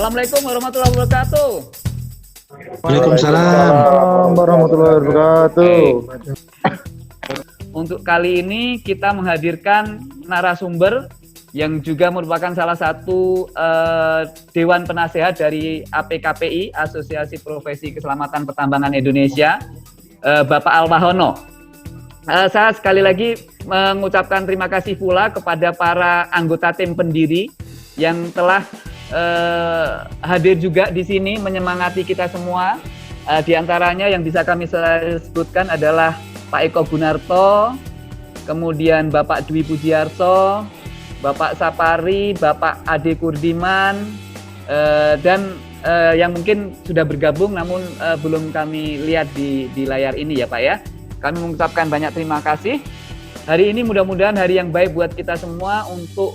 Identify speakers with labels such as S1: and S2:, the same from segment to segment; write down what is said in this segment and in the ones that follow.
S1: Assalamualaikum warahmatullahi wabarakatuh.
S2: Waalaikumsalam
S3: warahmatullahi wabarakatuh.
S1: Untuk kali ini kita menghadirkan narasumber yang juga merupakan salah satu Dewan Penasehat dari APKPI, Asosiasi Profesi Keselamatan Pertambangan Indonesia, Bapak Al-Wahono. Saya sekali lagi mengucapkan terima kasih pula kepada para anggota tim pendiri yang telah hadir juga di sini menyemangati kita semua. Di antaranya yang bisa kami sebutkan adalah Pak Eko Gunarto, kemudian Bapak Dwi Pujiarso, Bapak Sapari, Bapak Ade Kurdiman, dan yang mungkin sudah bergabung namun belum kami lihat di layar ini ya Pak ya. Kami mengucapkan banyak terima kasih. Hari ini mudah-mudahan hari yang baik buat kita semua untuk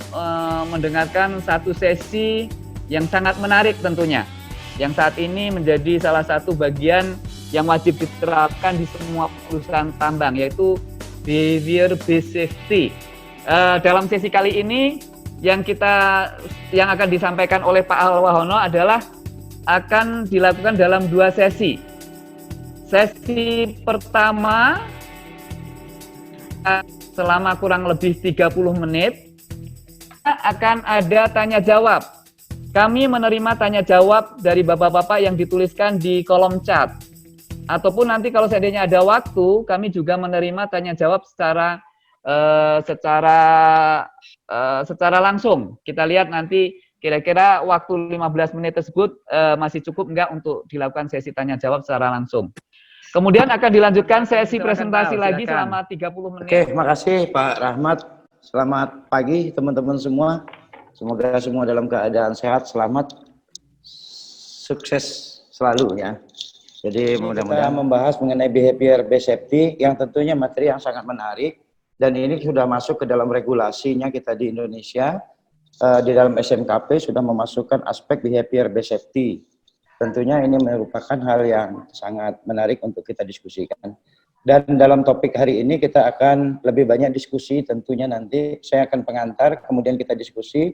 S1: mendengarkan satu sesi yang sangat menarik tentunya, yang saat ini menjadi salah satu bagian yang wajib diterapkan di semua perusahaan tambang, yaitu behavior based safety. Dalam sesi kali ini yang akan disampaikan oleh Pak Al-Wahono adalah akan dilakukan dalam dua sesi. Sesi pertama selama kurang lebih 30 menit akan ada tanya jawab. Kami menerima tanya jawab dari bapak-bapak yang dituliskan di kolom chat. Ataupun nanti kalau seandainya ada waktu, kami juga menerima tanya jawab secara langsung. Kita lihat nanti kira-kira waktu 15 menit tersebut masih cukup enggak untuk dilakukan sesi tanya jawab secara langsung. Kemudian akan dilanjutkan sesi presentasi lagi selama 30 menit.
S2: Oke, makasih Pak Rahmat. Selamat pagi teman-teman semua. Semoga semua dalam keadaan sehat, selamat, sukses selalu ya. Jadi mudah-mudahan kita membahas mengenai behavior based safety yang tentunya materi yang sangat menarik dan ini sudah masuk ke dalam regulasinya kita di Indonesia. Di dalam SMKP sudah memasukkan aspek behavior based safety. Tentunya ini merupakan hal yang sangat menarik untuk kita diskusikan. Dan dalam topik hari ini kita akan lebih banyak diskusi, tentunya nanti saya akan pengantar, kemudian kita diskusi.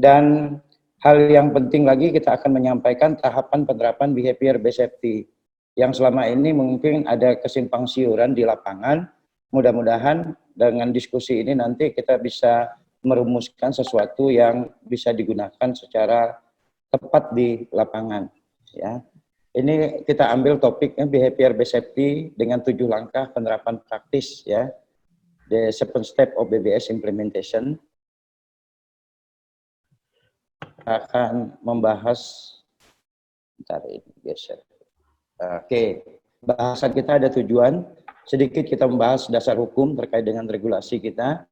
S2: Dan hal yang penting lagi kita akan menyampaikan tahapan penerapan behavior based safety. Yang selama ini mungkin ada kesimpang siuran di lapangan. Mudah-mudahan dengan diskusi ini nanti kita bisa merumuskan sesuatu yang bisa digunakan secara tepat di lapangan. Ya, ini kita ambil topiknya behavior based safety dengan 7 langkah penerapan praktis ya, the 7 step of BBS implementation. Akan membahas, bentar ini geser. Oke, bahasan kita ada tujuan. Sedikit kita membahas dasar hukum terkait dengan regulasi kita.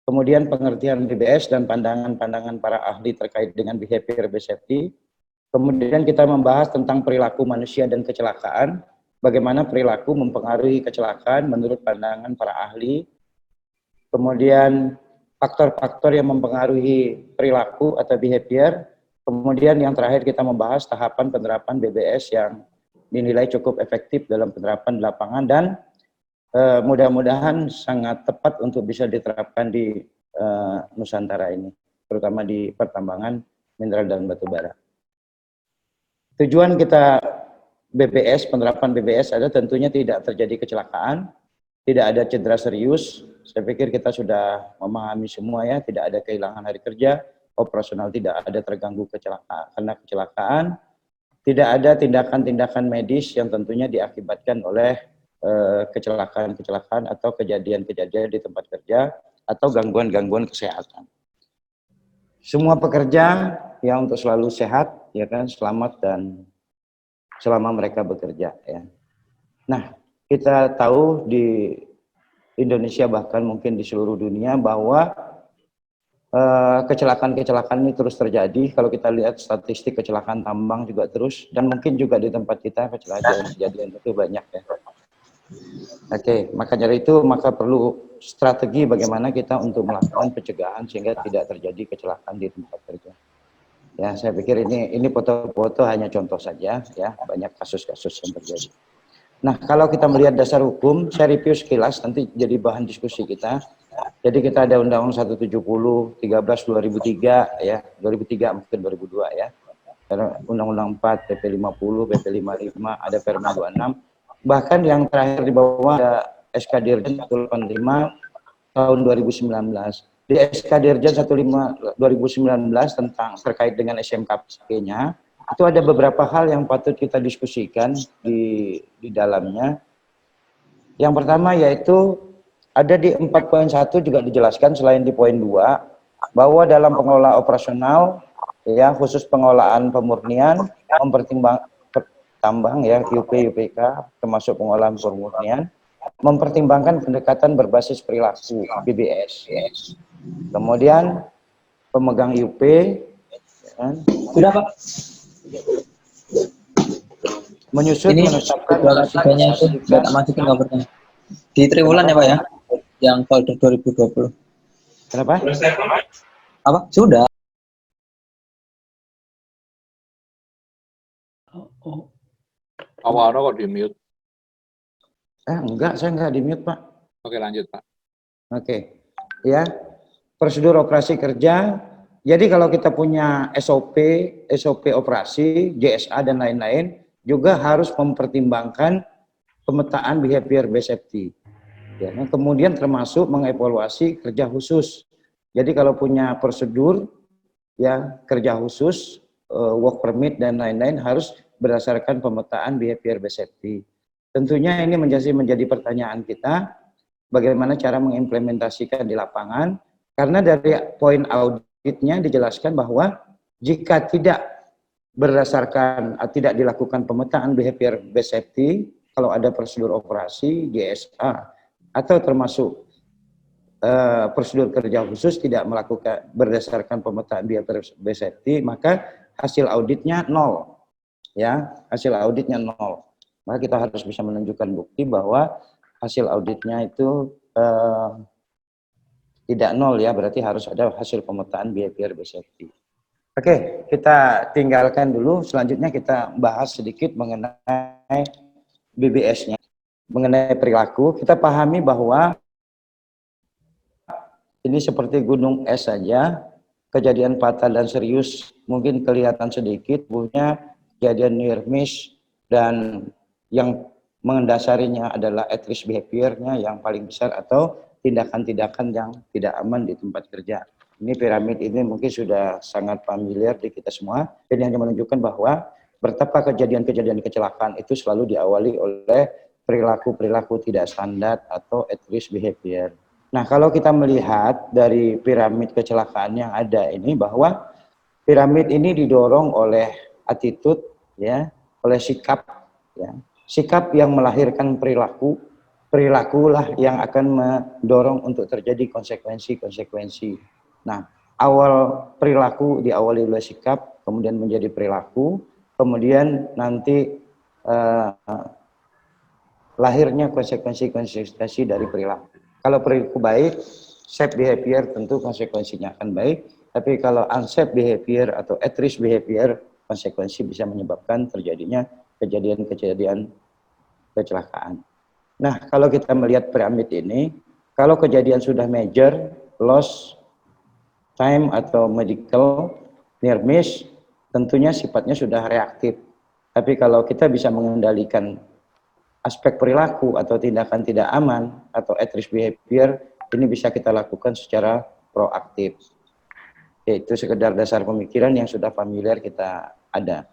S2: Kemudian pengertian BBS dan pandangan-pandangan para ahli terkait dengan behavior based safety. Kemudian kita membahas tentang perilaku manusia dan kecelakaan, bagaimana perilaku mempengaruhi kecelakaan menurut pandangan para ahli. Kemudian faktor-faktor yang mempengaruhi perilaku atau behavior. Kemudian yang terakhir kita membahas tahapan penerapan BBS yang dinilai cukup efektif dalam penerapan di lapangan dan mudah-mudahan sangat tepat untuk bisa diterapkan di Nusantara ini, terutama di pertambangan mineral dan batu bara. Tujuan kita BBS, penerapan BBS ada tentunya tidak terjadi kecelakaan, tidak ada cedera serius. Saya pikir kita sudah memahami semua ya, tidak ada kehilangan hari kerja, operasional tidak ada terganggu kecelakaan karena kecelakaan, tidak ada tindakan-tindakan medis yang tentunya diakibatkan oleh kecelakaan-kecelakaan atau kejadian-kejadian di tempat kerja atau gangguan-gangguan kesehatan. Semua pekerja yang untuk selalu sehat, ya kan, selamat dan selama mereka bekerja ya. Nah, kita tahu di Indonesia bahkan mungkin di seluruh dunia bahwa kecelakaan-kecelakaan ini terus terjadi. Kalau kita lihat statistik kecelakaan tambang juga terus dan mungkin juga di tempat kita kejadian itu banyak ya. Oke, maka dari itu maka perlu strategi bagaimana kita untuk melakukan pencegahan sehingga tidak terjadi kecelakaan di tempat kerja. Ya, saya pikir ini foto-foto hanya contoh saja ya, banyak kasus-kasus yang terjadi. Nah, kalau kita melihat dasar hukum, saya review sekilas nanti jadi bahan diskusi kita. Jadi kita ada Undang-Undang 170 13 2003 ya, 2003 mungkin 2002 ya. Undang-Undang 4, PP 50, PP 55, ada Permen 26. Bahkan yang terakhir di bawah ada SK Dirjen 185 tahun 2019. Di SK Dirjen 15 2019 tentang terkait dengan SMKP-nya, itu ada beberapa hal yang patut kita diskusikan di dalamnya. Yang pertama yaitu ada di 4.1 juga dijelaskan selain di poin 2 bahwa dalam pengelola operasional ya khusus pengelolaan pemurnian mempertimbangkan tambang ya UP UPK termasuk pengolahan pemurnian mempertimbangkan pendekatan berbasis perilaku BBS. Kemudian pemegang UP ya,
S4: Sudah Pak.
S2: menyusut
S4: Ini
S2: menetapkan
S4: tiga-tiganya itu nggak tak masukin kabarnya. Di triwulan ya Pak ya, yang folder 2020.
S2: Kenapa?
S4: Apa? Sudah.
S5: Awalnya kok di mute.
S2: Enggak, saya enggak di mute Pak.
S5: Oke lanjut Pak.
S2: Oke, ya prosedur operasi kerja. Jadi kalau kita punya SOP operasi, JSA dan lain-lain, juga harus mempertimbangkan pemetaan behavior based safety. Ya, kemudian termasuk mengevaluasi kerja khusus. Jadi kalau punya prosedur, ya kerja khusus, work permit dan lain-lain harus berdasarkan pemetaan behavior based safety. Tentunya ini menjadi pertanyaan kita, bagaimana cara mengimplementasikan di lapangan, karena dari poin auditnya dijelaskan bahwa jika tidak berdasarkan tidak dilakukan pemetaan behavior based safety, kalau ada prosedur operasi, GSA, atau termasuk prosedur kerja khusus tidak melakukan berdasarkan pemetaan behavior based safety, maka hasil auditnya nol. Ya, hasil auditnya nol. Maka kita harus bisa menunjukkan bukti bahwa hasil auditnya itu tidak nol ya, berarti harus ada hasil pemetaan behavior based safety. Oke, kita tinggalkan dulu. Selanjutnya kita bahas sedikit mengenai BBS-nya, mengenai perilaku. Kita pahami bahwa ini seperti gunung es saja, kejadian fatal dan serius mungkin kelihatan sedikit, punya kejadian near miss, dan yang mendasarinya adalah at risk behavior-nya yang paling besar atau tindakan-tindakan yang tidak aman di tempat kerja. Ini piramid ini mungkin sudah sangat familiar di kita semua, dan yang menunjukkan bahwa betapa kejadian-kejadian kecelakaan itu selalu diawali oleh perilaku-perilaku tidak standar atau at risk behavior. Nah, kalau kita melihat dari piramid kecelakaan yang ada ini, bahwa piramid ini didorong oleh attitude, ya, oleh sikap, ya, sikap yang melahirkan perilaku, perilakulah yang akan mendorong untuk terjadi konsekuensi-konsekuensi. Nah, awal perilaku diawali oleh sikap, kemudian menjadi perilaku, kemudian nanti lahirnya konsekuensi-konsekuensi dari perilaku. Kalau perilaku baik, safe behavior tentu konsekuensinya akan baik, tapi kalau unsafe behavior atau at risk behavior, konsekuensi bisa menyebabkan terjadinya kejadian-kejadian kecelakaan. Nah, kalau kita melihat piramid ini, kalau kejadian sudah major, loss time atau medical, near miss, tentunya sifatnya sudah reaktif. Tapi kalau kita bisa mengendalikan aspek perilaku atau tindakan tidak aman atau at risk behavior, ini bisa kita lakukan secara proaktif. Itu sekedar dasar pemikiran yang sudah familiar kita ada.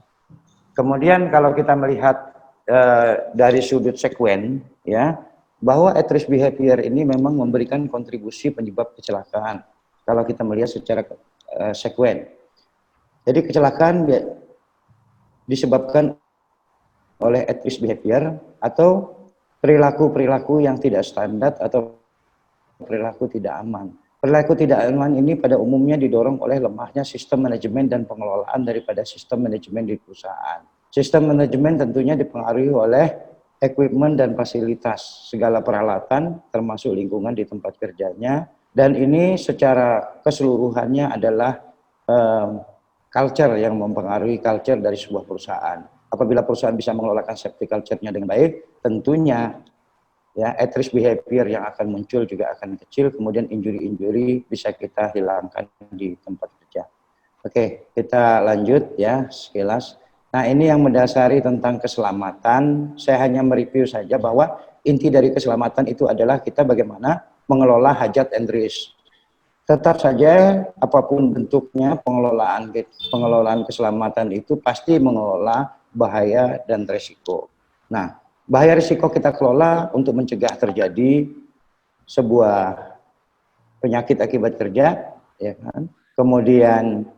S2: Kemudian kalau kita melihat dari sudut sekuen, ya, bahwa at risk behavior ini memang memberikan kontribusi penyebab kecelakaan. Kalau kita melihat secara sekuen. Jadi kecelakaan disebabkan oleh at risk behavior atau perilaku-perilaku yang tidak standar atau perilaku tidak aman. Perilaku tidak aman ini pada umumnya didorong oleh lemahnya sistem manajemen dan pengelolaan daripada sistem manajemen di perusahaan. Sistem manajemen tentunya dipengaruhi oleh equipment dan fasilitas, segala peralatan termasuk lingkungan di tempat kerjanya, dan ini secara keseluruhannya adalah culture yang mempengaruhi culture dari sebuah perusahaan. Apabila perusahaan bisa mengelolakan safety culture-nya dengan baik, tentunya ya at risk behavior yang akan muncul juga akan kecil, kemudian injury-injury bisa kita hilangkan di tempat kerja. Oke, kita lanjut ya sekilas. Nah, ini yang mendasari tentang keselamatan. Saya hanya mereview saja bahwa inti dari keselamatan itu adalah kita bagaimana mengelola hajat and risk. Tetap saja apapun bentuknya pengelolaan keselamatan itu pasti mengelola bahaya dan resiko. Nah, bahaya risiko kita kelola untuk mencegah terjadi sebuah penyakit akibat kerja, ya kan? Kemudian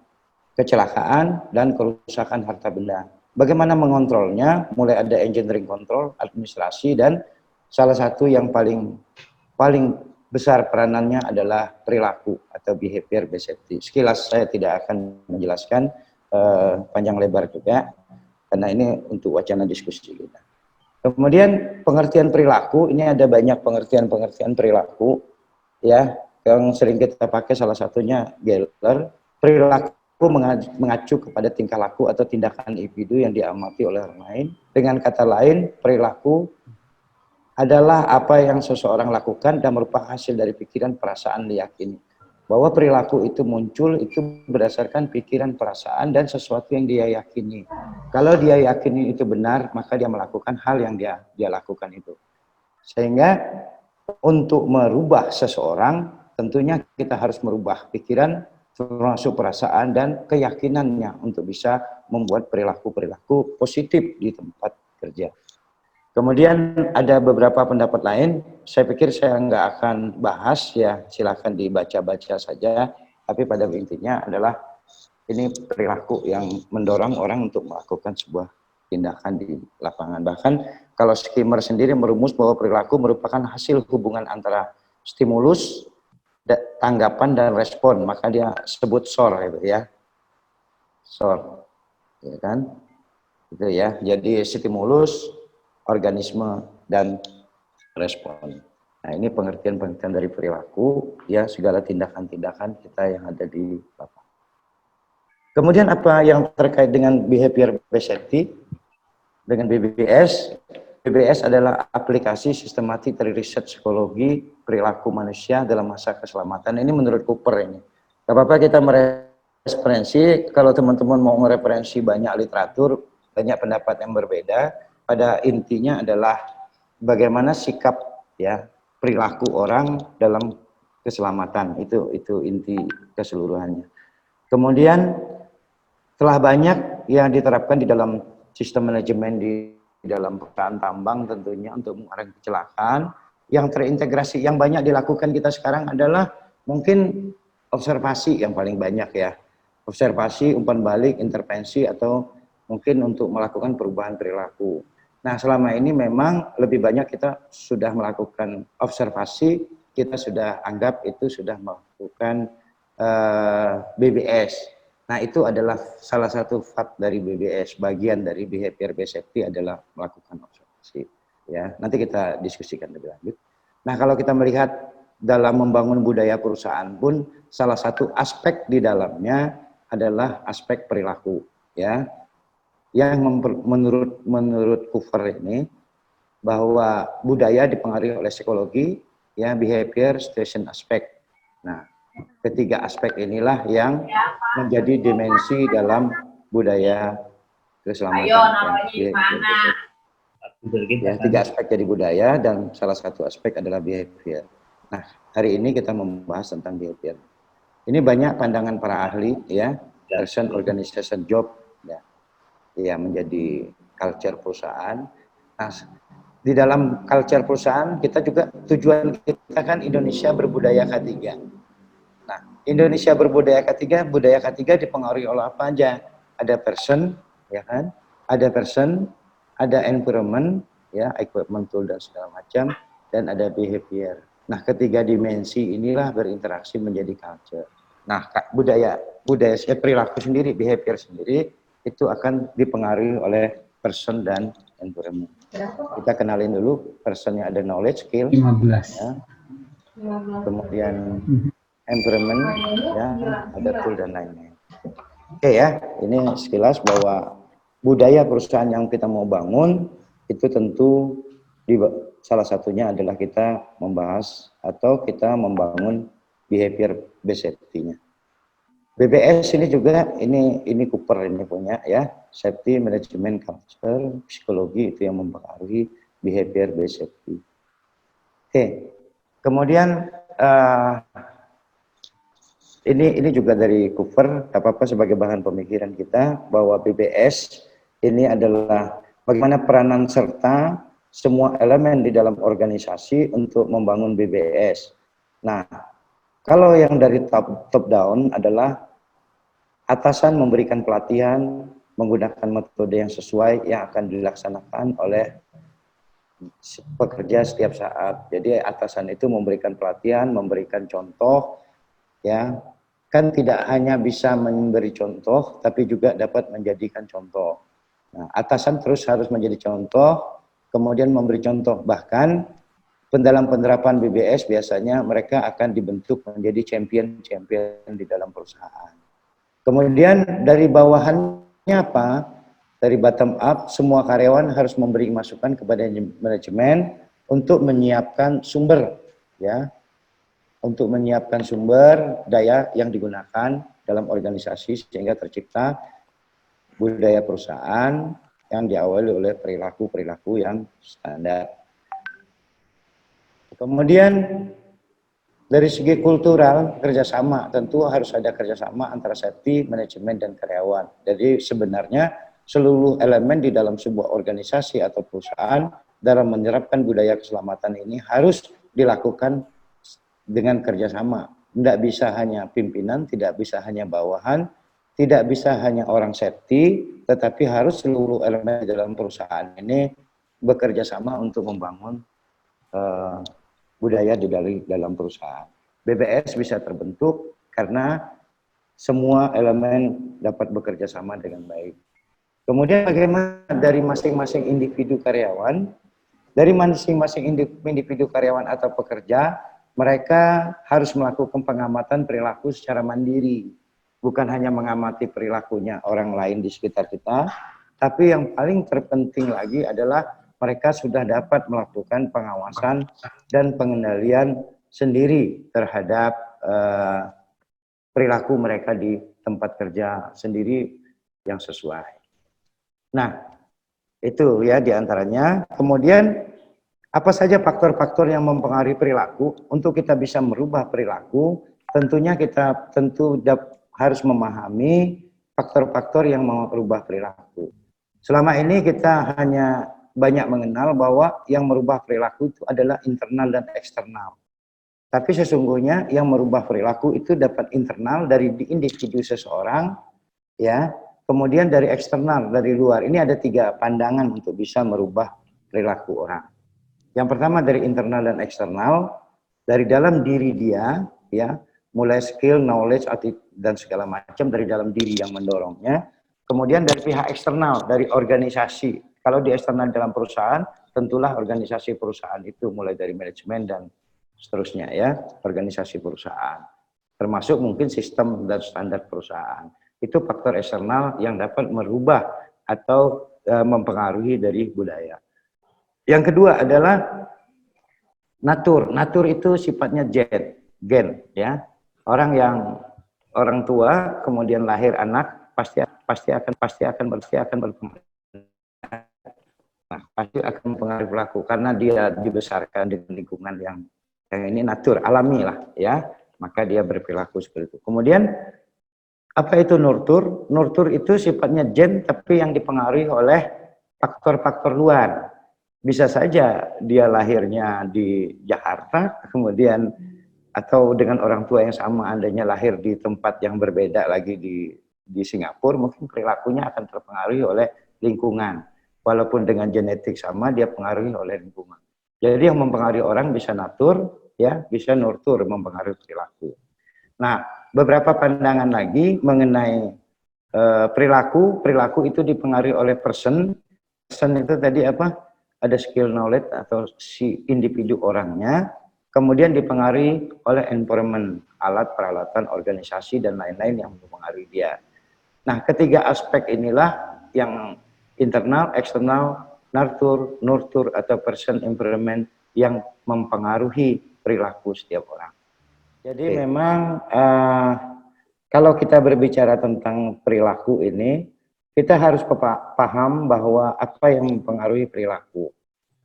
S2: kecelakaan dan kerusakan harta benda. Bagaimana mengontrolnya? Mulai ada engineering control, administrasi, dan salah satu yang paling besar peranannya adalah perilaku atau behavior based safety. Sekilas saya tidak akan menjelaskan panjang lebar juga, karena ini untuk wacana diskusi kita. Kemudian pengertian perilaku, ini ada banyak pengertian perilaku ya, yang sering kita pakai salah satunya Geller. Perilaku mengacu kepada tingkah laku atau tindakan individu yang diamati oleh orang lain. Dengan kata lain, perilaku adalah apa yang seseorang lakukan dan merupakan hasil dari pikiran, perasaan, diyakini. Bahwa perilaku itu muncul itu berdasarkan pikiran, perasaan, dan sesuatu yang dia yakini. Kalau dia yakini itu benar, maka dia melakukan hal yang dia lakukan itu. Sehingga untuk merubah seseorang, tentunya kita harus merubah pikiran, termasuk perasaan dan keyakinannya untuk bisa membuat perilaku-perilaku positif di tempat kerja. Kemudian ada beberapa pendapat lain, saya pikir saya nggak akan bahas ya, silakan dibaca-baca saja, tapi pada intinya adalah ini perilaku yang mendorong orang untuk melakukan sebuah tindakan di lapangan. Bahkan kalau Skinner sendiri merumus bahwa perilaku merupakan hasil hubungan antara stimulus, tanggapan, dan respon, maka dia sebut SOR gitu ya. SOR, ya kan? Gitu ya. Jadi stimulus, organisme, dan respon. Nah, ini pengertian-pengertian dari perilaku, ya, segala tindakan-tindakan kita yang ada di lapangan. Kemudian apa yang terkait dengan behavior based safety? Dengan BBS. BBS adalah aplikasi sistematik dari riset psikologi perilaku manusia dalam masa keselamatan. Ini menurut Cooper ini. Gak apa-apa kita mereferensi, kalau teman-teman mau mereferensi banyak literatur, banyak pendapat yang berbeda, pada intinya adalah bagaimana sikap ya perilaku orang dalam keselamatan, itu inti keseluruhannya. Kemudian telah banyak yang diterapkan di dalam sistem manajemen di dalam perusahaan tambang tentunya untuk mengurangi kecelakaan. Yang terintegrasi yang banyak dilakukan kita sekarang adalah mungkin observasi yang paling banyak ya. Observasi, umpan balik, intervensi, atau mungkin untuk melakukan perubahan perilaku. Nah, selama ini memang lebih banyak kita sudah melakukan observasi, kita sudah anggap itu sudah melakukan BBS. Nah, itu adalah salah satu fat dari BBS, bagian dari behavior based safety adalah melakukan observasi. Ya, nanti kita diskusikan lebih lanjut. Nah, kalau kita melihat dalam membangun budaya perusahaan pun salah satu aspek di dalamnya adalah aspek perilaku, ya. Yang menurut Cooper ini bahwa budaya dipengaruhi oleh psikologi, ya, behavior, situation aspek. Nah, ketiga aspek inilah yang menjadi dimensi dalam budaya keselamatan. Ya, tiga aspek jadi budaya dan salah satu aspek adalah behavior. Nah, hari ini kita membahas tentang behavior. Ini banyak pandangan para ahli, ya, person, organization, job, ya, yang menjadi culture perusahaan. Nah, di dalam culture perusahaan kita juga tujuan kita kan Indonesia berbudaya K3. Nah, Indonesia berbudaya K3, budaya K3 dipengaruhi oleh apa aja? Ada person, ya kan? Ada person, ada environment, ya, equipment, tool, dan segala macam, dan ada behavior. Nah, ketiga dimensi inilah berinteraksi menjadi culture. Nah, budaya perilaku sendiri, behavior sendiri, itu akan dipengaruhi oleh person dan environment. Kita kenalin dulu, personnya ada knowledge, skill,
S5: 15.
S2: ya. Kemudian environment, ya, ada tool dan lainnya. Oke ya, ini sekilas bahwa budaya perusahaan yang kita mau bangun itu tentu salah satunya adalah kita membahas atau kita membangun behavior based safety-nya. BBS ini juga ini Cooper ini punya ya, safety management culture, psikologi itu yang mempengaruhi behavior based safety. Oke. Kemudian ini juga dari Cooper, apa-apa sebagai bahan pemikiran kita bahwa BBS ini adalah bagaimana peranan serta semua elemen di dalam organisasi untuk membangun BBS. Nah, kalau yang dari top down adalah atasan memberikan pelatihan menggunakan metode yang sesuai yang akan dilaksanakan oleh pekerja setiap saat. Jadi atasan itu memberikan pelatihan, memberikan contoh, ya kan tidak hanya bisa memberi contoh, tapi juga dapat menjadikan contoh. Nah, atasan terus harus menjadi contoh, kemudian memberi contoh. Bahkan dalam penerapan BBS biasanya mereka akan dibentuk menjadi champion-champion di dalam perusahaan. Kemudian dari bawahannya apa? Dari bottom up, semua karyawan harus memberi masukan kepada manajemen untuk menyiapkan sumber, ya, untuk menyiapkan sumber daya yang digunakan dalam organisasi sehingga tercipta budaya perusahaan yang diawali oleh perilaku-perilaku yang standar. Kemudian dari segi kultural, kerjasama, tentu harus ada kerjasama antara safety, manajemen, dan karyawan. Jadi sebenarnya seluruh elemen di dalam sebuah organisasi atau perusahaan dalam menerapkan budaya keselamatan ini harus dilakukan dengan kerjasama. Tidak bisa hanya pimpinan, tidak bisa hanya bawahan, tidak bisa hanya orang safety, tetapi harus seluruh elemen di dalam perusahaan ini bekerja sama untuk membangun budaya di dalam perusahaan. BBS bisa terbentuk karena semua elemen dapat bekerja sama dengan baik. Kemudian bagaimana dari masing-masing individu karyawan, dari masing-masing individu karyawan atau pekerja, mereka harus melakukan pengamatan perilaku secara mandiri. Bukan hanya mengamati perilakunya orang lain di sekitar kita, tapi yang paling terpenting lagi adalah mereka sudah dapat melakukan pengawasan dan pengendalian sendiri terhadap perilaku mereka di tempat kerja sendiri yang sesuai. Nah, itu ya diantaranya. Kemudian, apa saja faktor-faktor yang mempengaruhi perilaku? Untuk kita bisa merubah perilaku, tentunya kita harus memahami faktor-faktor yang merubah perilaku. Selama ini kita hanya banyak mengenal bahwa yang merubah perilaku itu adalah internal dan eksternal. Tapi sesungguhnya yang merubah perilaku itu dapat internal dari individu seseorang, ya, kemudian dari eksternal, dari luar. Ini ada 3 pandangan untuk bisa merubah perilaku orang. Yang pertama dari internal dan eksternal, dari dalam diri dia, ya, mulai skill, knowledge, attitude, dan segala macam dari dalam diri yang mendorongnya. Kemudian dari pihak eksternal, dari organisasi. Kalau di eksternal dalam perusahaan, tentulah organisasi perusahaan itu mulai dari manajemen dan seterusnya ya, organisasi perusahaan. Termasuk mungkin sistem dan standar perusahaan. Itu faktor eksternal yang dapat merubah atau mempengaruhi dari budaya. Yang kedua adalah natur. Natur itu sifatnya gen ya. Orang tua kemudian lahir anak pasti akan berkembang. Nah, pasti akan mempengaruhi perilaku karena dia dibesarkan di lingkungan yang ini natur, alami lah ya, maka dia berperilaku seperti itu. Kemudian apa itu nurtur? Nurtur itu sifatnya gen tapi yang dipengaruhi oleh faktor-faktor luar. Bisa saja dia lahirnya di Jakarta, kemudian atau dengan orang tua yang sama, andainya lahir di tempat yang berbeda lagi di Singapura, mungkin perilakunya akan terpengaruhi oleh lingkungan. Walaupun dengan genetik sama, dia pengaruhi oleh lingkungan. Jadi yang mempengaruhi orang bisa natur, ya, bisa nurtur, mempengaruhi perilaku. Nah, beberapa pandangan lagi mengenai perilaku. Perilaku itu dipengaruhi oleh person. Person itu tadi apa? Ada skill, knowledge atau si individu orangnya. Kemudian dipengaruhi oleh environment, alat, peralatan, organisasi, dan lain-lain yang mempengaruhi dia. Nah, ketiga aspek inilah yang internal, eksternal, nurtur atau person, environment yang mempengaruhi perilaku setiap orang. Jadi memang kalau kita berbicara tentang perilaku ini, kita harus paham bahwa apa yang mempengaruhi perilaku.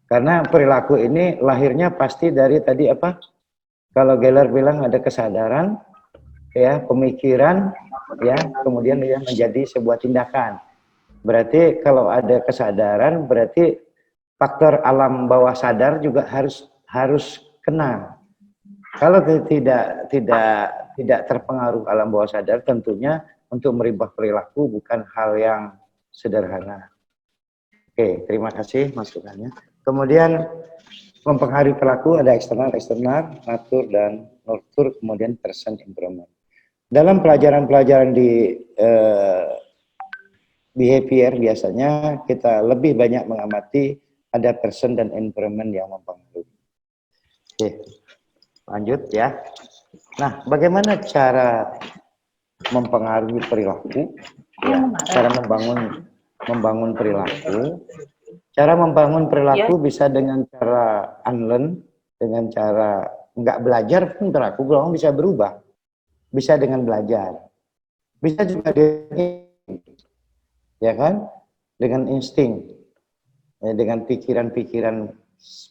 S2: Karena perilaku ini lahirnya pasti dari tadi apa? Kalau Geller bilang ada kesadaran, ya, pemikiran, ya, kemudian dia menjadi sebuah tindakan. Berarti kalau ada kesadaran, berarti faktor alam bawah sadar juga harus kena. Kalau tidak terpengaruh alam bawah sadar, tentunya untuk merubah perilaku bukan hal yang sederhana. Oke, terima kasih masukannya. Kemudian mempengaruhi perilaku ada eksternal, natur dan nurture, kemudian person improvement. Dalam pelajaran-pelajaran di behavior biasanya kita lebih banyak mengamati ada person dan environment yang mempengaruhi. Oke, lanjut ya. Nah, bagaimana cara mempengaruhi perilaku? Ya, cara membangun perilaku. Cara membangun perilaku bisa dengan cara unlearn, dengan cara nggak belajar pun perilaku orang bisa berubah. Bisa dengan belajar. Bisa juga dengan, ya kan? Dengan insting. Ya, dengan pikiran-pikiran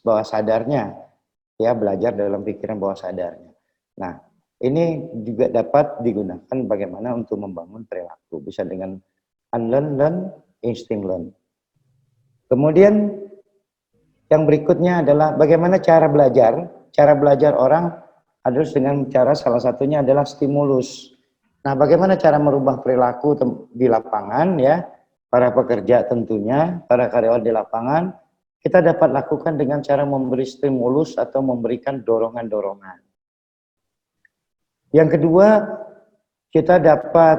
S2: bawah sadarnya. Ya, belajar dalam pikiran bawah sadarnya. Nah, ini juga dapat digunakan bagaimana untuk membangun perilaku. Bisa dengan unlearn, learn, insting learn. Kemudian yang berikutnya adalah bagaimana cara belajar. Cara belajar orang adalah dengan cara salah satunya adalah stimulus. Nah, bagaimana cara merubah perilaku di lapangan ya, para pekerja tentunya, para karyawan di lapangan, kita dapat lakukan dengan cara memberi stimulus atau memberikan dorongan-dorongan. Yang kedua, kita dapat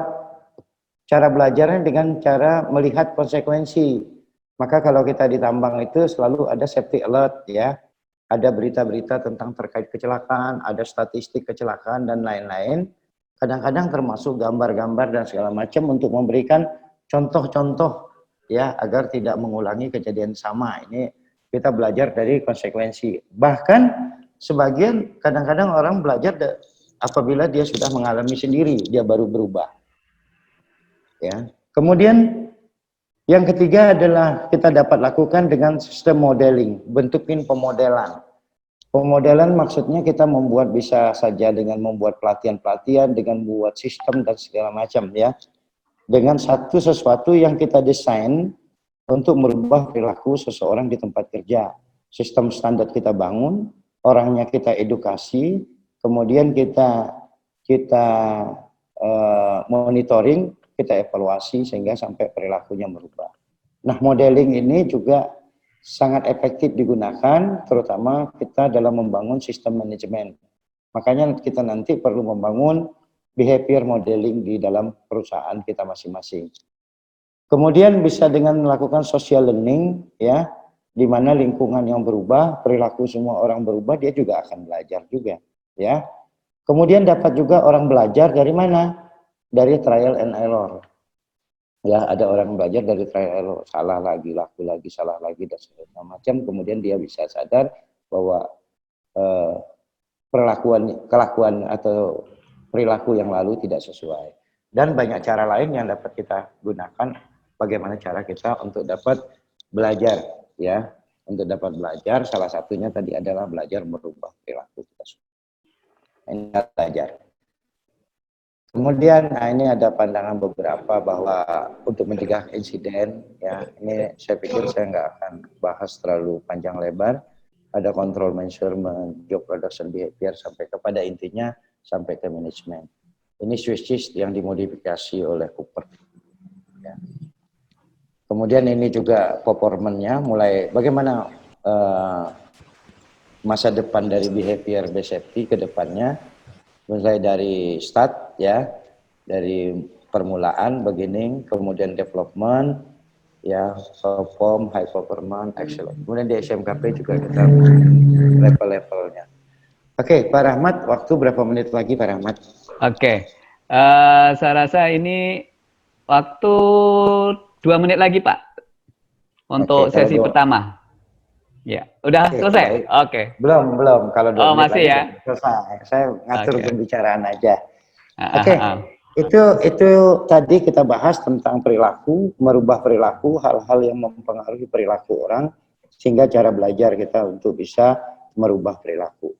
S2: cara belajarnya dengan cara melihat konsekuensi. Maka kalau kita di tambang itu selalu ada safety alert ya. Ada berita-berita tentang terkait kecelakaan, ada statistik kecelakaan dan lain-lain. Kadang-kadang termasuk gambar-gambar dan segala macam untuk memberikan contoh-contoh ya agar tidak mengulangi kejadian sama. Ini kita belajar dari konsekuensi. Bahkan sebagian kadang-kadang orang belajar apabila dia sudah mengalami sendiri, dia baru berubah. Ya. Kemudian yang ketiga adalah kita dapat lakukan dengan sistem modeling, bentukin pemodelan. Pemodelan maksudnya kita membuat bisa saja dengan membuat pelatihan-pelatihan, dengan membuat sistem dan segala macam ya. Dengan sesuatu yang kita desain untuk merubah perilaku seseorang di tempat kerja. Sistem standar kita bangun, orangnya kita edukasi, kemudian kita monitoring, kita evaluasi sehingga sampai perilakunya merubah. Nah, modeling ini juga sangat efektif digunakan, terutama kita dalam membangun sistem manajemen. Makanya kita nanti perlu membangun behavior modeling di dalam perusahaan kita masing-masing. Kemudian bisa dengan melakukan social learning, ya, di mana lingkungan yang berubah, perilaku semua orang berubah, dia juga akan belajar juga, ya. Kemudian dapat juga orang belajar dari mana? Dari trial and error. Ya, ada orang belajar dari trial and error, salah lagi, laku lagi, salah lagi, dan segala macam. Kemudian dia bisa sadar bahwa kelakuan atau perilaku yang lalu tidak sesuai. Dan banyak cara lain yang dapat kita gunakan, bagaimana cara kita untuk dapat belajar, ya. Untuk dapat belajar, salah satunya tadi adalah belajar merubah perilaku kita. Ini belajar. Kemudian, nah ini ada pandangan beberapa bahwa untuk mencegah insiden, ya ini saya pikir saya nggak akan bahas terlalu panjang lebar. Ada control measurement, job production behavior sampai kepada intinya sampai ke manajemen. Ini switches yang dimodifikasi oleh Cooper. Ya. Kemudian ini juga performance-nya mulai bagaimana masa depan dari behavior based safety ke depannya. Mulai dari start ya, dari permulaan, beginning, kemudian development, ya, perform, high performance, excellent. Kemudian di SMKP juga kita level-levelnya. Oke, Pak Rahmat, waktu berapa menit lagi Pak Rahmat?
S1: Oke, saya rasa ini waktu 2 menit lagi Pak, untuk sesi pertama. Ya, udah selesai? Oke.
S2: Belum. Kalau 2 menit
S1: masih
S2: lagi
S1: ya?
S2: selesai. Saya ngatur pembicaraan aja. Oke. Itu tadi kita bahas tentang perilaku, merubah perilaku, hal-hal yang mempengaruhi perilaku orang, sehingga cara belajar kita untuk bisa merubah perilaku.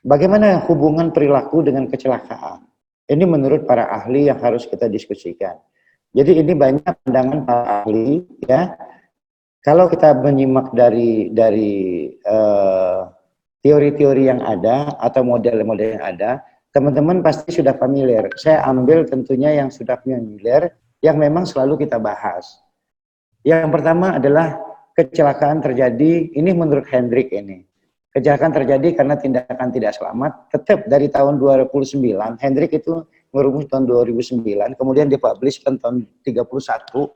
S2: Bagaimana hubungan perilaku dengan kecelakaan? Ini menurut para ahli yang harus kita diskusikan. Jadi ini banyak pandangan para ahli, ya. Kalau kita menyimak dari teori-teori yang ada atau model-model yang ada, teman-teman pasti sudah familiar. Saya ambil tentunya yang sudah familiar, yang memang selalu kita bahas. Yang pertama adalah kecelakaan terjadi, ini menurut Hendrik ini. Kecelakaan terjadi karena tindakan tidak selamat, tetap dari tahun 2009, Hendrik itu merumus tahun 2009, kemudian dipublish tahun 31,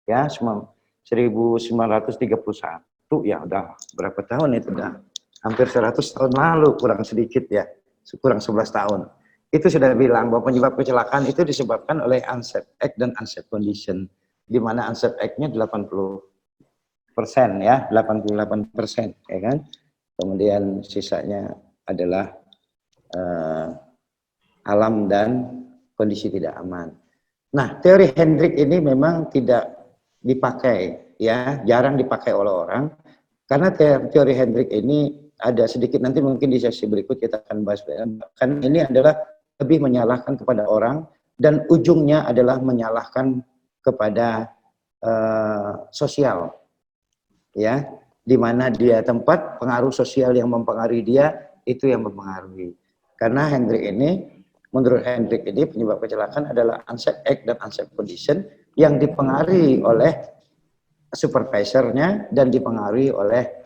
S2: ya, 1931, ya udah berapa tahun itu, udah hampir 100 tahun lalu, kurang sedikit ya. Kurang 11 tahun. Itu sudah bilang bahwa penyebab kecelakaan itu disebabkan oleh unsafe act dan unsafe condition. Di mana unsafe act-nya 80% ya, 88%, ya kan? Kemudian sisanya adalah alam dan kondisi tidak aman. Nah, teori Hendrik ini memang tidak dipakai, ya, jarang dipakai oleh orang, karena teori Hendrik ini ada sedikit, nanti mungkin di sesi berikut kita akan bahas, kan ini adalah lebih menyalahkan kepada orang dan ujungnya adalah menyalahkan kepada sosial, ya, di mana dia tempat pengaruh sosial yang mempengaruhi dia itu yang mempengaruhi. Karena Hendrik ini, menurut Hendrik ini penyebab kecelakaan adalah unsafe act dan unsafe condition yang dipengaruhi oleh supervisornya dan dipengaruhi oleh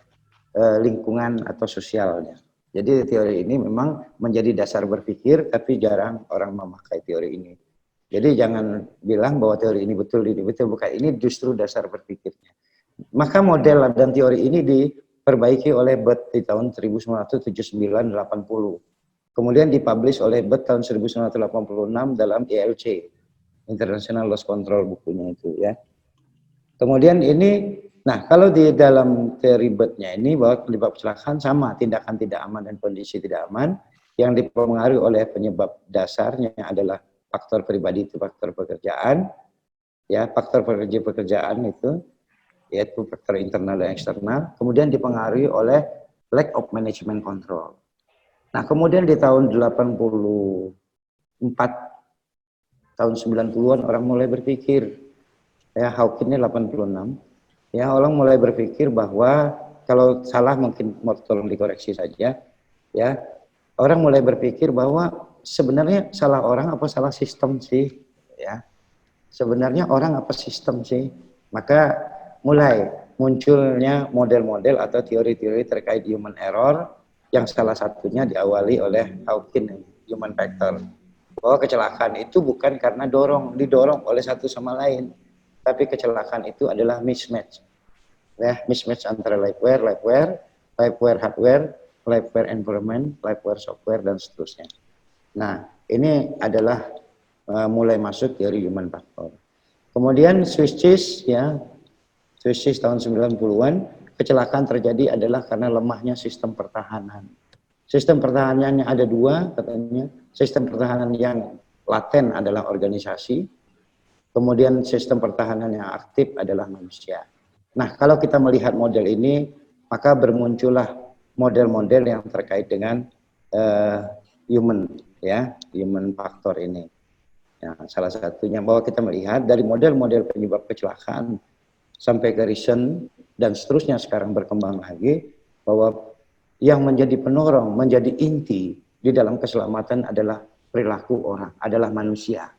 S2: lingkungan atau sosialnya. Jadi teori ini memang menjadi dasar berpikir, tapi jarang orang memakai teori ini. Jadi jangan bilang bahwa teori ini betul, bukan. Ini justru dasar berpikirnya. Maka model dan teori ini diperbaiki oleh Burt di tahun 1979-80. Kemudian dipublish oleh Burt tahun 1986 dalam ILC, International Loss Control bukunya itu, ya. Kemudian ini, nah, kalau di dalam teori Burt-nya ini bahwa penyebab kecelakaan sama, tindakan tidak aman dan kondisi tidak aman, yang dipengaruhi oleh penyebab dasarnya adalah faktor pribadi, itu faktor pekerjaan, ya, faktor pekerjaan itu, yaitu faktor internal dan eksternal, kemudian dipengaruhi oleh lack of management control. Nah, kemudian di tahun 84, tahun 90-an orang mulai berpikir, ya, Hawking ini 86, ya, orang mulai berpikir bahwa kalau salah mungkin mau tolong dikoreksi saja, ya. Orang mulai berpikir bahwa sebenarnya salah orang apa salah sistem sih, ya. Sebenarnya orang apa sistem sih? Maka mulai munculnya model-model atau teori-teori terkait human error yang salah satunya diawali oleh Hawking, human factor. Bahwa kecelakaan itu bukan karena didorong oleh satu sama lain, tapi kecelakaan itu adalah mismatch. Ya, mismatch antara liveware, hardware, liveware environment, liveware software, dan seterusnya. Nah, ini adalah mulai masuk teori human factor. Kemudian switches, ya, switches tahun 90-an, kecelakaan terjadi adalah karena lemahnya sistem pertahanan. Sistem pertahanannya ada dua, katanya. Sistem pertahanan yang laten adalah organisasi, kemudian sistem pertahanan yang aktif adalah manusia. Nah, kalau kita melihat model ini, maka bermuncullah model-model yang terkait dengan human factor ini. Ya, salah satunya bahwa kita melihat dari model-model penyebab kecelakaan sampai ke recent dan seterusnya sekarang berkembang lagi, bahwa yang menjadi penorong, menjadi inti di dalam keselamatan adalah perilaku orang, adalah manusia.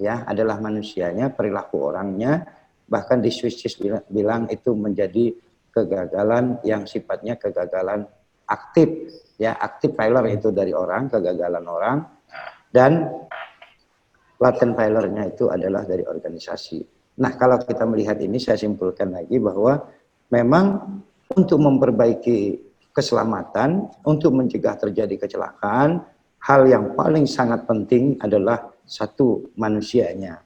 S2: Ya, adalah manusianya, perilaku orangnya. Bahkan di switches bilang itu menjadi kegagalan yang sifatnya kegagalan aktif, ya, aktif failure itu dari orang, kegagalan orang, dan latent failure-nya itu adalah dari organisasi. Nah, kalau kita melihat ini, saya simpulkan lagi bahwa memang untuk memperbaiki keselamatan, untuk mencegah terjadi kecelakaan, hal yang paling sangat penting adalah satu, manusianya.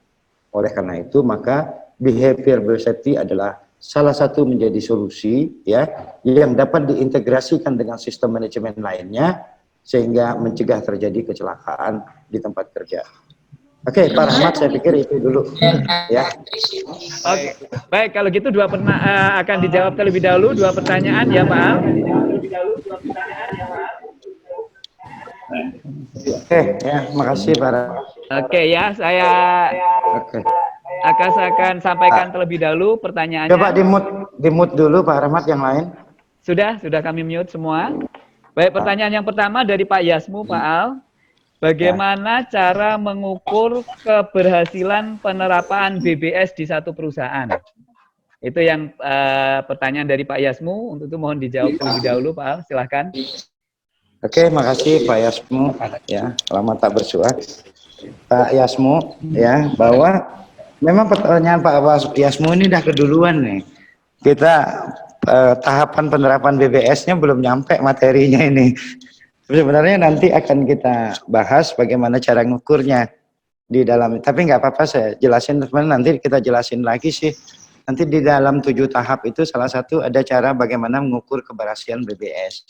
S2: Oleh karena itu, maka behavior safety adalah salah satu menjadi solusi, ya, yang dapat diintegrasikan dengan sistem manajemen lainnya sehingga mencegah terjadi kecelakaan di tempat kerja. Oke, Pak Rahmat, saya pikir itu dulu ya.
S1: Oke, baik kalau gitu akan dijawab terlebih dahulu dua pertanyaan ya Pak Al.
S2: Oke, ya, makasih Pak Rahmat.
S1: Oke ya, saya
S2: Oke.
S1: akan sampaikan terlebih dahulu pertanyaannya.
S2: Coba di mute dulu Pak Rahmat yang lain.
S1: Sudah kami mute semua. Baik, pertanyaan yang pertama dari Pak Yasmu, Pak Al. Bagaimana cara mengukur keberhasilan penerapan BBS di satu perusahaan? Itu yang pertanyaan dari Pak Yasmu. Untuk itu mohon dijawab terlebih dahulu, Pak Al. Silahkan.
S2: Oke, makasih Pak Yasmu. Ya, lama tak bersua. Pak Yasmu, ya, bahwa memang pertanyaan Pak Yasmu ini udah keduluan nih. Kita tahapan penerapan BBS-nya belum nyampe materinya ini. Sebenarnya nanti akan kita bahas bagaimana cara ngukurnya di dalam. Tapi nggak apa-apa, saya jelasin teman. Nanti kita jelasin lagi sih. Nanti di dalam 7 tahap itu salah satu ada cara bagaimana mengukur keberhasilan BBS.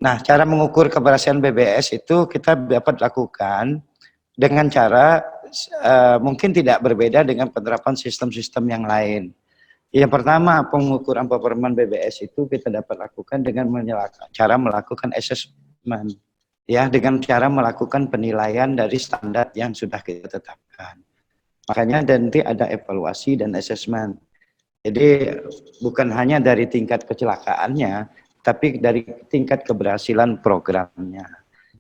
S2: Nah, cara mengukur keberhasilan BBS itu kita dapat lakukan dengan cara mungkin tidak berbeda dengan penerapan sistem-sistem yang lain. Yang pertama, pengukuran performa BBS itu kita dapat lakukan dengan cara melakukan assessment, ya, dengan cara melakukan penilaian dari standar yang sudah kita tetapkan. Makanya nanti ada evaluasi dan assessment. Jadi bukan hanya dari tingkat kecelakaannya, tapi dari tingkat keberhasilan programnya.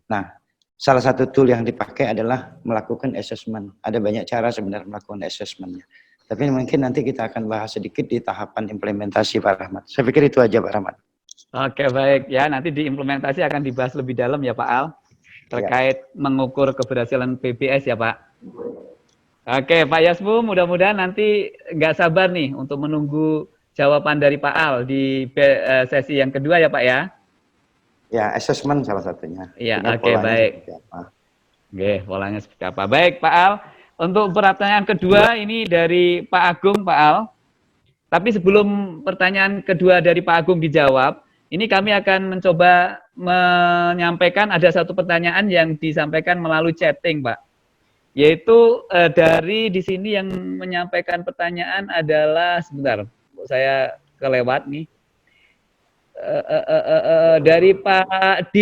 S2: Nah, salah satu tool yang dipakai adalah melakukan assessment. Ada banyak cara sebenarnya melakukan assessmentnya. Tapi mungkin nanti kita akan bahas sedikit di tahapan implementasi Pak Rahmat. Saya pikir itu aja Pak Rahmat.
S1: Oke, baik. Ya, nanti di implementasi akan dibahas lebih dalam ya Pak Al. Terkait mengukur keberhasilan BBS ya Pak. Oke, Pak Yasmu, mudah-mudahan nanti nggak sabar nih untuk menunggu jawaban dari Pak Al di sesi yang kedua ya Pak ya.
S2: Ya, assessment salah satunya.
S1: Iya, oke, baik. Oke, polanya seperti apa. Baik, Pak Al. Untuk pertanyaan kedua ini dari Pak Agung, Pak Al. Tapi sebelum pertanyaan kedua dari Pak Agung dijawab, ini kami akan mencoba menyampaikan ada satu pertanyaan yang disampaikan melalui chatting, Pak. Yaitu dari di sini yang menyampaikan pertanyaan adalah, sebentar, saya kelewat nih. Dari Pak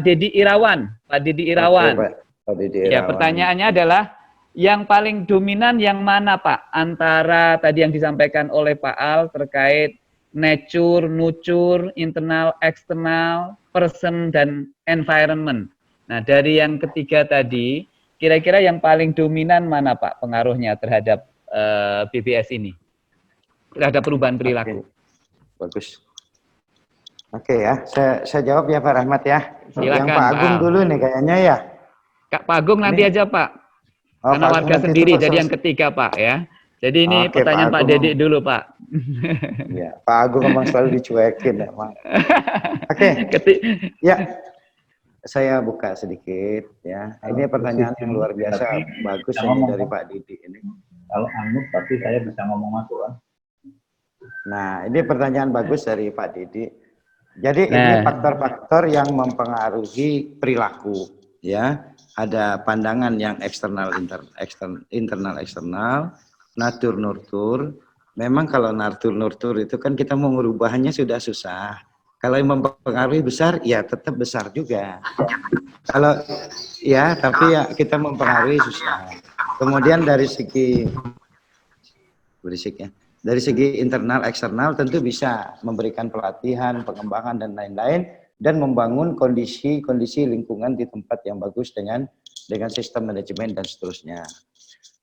S1: Dedi Irawan. Pak Dedi Irawan.
S2: Oke, Pak Dedi Irawan.
S1: Ya, pertanyaannya adalah yang paling dominan yang mana Pak? Antara tadi yang disampaikan oleh Pak Al terkait nature, nurture, internal, eksternal, person, dan environment. Nah, dari yang ketiga tadi, kira-kira yang paling dominan mana Pak pengaruhnya terhadap BBS ini? Terhadap perubahan perilaku.
S2: Oke. Bagus. Oke ya, saya jawab ya Pak Rahmat ya.
S1: Silakan,
S2: yang Pak Agung dulu nih kayaknya ya.
S1: Pak Agung nanti aja Pak. Karena warga sendiri, jadi yang ketiga Pak ya. Jadi ini pertanyaan Pak Dedi dulu Pak.
S2: Ya, Pak Agung memang selalu dicuekin ya Pak. Oke, ya saya buka sedikit ya. Ini pertanyaan yang luar biasa, bagus ini dari Pak Didi ini.
S5: Kalau anggap tapi saya bisa ngomong masuk kan.
S2: Nah, ini pertanyaan bagus dari Pak Didi. Jadi ini faktor-faktor yang mempengaruhi perilaku ya. Ada pandangan yang eksternal, internal, eksternal, natur, nurtur. Memang kalau natur, nurtur itu kan kita mau merubahnya sudah susah. Kalau yang mempengaruhi besar, ya tetap besar juga. Kalau ya, tapi ya kita mempengaruhi susah. Kemudian dari segi berisiknya, dari segi internal, eksternal tentu bisa memberikan pelatihan, pengembangan dan lain-lain. Dan membangun kondisi lingkungan di tempat yang bagus dengan sistem manajemen dan seterusnya.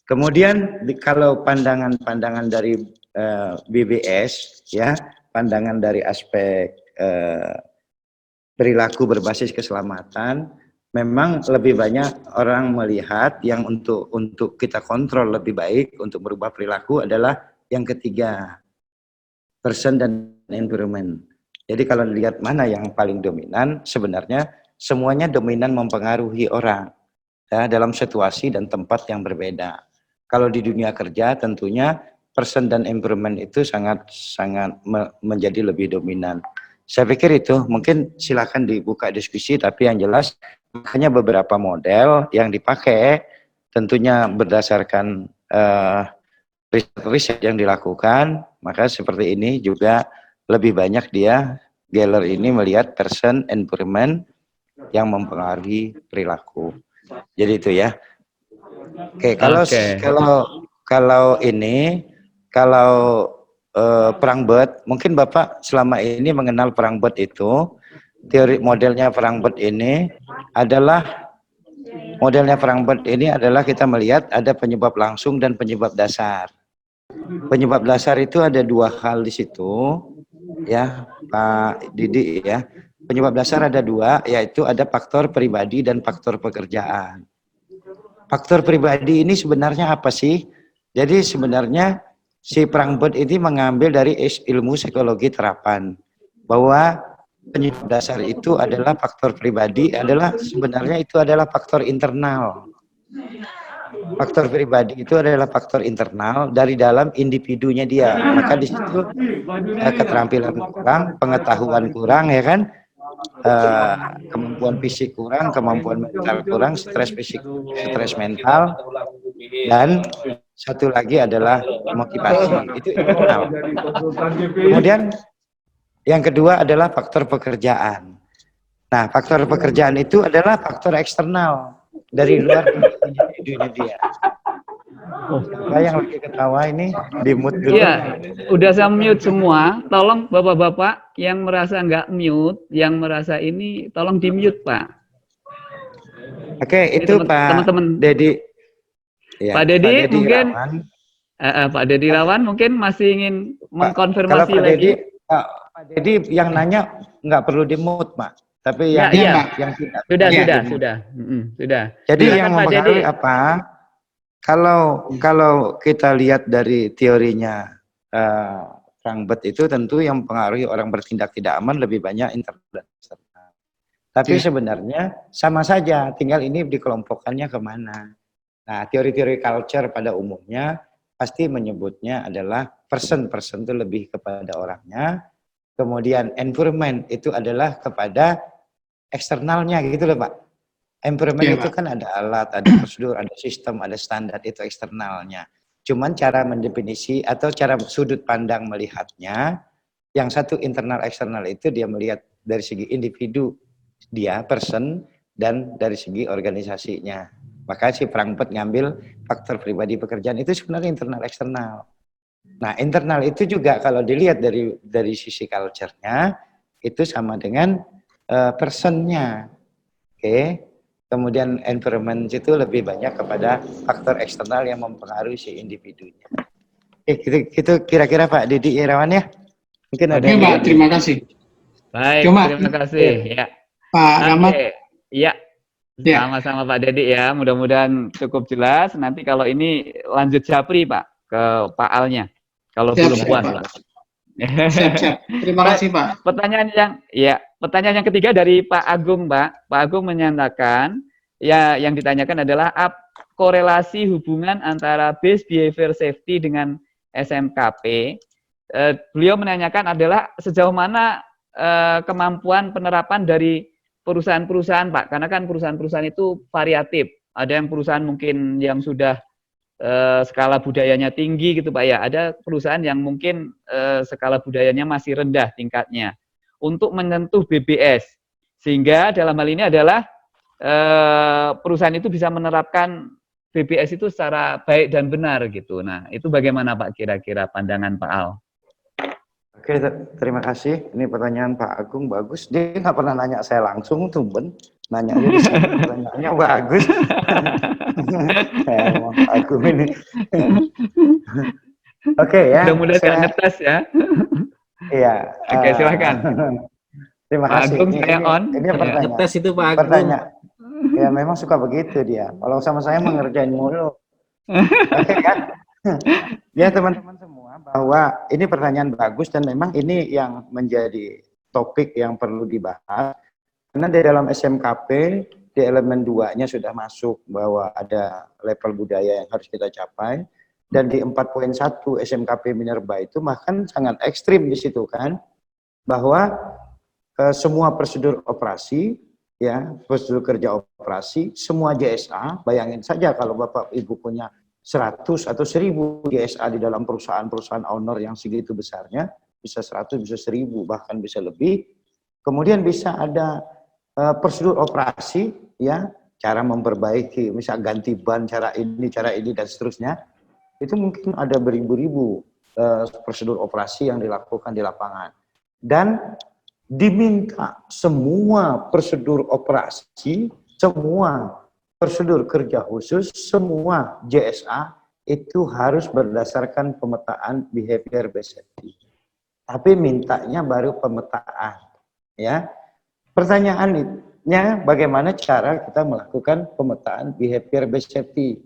S2: Kemudian kalau pandangan dari BBS ya, pandangan dari aspek perilaku berbasis keselamatan, memang lebih banyak orang melihat yang untuk kita kontrol lebih baik untuk merubah perilaku adalah yang ketiga, person dan environment. Jadi kalau dilihat mana yang paling dominan, sebenarnya semuanya dominan mempengaruhi orang ya, dalam situasi dan tempat yang berbeda. Kalau di dunia kerja tentunya person dan environment itu sangat menjadi lebih dominan. Saya pikir itu mungkin silakan dibuka diskusi, tapi yang jelas makanya beberapa model yang dipakai tentunya berdasarkan riset yang dilakukan, maka seperti ini juga lebih banyak dia Geller ini melihat person environment yang mempengaruhi perilaku. Jadi itu ya. Oke, kalau perang bot, mungkin Bapak selama ini mengenal perang bot itu, teori modelnya perang bot ini adalah kita melihat ada penyebab langsung dan penyebab dasar. Penyebab dasar itu ada dua hal di situ, ya Pak Didi ya. Penyebab dasar ada dua, yaitu ada faktor pribadi dan faktor pekerjaan. Faktor pribadi ini sebenarnya apa sih? Jadi sebenarnya si perang bot ini mengambil dari ilmu psikologi terapan, bahwa penyebab dasar itu adalah faktor pribadi, sebenarnya itu adalah faktor internal. Faktor pribadi itu adalah faktor internal dari dalam individunya dia. Maka di situ keterampilan kurang, pengetahuan kurang, ya kan, kemampuan fisik kurang, kemampuan mental kurang, stres fisik, stres mental, dan satu lagi adalah motivasi. Itu internal. Kemudian yang kedua adalah faktor pekerjaan. Nah, faktor pekerjaan itu adalah faktor eksternal dari luar individunya dia. Siapa yang lagi ketawa ini di mute dulu?
S1: Iya, udah saya mute semua. Tolong bapak-bapak yang merasa nggak mute, yang merasa ini, tolong di mute Pak.
S2: Oke, itu teman-teman Dedi. Ya,
S1: Pak Dedi mungkin,
S2: Pak
S1: Dedi Rawan mungkin masih ingin mengkonfirmasi
S2: Pak
S1: lagi.
S2: Pak Dedi yang nanya nggak perlu di mute, Pak. Tapi yang
S1: sudah.
S2: Jadi silakan, yang mempengaruhi apa? Kalau kita lihat dari teorinya perang bot itu, tentu yang mempengaruhi orang bertindak tidak aman lebih banyak internal dan eksternal. Tapi sebenarnya sama saja, tinggal ini dikelompokkannya kemana. Nah, teori-teori culture pada umumnya pasti menyebutnya adalah person itu lebih kepada orangnya, kemudian environment itu adalah kepada eksternalnya gitu loh Pak. Environment itu kan ada alat, ada prosedur, ada sistem, ada standar, itu eksternalnya. Cuman cara mendefinisi atau cara sudut pandang melihatnya, yang satu internal eksternal itu dia melihat dari segi individu dia, person, dan dari segi organisasinya. Maka si perang bot ngambil faktor pribadi pekerjaan itu sebenarnya internal eksternal. Nah, internal itu juga kalau dilihat dari sisi culture-nya itu sama dengan person-nya. Oke. Kemudian environment itu lebih banyak kepada faktor eksternal yang mempengaruhi si individunya. Itu kira-kira Pak Didi Irawan ya. Mungkin ada.
S6: Oke, Pak, terima kasih.
S1: Baik, terima kasih. Ya.
S6: Pak Rahmat.
S1: Ya. Sama-sama Pak Dedi ya, mudah-mudahan cukup jelas. Nanti kalau ini lanjut Japri Pak ke Pak Alnya. Kalau belum puas Pak.
S6: Siap. Terima kasih Pak.
S1: Pertanyaan yang ketiga dari Pak Agung Pak. Pak Agung menyatakan ya yang ditanyakan adalah korelasi hubungan antara base behavior safety dengan SMKP. Beliau menanyakan adalah sejauh mana kemampuan penerapan dari perusahaan-perusahaan Pak, karena kan perusahaan-perusahaan itu variatif. Ada yang perusahaan mungkin yang sudah skala budayanya tinggi gitu Pak ya. Ada perusahaan yang mungkin skala budayanya masih rendah tingkatnya untuk menyentuh BBS. Sehingga dalam hal ini adalah perusahaan itu bisa menerapkan BBS itu secara baik dan benar gitu. Nah, itu bagaimana Pak kira-kira pandangan Pak Al?
S2: Oke, terima kasih. Ini pertanyaan Pak Agung bagus. Dia nggak pernah nanya saya langsung, tumben. Nanya di sini, pertanyaannya bagus. Pak Agung ini. Oke ya.
S1: Mudah-mudahan saya ngetes ya.
S2: Iya.
S1: Oke, silakan.
S2: Terima
S1: Pak
S2: kasih.
S1: Agung, saya on.
S2: Ini pertanyaan.
S7: Ngetes itu Pak Agung.
S2: Pertanyaan. Ya memang suka begitu dia. Kalau sama saya mengerjain mulu. Oke kan? Ya teman-teman semua, bahwa ini pertanyaan bagus dan memang ini yang menjadi topik yang perlu dibahas. Karena di dalam SMKP, di elemen 2-nya sudah masuk bahwa ada level budaya yang harus kita capai. Dan di 4.1 SMKP Minerba itu bahkan sangat ekstrim di situ kan. Bahwa semua prosedur operasi ya, prosedur kerja operasi, semua JSA, bayangin saja kalau Bapak Ibu punya 100 atau 1000 JSA di dalam perusahaan-perusahaan owner yang segitu besarnya, bisa 100, bisa 1000, bahkan bisa lebih. Kemudian bisa ada prosedur operasi, ya, cara memperbaiki, misal ganti ban, cara ini, dan seterusnya. Itu mungkin ada beribu-ribu prosedur operasi yang dilakukan di lapangan. Dan diminta semua prosedur operasi, semua prosedur kerja khusus, semua JSA itu harus berdasarkan pemetaan behavior based safety. Tapi mintanya baru pemetaan, ya. Pertanyaannya, bagaimana cara kita melakukan pemetaan behavior based safety?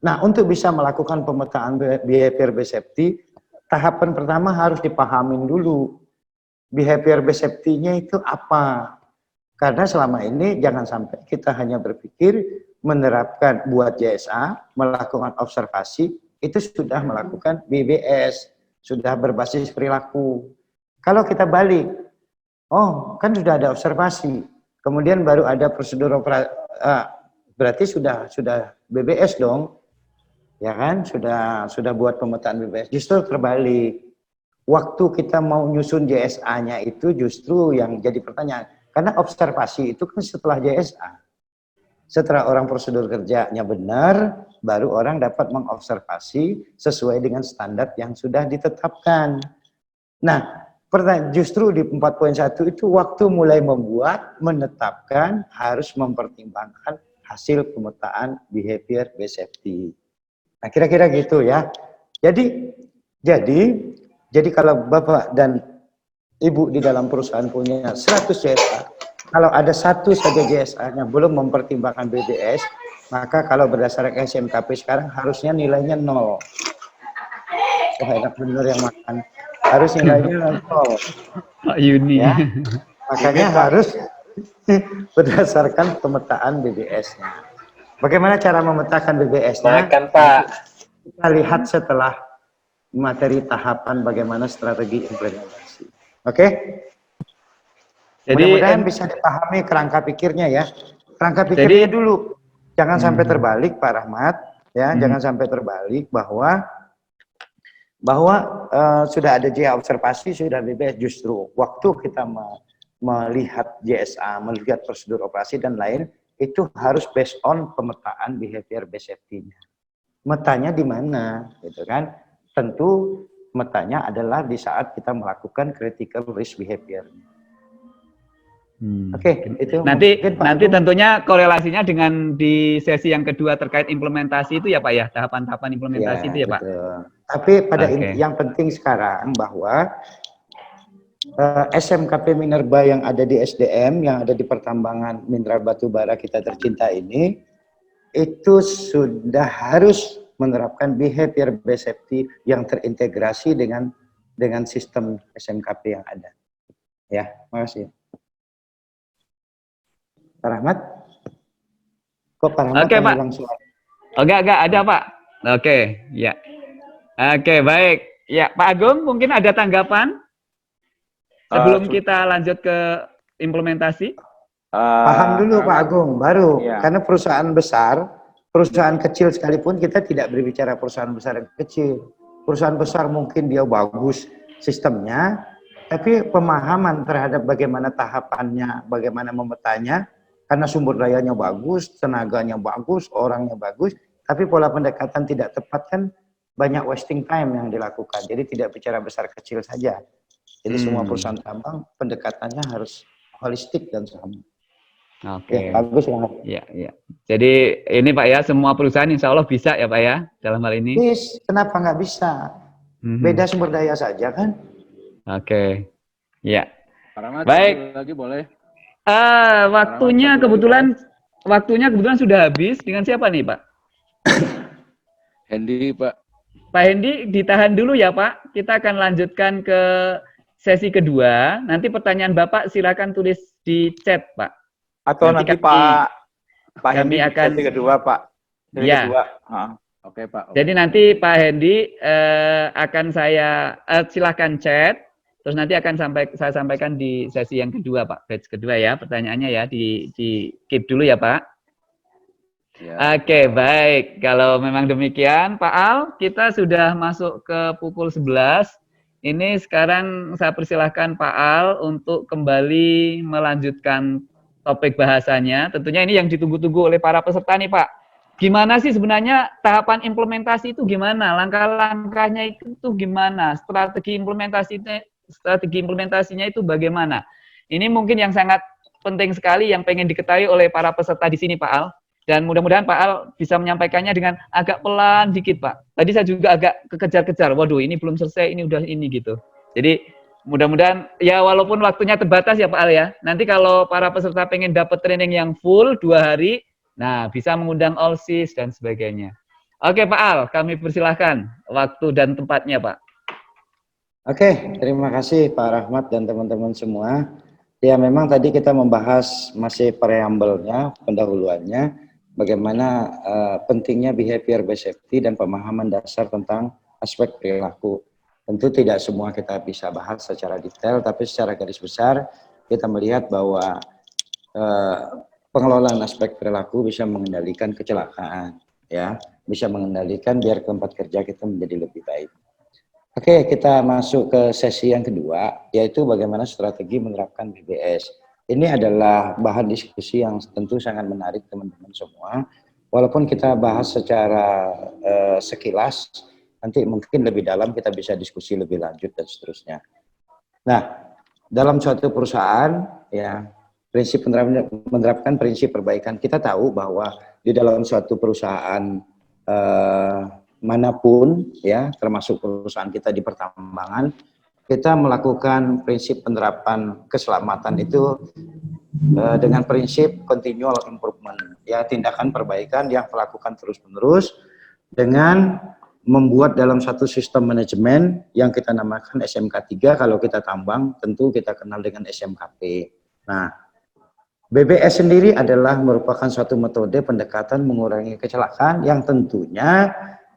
S2: Nah, untuk bisa melakukan pemetaan behavior based safety, tahapan pertama harus dipahamin dulu. Behavior based safety-nya itu apa? Karena selama ini jangan sampai kita hanya berpikir menerapkan buat JSA, melakukan observasi, itu sudah melakukan BBS, sudah berbasis perilaku. Kalau kita balik, oh kan sudah ada observasi, kemudian baru ada prosedur operasi, berarti sudah BBS dong, ya kan? Sudah buat pemetaan BBS. Justru terbalik. Waktu kita mau nyusun JSA-nya itu justru yang jadi pertanyaan. Karena observasi itu kan setelah JSA. Setelah orang prosedur kerjanya benar, baru orang dapat mengobservasi sesuai dengan standar yang sudah ditetapkan. Nah, justru di 4.1 itu waktu mulai membuat, menetapkan, harus mempertimbangkan hasil pemetaan behavior based safety. Nah, kira-kira gitu ya. Jadi kalau Bapak dan Ibu di dalam perusahaan punya 100 JSA, kalau ada satu saja JSA-nya belum mempertimbangkan BBS, maka kalau berdasarkan SMKP sekarang harusnya nilainya 0. Wah, enak bener yang makan. Harus nilainya 0.
S1: Pak Yuni.
S2: Ya. Makanya harus berdasarkan pemetaan BBS-nya. Bagaimana cara memetakan BBS-nya?
S7: Makan, Pak.
S2: Kita lihat setelah materi tahapan bagaimana strategi implementasi. Oke?
S1: Jadi
S2: mudah-mudahan bisa dipahami kerangka pikirnya ya. Kerangka pikirnya dulu. Jangan sampai terbalik Pak Rahmat, ya, jangan sampai terbalik bahwa sudah ada JSA observasi, sudah BBS, justru waktu kita melihat JSA, melihat prosedur operasi dan lain, itu harus based on pemetaan behavior based safety-nya. Metanya di mana, gitu kan? Tentu metanya adalah di saat kita melakukan critical risk behavior. Oke, itu
S1: nanti tentunya korelasinya dengan di sesi yang kedua terkait implementasi itu ya Pak ya, tahapan-tahapan implementasi itu ya Pak.
S2: Tapi pada yang penting sekarang bahwa SMKP Minerba yang ada di SDM, yang ada di pertambangan mineral batu bara kita tercinta ini, itu sudah harus menerapkan behavior based safety yang terintegrasi dengan sistem SMKP yang ada. Ya, makasih. Pak Rahmat? Kok Pak Rahmat
S1: Pak. Enggak ada Pak. Oke, ya. Oke, baik. Ya, Pak Agung mungkin ada tanggapan sebelum kita lanjut ke implementasi?
S2: Paham dulu Pak Agung, baru. Ya. Karena perusahaan besar, perusahaan kecil sekalipun kita tidak berbicara perusahaan besar dan kecil. Perusahaan besar mungkin dia bagus sistemnya, tapi pemahaman terhadap bagaimana tahapannya, bagaimana memetanya, karena sumber dayanya bagus, tenaganya bagus, orangnya bagus, tapi pola pendekatan tidak tepat kan banyak wasting time yang dilakukan. Jadi tidak bicara besar kecil saja. Jadi semua perusahaan tambang pendekatannya harus holistik dan sama.
S1: Oke.
S2: Ya, bagus
S1: ya. Ya. Jadi ini Pak ya, semua perusahaan insya Allah bisa ya Pak ya dalam hal ini.
S2: Kenapa nggak bisa? Beda sumber daya saja kan?
S1: Oke. Ya.
S8: Baik. Lagi boleh.
S1: Waktunya kebetulan sudah habis. Dengan siapa nih Pak?
S8: Hendy Pak.
S1: Pak Hendy ditahan dulu ya Pak. Kita akan lanjutkan ke sesi kedua. Nanti pertanyaan Bapak silakan tulis di chat Pak.
S7: Atau nanti Pak Hendy akan sesi kedua Pak. Sesi kedua.
S8: Oke Pak.
S1: Jadi nanti Pak Hendy akan saya silakan chat. Terus nanti akan saya sampaikan di sesi yang kedua, Pak. Batch kedua ya, pertanyaannya ya, di keep dulu ya, Pak.
S8: Ya.
S1: Oke, baik. Kalau memang demikian, Pak Al, kita sudah masuk ke pukul 11. Ini sekarang saya persilahkan Pak Al untuk kembali melanjutkan topik bahasanya. Tentunya ini yang ditunggu-tunggu oleh para peserta nih, Pak. Gimana sih sebenarnya tahapan implementasi itu gimana? Langkah-langkahnya itu gimana? Strategi implementasinya itu bagaimana? Ini mungkin yang sangat penting sekali yang pengen diketahui oleh para peserta di sini, Pak Al. Dan mudah-mudahan Pak Al bisa menyampaikannya dengan agak pelan dikit, Pak. Tadi saya juga agak kekejar-kejar. Waduh, ini belum selesai, ini udah ini gitu. Jadi mudah-mudahan ya walaupun waktunya terbatas ya Pak Al ya. Nanti kalau para peserta pengen dapat training yang full 2 hari, nah bisa mengundang all-sis dan sebagainya. Oke Pak Al, kami persilahkan waktu dan tempatnya Pak.
S2: Oke, terima kasih Pak Rahmat dan teman-teman semua. Ya memang tadi kita membahas masih preambelnya, pendahuluannya, bagaimana pentingnya behavior based safety dan pemahaman dasar tentang aspek perilaku. Tentu tidak semua kita bisa bahas secara detail, tapi secara garis besar kita melihat bahwa pengelolaan aspek perilaku bisa mengendalikan kecelakaan, ya, bisa mengendalikan biar tempat kerja kita menjadi lebih baik. Oke, kita masuk ke sesi yang kedua, yaitu bagaimana strategi menerapkan BBS. Ini adalah bahan diskusi yang tentu sangat menarik teman-teman semua. Walaupun kita bahas secara sekilas, nanti mungkin lebih dalam kita bisa diskusi lebih lanjut dan seterusnya. Nah, dalam suatu perusahaan, ya, prinsip menerapkan prinsip perbaikan. Kita tahu bahwa di dalam suatu perusahaan manapun, ya, termasuk perusahaan kita di pertambangan, kita melakukan prinsip penerapan keselamatan itu dengan prinsip continual improvement, ya, tindakan perbaikan yang melakukan terus-menerus dengan membuat dalam satu sistem manajemen yang kita namakan SMK 3. Kalau kita tambang, tentu kita kenal dengan SMKP. Nah, BBS sendiri adalah merupakan suatu metode pendekatan mengurangi kecelakaan yang tentunya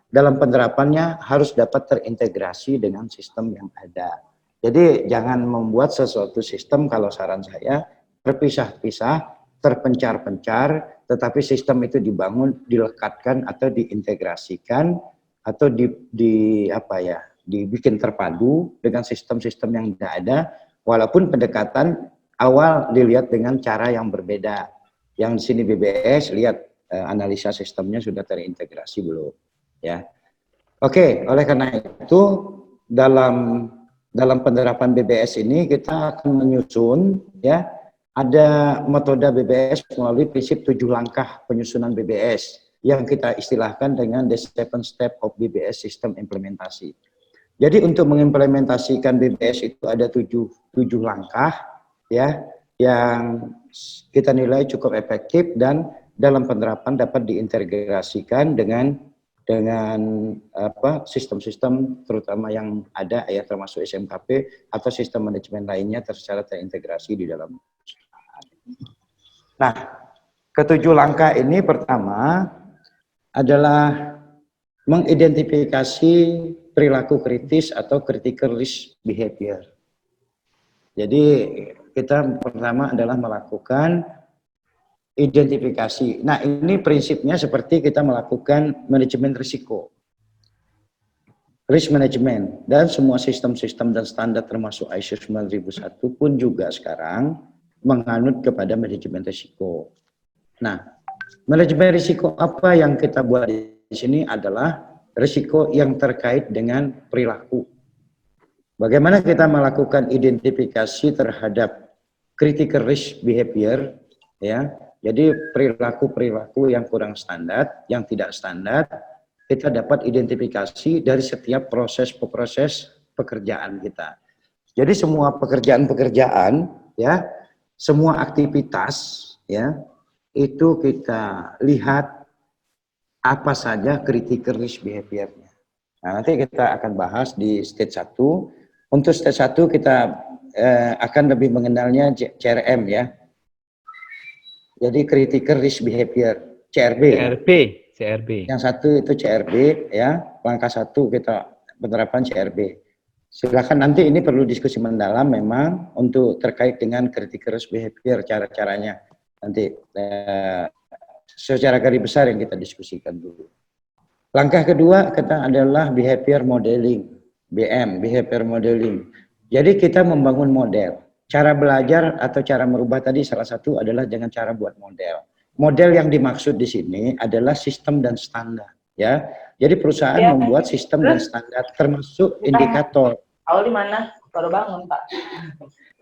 S2: dalam penerapannya harus dapat terintegrasi dengan sistem yang ada. Jadi jangan membuat sesuatu sistem, kalau saran saya, terpisah-pisah, terpencar-pencar, tetapi sistem itu dibangun, dilekatkan atau diintegrasikan atau dibikin terpadu dengan sistem-sistem yang tidak ada, walaupun pendekatan awal dilihat dengan cara yang berbeda. Yang di sini BBS, lihat analisa sistemnya sudah terintegrasi belum. Ya, oke. Oleh karena itu dalam penerapan BBS ini kita akan menyusun, ya, ada metode BBS melalui prinsip 7 langkah penyusunan BBS yang kita istilahkan dengan the 7 step of BBS system implementasi. Jadi untuk mengimplementasikan BBS itu ada 7 langkah, ya, yang kita nilai cukup efektif dan dalam penerapan dapat diintegrasikan dengan sistem-sistem terutama yang ada, ya, termasuk SMKP atau sistem manajemen lainnya secara terintegrasi di dalam perusahaan. Nah, ke-7 langkah ini pertama adalah mengidentifikasi perilaku kritis atau critical risk behavior. Jadi kita pertama adalah melakukan identifikasi. Nah, ini prinsipnya seperti kita melakukan manajemen risiko. Risk management dan semua sistem-sistem dan standar termasuk ISO 9001 pun juga sekarang menganut kepada manajemen risiko. Nah, manajemen risiko apa yang kita buat di sini adalah risiko yang terkait dengan perilaku. Bagaimana kita melakukan identifikasi terhadap critical risk behavior, ya. Jadi perilaku-perilaku yang kurang standar, yang tidak standar, kita dapat identifikasi dari setiap proses pekerjaan kita. Jadi semua pekerjaan-pekerjaan, ya, semua aktivitas, ya, itu kita lihat apa saja critical risk behavior-nya. Nah, nanti kita akan bahas di stage 1. Untuk stage 1 kita akan lebih mengenalnya CRM, ya. Jadi critical risk behavior, CRB. Yang satu itu CRB, ya. Langkah 1 kita penerapan CRB. Silakan, nanti ini perlu diskusi mendalam memang untuk terkait dengan critical risk behavior, cara-caranya. Nanti secara garis besar yang kita diskusikan dulu. Langkah kedua kita adalah behavior modeling, BM, behavior modeling. Jadi kita membangun model. Cara belajar atau cara merubah tadi salah satu adalah dengan cara buat model. Model yang dimaksud di sini adalah sistem dan standar, ya. Jadi perusahaan membuat sistem dan standar termasuk indikator.
S9: Awal di mana? Baru bangun, Pak.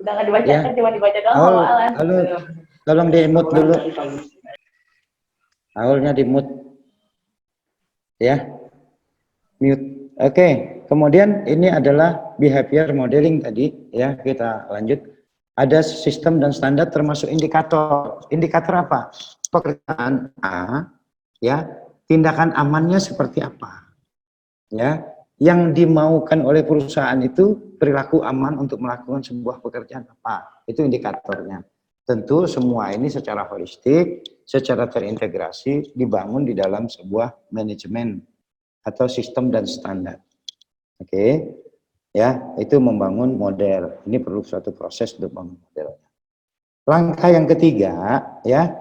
S9: Udah nggak dibaca, kan cuma dibaca doang.
S2: Halo, tolong di-mute dulu. Awalnya di-mute. Ya. Mute. Oke, kemudian ini adalah behavior modeling tadi, ya. Kita lanjut. Ada sistem dan standar termasuk indikator. Indikator apa? Pekerjaan A, ya. Tindakan amannya seperti apa? Ya. Yang dimaukan oleh perusahaan itu perilaku aman untuk melakukan sebuah pekerjaan apa? Itu indikatornya. Tentu semua ini secara holistik, secara terintegrasi dibangun di dalam sebuah manajemen atau sistem dan standar. Oke. Ya, itu membangun model. Ini perlu suatu proses untuk membangun model. Langkah yang ketiga, ya.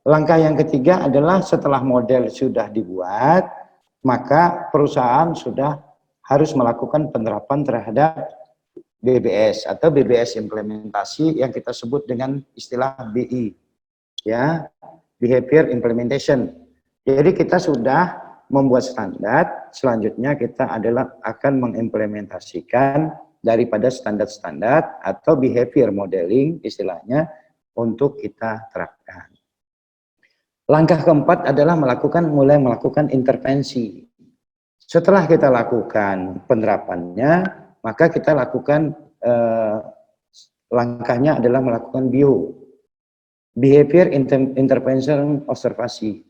S2: Langkah yang ketiga adalah setelah model sudah dibuat, maka perusahaan sudah harus melakukan penerapan terhadap BBS atau BBS implementasi yang kita sebut dengan istilah BI, ya, Behavior Implementation. Jadi kita sudah membuat standar, selanjutnya kita akan mengimplementasikan daripada standar-standar atau behavior modeling istilahnya untuk kita terapkan. Langkah keempat adalah mulai melakukan intervensi. Setelah kita lakukan penerapannya, maka kita lakukan langkahnya adalah melakukan behavior intervention observasi.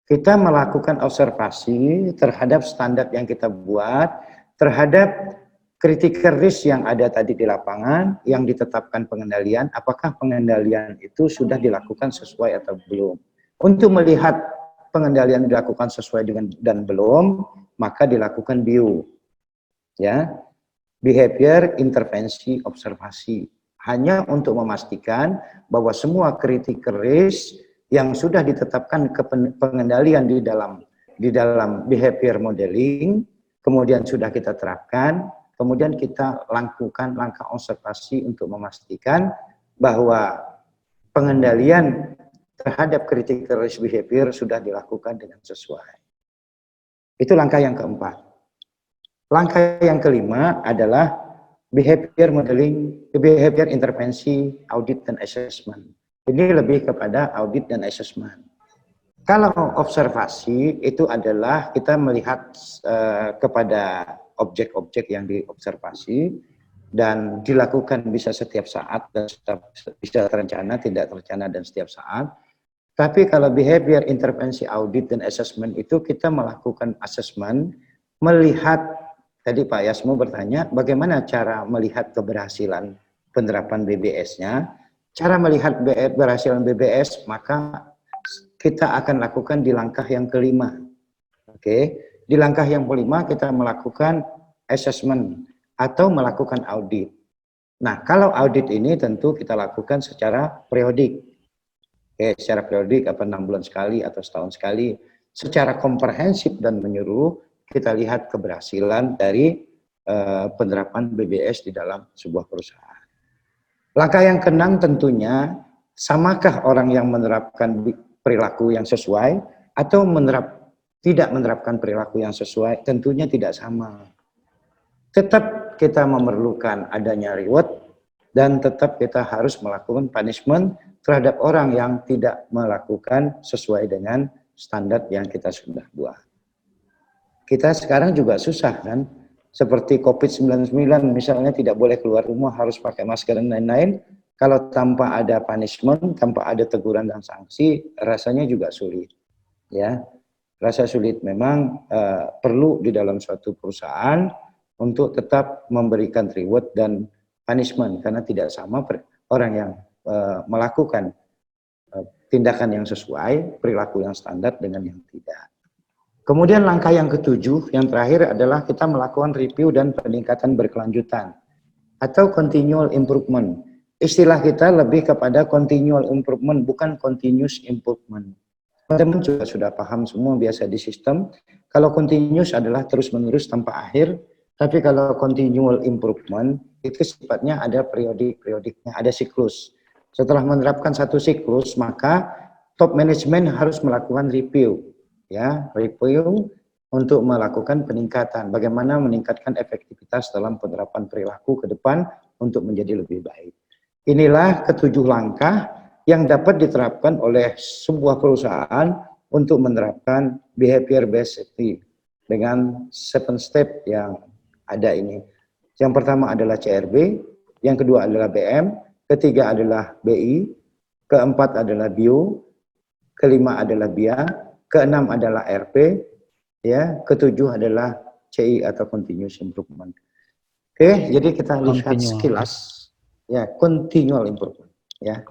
S2: Kita melakukan observasi terhadap standar yang kita buat, terhadap critical risk yang ada tadi di lapangan, yang ditetapkan pengendalian, apakah pengendalian itu sudah dilakukan sesuai atau belum. Untuk melihat pengendalian dilakukan sesuai dengan dan belum, maka dilakukan ya, behavior intervensi observasi, hanya untuk memastikan bahwa semua critical risk yang sudah ditetapkan pengendalian di dalam behavior modeling, kemudian sudah kita terapkan, kemudian kita lakukan langkah observasi untuk memastikan bahwa pengendalian terhadap critical risk behavior sudah dilakukan dengan sesuai. Itu langkah yang keempat. Langkah yang kelima adalah behavior modeling, behavior intervensi, audit dan assessment. Ini lebih kepada audit dan assessment. Kalau observasi itu adalah kita melihat kepada objek-objek yang diobservasi dan dilakukan bisa setiap saat dan bisa terencana, tidak terencana dan setiap saat. Tapi kalau behavior intervensi audit dan assessment itu kita melakukan assessment, melihat, tadi Pak Yasmo bertanya bagaimana cara melihat keberhasilan penerapan BBS-nya. Cara melihat keberhasilan BBS, maka kita akan lakukan di langkah yang kelima. Oke, di langkah yang kelima kita melakukan assessment atau melakukan audit. Nah, kalau audit ini tentu kita lakukan secara periodik. Oke, secara periodik, 6 bulan sekali atau setahun sekali. Secara komprehensif dan menyeluruh, kita lihat keberhasilan dari penerapan BBS di dalam sebuah perusahaan. Langkah yang keenam tentunya, samakah orang yang menerapkan perilaku yang sesuai atau tidak menerapkan perilaku yang sesuai? Tentunya tidak sama. Tetap kita memerlukan adanya reward dan tetap kita harus melakukan punishment terhadap orang yang tidak melakukan sesuai dengan standar yang kita sudah buat. Kita sekarang juga susah kan, seperti COVID-19 misalnya tidak boleh keluar rumah, harus pakai masker dan lain-lain. Kalau tanpa ada punishment, tanpa ada teguran dan sanksi, rasanya juga sulit. Ya, rasa sulit memang perlu di dalam suatu perusahaan untuk tetap memberikan reward dan punishment, karena tidak sama orang yang melakukan tindakan yang sesuai, perilaku yang standar dengan yang tidak. Kemudian langkah yang ketujuh, yang terakhir adalah kita melakukan review dan peningkatan berkelanjutan atau continual improvement. Istilah kita lebih kepada continual improvement, bukan continuous improvement. Teman-teman juga sudah paham semua biasa di sistem. Kalau continuous adalah terus-menerus tanpa akhir, tapi kalau continual improvement itu sifatnya ada periodik-periodiknya, ada siklus. Setelah menerapkan satu siklus, maka top management harus melakukan review. Ya, review untuk melakukan peningkatan, bagaimana meningkatkan efektivitas dalam penerapan perilaku ke depan untuk menjadi lebih baik. Inilah ketujuh langkah yang dapat diterapkan oleh sebuah perusahaan untuk menerapkan behavior based safety dengan 7 step yang ada ini. Yang pertama adalah CRB, yang kedua adalah BM, ketiga adalah BI, keempat adalah BIO, kelima adalah BIA, keenam adalah RP, ya, ketujuh adalah CI atau continuous improvement. Oke, jadi kita lihat sekilas, ya, continual improvement, ya.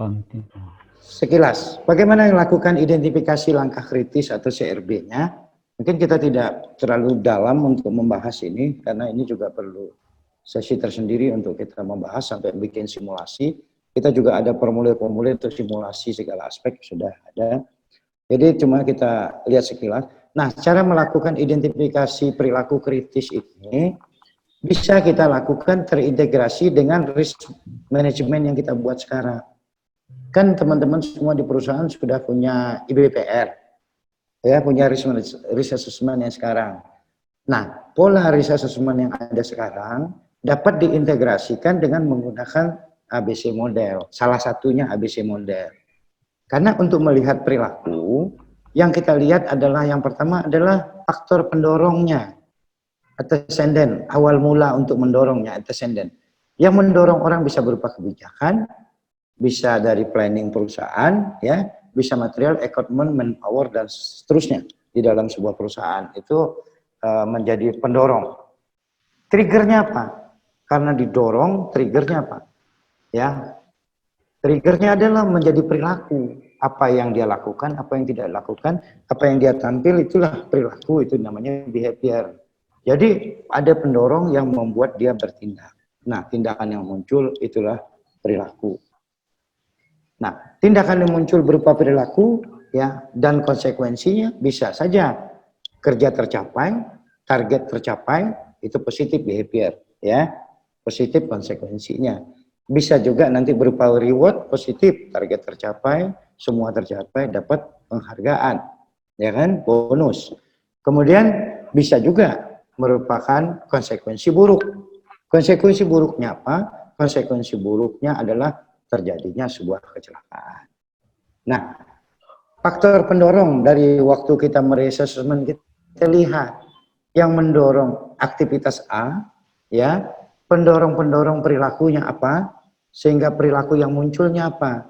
S2: Sekilas, bagaimana melakukan identifikasi langkah kritis atau CRB-nya? Mungkin kita tidak terlalu dalam untuk membahas ini, karena ini juga perlu sesi tersendiri untuk kita membahas sampai bikin simulasi. Kita juga ada formulir-formulir untuk simulasi segala aspek sudah ada. Jadi cuma kita lihat sekilas. Nah, cara melakukan identifikasi perilaku kritis ini bisa kita lakukan terintegrasi dengan risk management yang kita buat sekarang. Kan teman-teman semua di perusahaan sudah punya IBPR, ya, punya risk assessment yang sekarang. Nah, pola risk assessment yang ada sekarang dapat diintegrasikan dengan menggunakan ABC model. Salah satunya ABC model. Karena untuk melihat perilaku, yang kita lihat adalah yang pertama adalah faktor pendorongnya. Antecedent, awal mula untuk mendorongnya, antecedent. Yang mendorong orang bisa berupa kebijakan, bisa dari planning perusahaan, ya, bisa material, equipment, manpower, dan seterusnya di dalam sebuah perusahaan. Itu menjadi pendorong. Triggernya apa? Karena didorong, triggernya apa? Ya, triggernya adalah menjadi perilaku. Apa yang dia lakukan, apa yang tidak lakukan, apa yang dia tampil, itulah perilaku, itu namanya behavior. Jadi ada pendorong yang membuat dia bertindak. Nah, tindakan yang muncul itulah perilaku. Nah, tindakan yang muncul berupa perilaku, ya, dan konsekuensinya bisa saja kerja tercapai, target tercapai, itu positif behavior, ya, positif konsekuensinya. Bisa juga nanti berupa reward positif, target tercapai, semua tercapai, dapat penghargaan, ya kan, bonus. Kemudian bisa juga merupakan konsekuensi buruk. Konsekuensi buruknya apa? Konsekuensi buruknya adalah terjadinya sebuah kecelakaan. Nah, faktor pendorong dari waktu kita mereassessment, kita lihat yang mendorong aktivitas A, ya, pendorong-pendorong perilakunya apa, sehingga perilaku yang munculnya apa,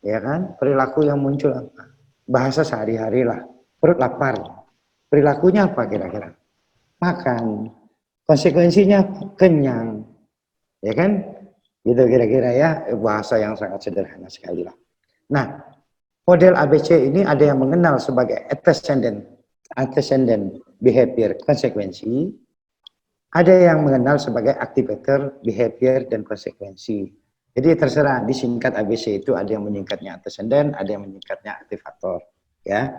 S2: ya kan, perilaku yang muncul apa, bahasa sehari-hari lah, perut lapar, perilakunya apa kira-kira, makan, konsekuensinya kenyang, ya kan, gitu kira-kira, ya, bahasa yang sangat sederhana sekali lah. Nah, model ABC ini ada yang mengenal sebagai antecedent behavior konsekuensi, ada yang mengenal sebagai activator behavior dan konsekuensi. Jadi terserah disingkat ABC itu, ada yang menyingkatnya antecedent, ada yang menyingkatnya aktivator, ya.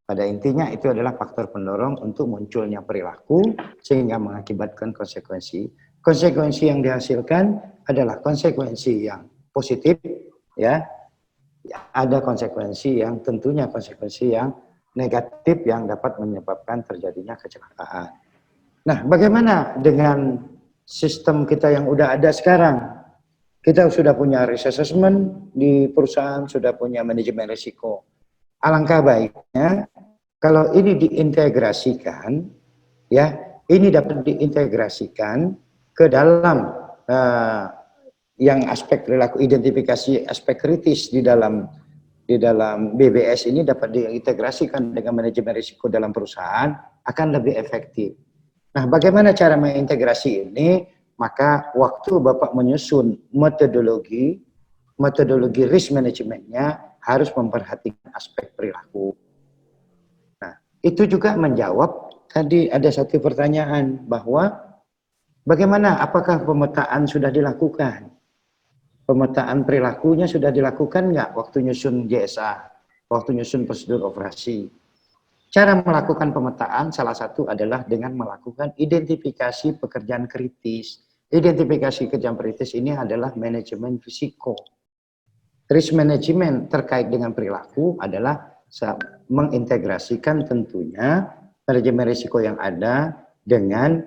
S2: Pada intinya itu adalah faktor pendorong untuk munculnya perilaku sehingga mengakibatkan konsekuensi. Konsekuensi yang dihasilkan adalah konsekuensi yang positif, ya. Ada konsekuensi yang tentunya konsekuensi yang negatif yang dapat menyebabkan terjadinya kecelakaan. Nah, bagaimana dengan sistem kita yang udah ada sekarang? Kita sudah punya risk assessment di perusahaan, sudah punya manajemen risiko. Alangkah baiknya kalau ini diintegrasikan, ya, ini dapat diintegrasikan ke dalam yang aspek perilaku, identifikasi aspek kritis di dalam BBS ini dapat diintegrasikan dengan manajemen risiko dalam perusahaan, akan lebih efektif. Nah, bagaimana cara mengintegrasi ini? Maka waktu Bapak menyusun metodologi risk manajemennya harus memperhatikan aspek perilaku. Nah, itu juga menjawab tadi ada satu pertanyaan bahwa bagaimana, apakah pemetaan sudah dilakukan? Pemetaan perilakunya sudah dilakukan nggak waktu nyusun JSA, waktu nyusun prosedur operasi? Cara melakukan pemetaan salah satu adalah dengan melakukan identifikasi pekerjaan kritis. Identifikasi pekerjaan kritis ini adalah manajemen risiko. Risk management terkait dengan perilaku adalah mengintegrasikan tentunya manajemen risiko yang ada dengan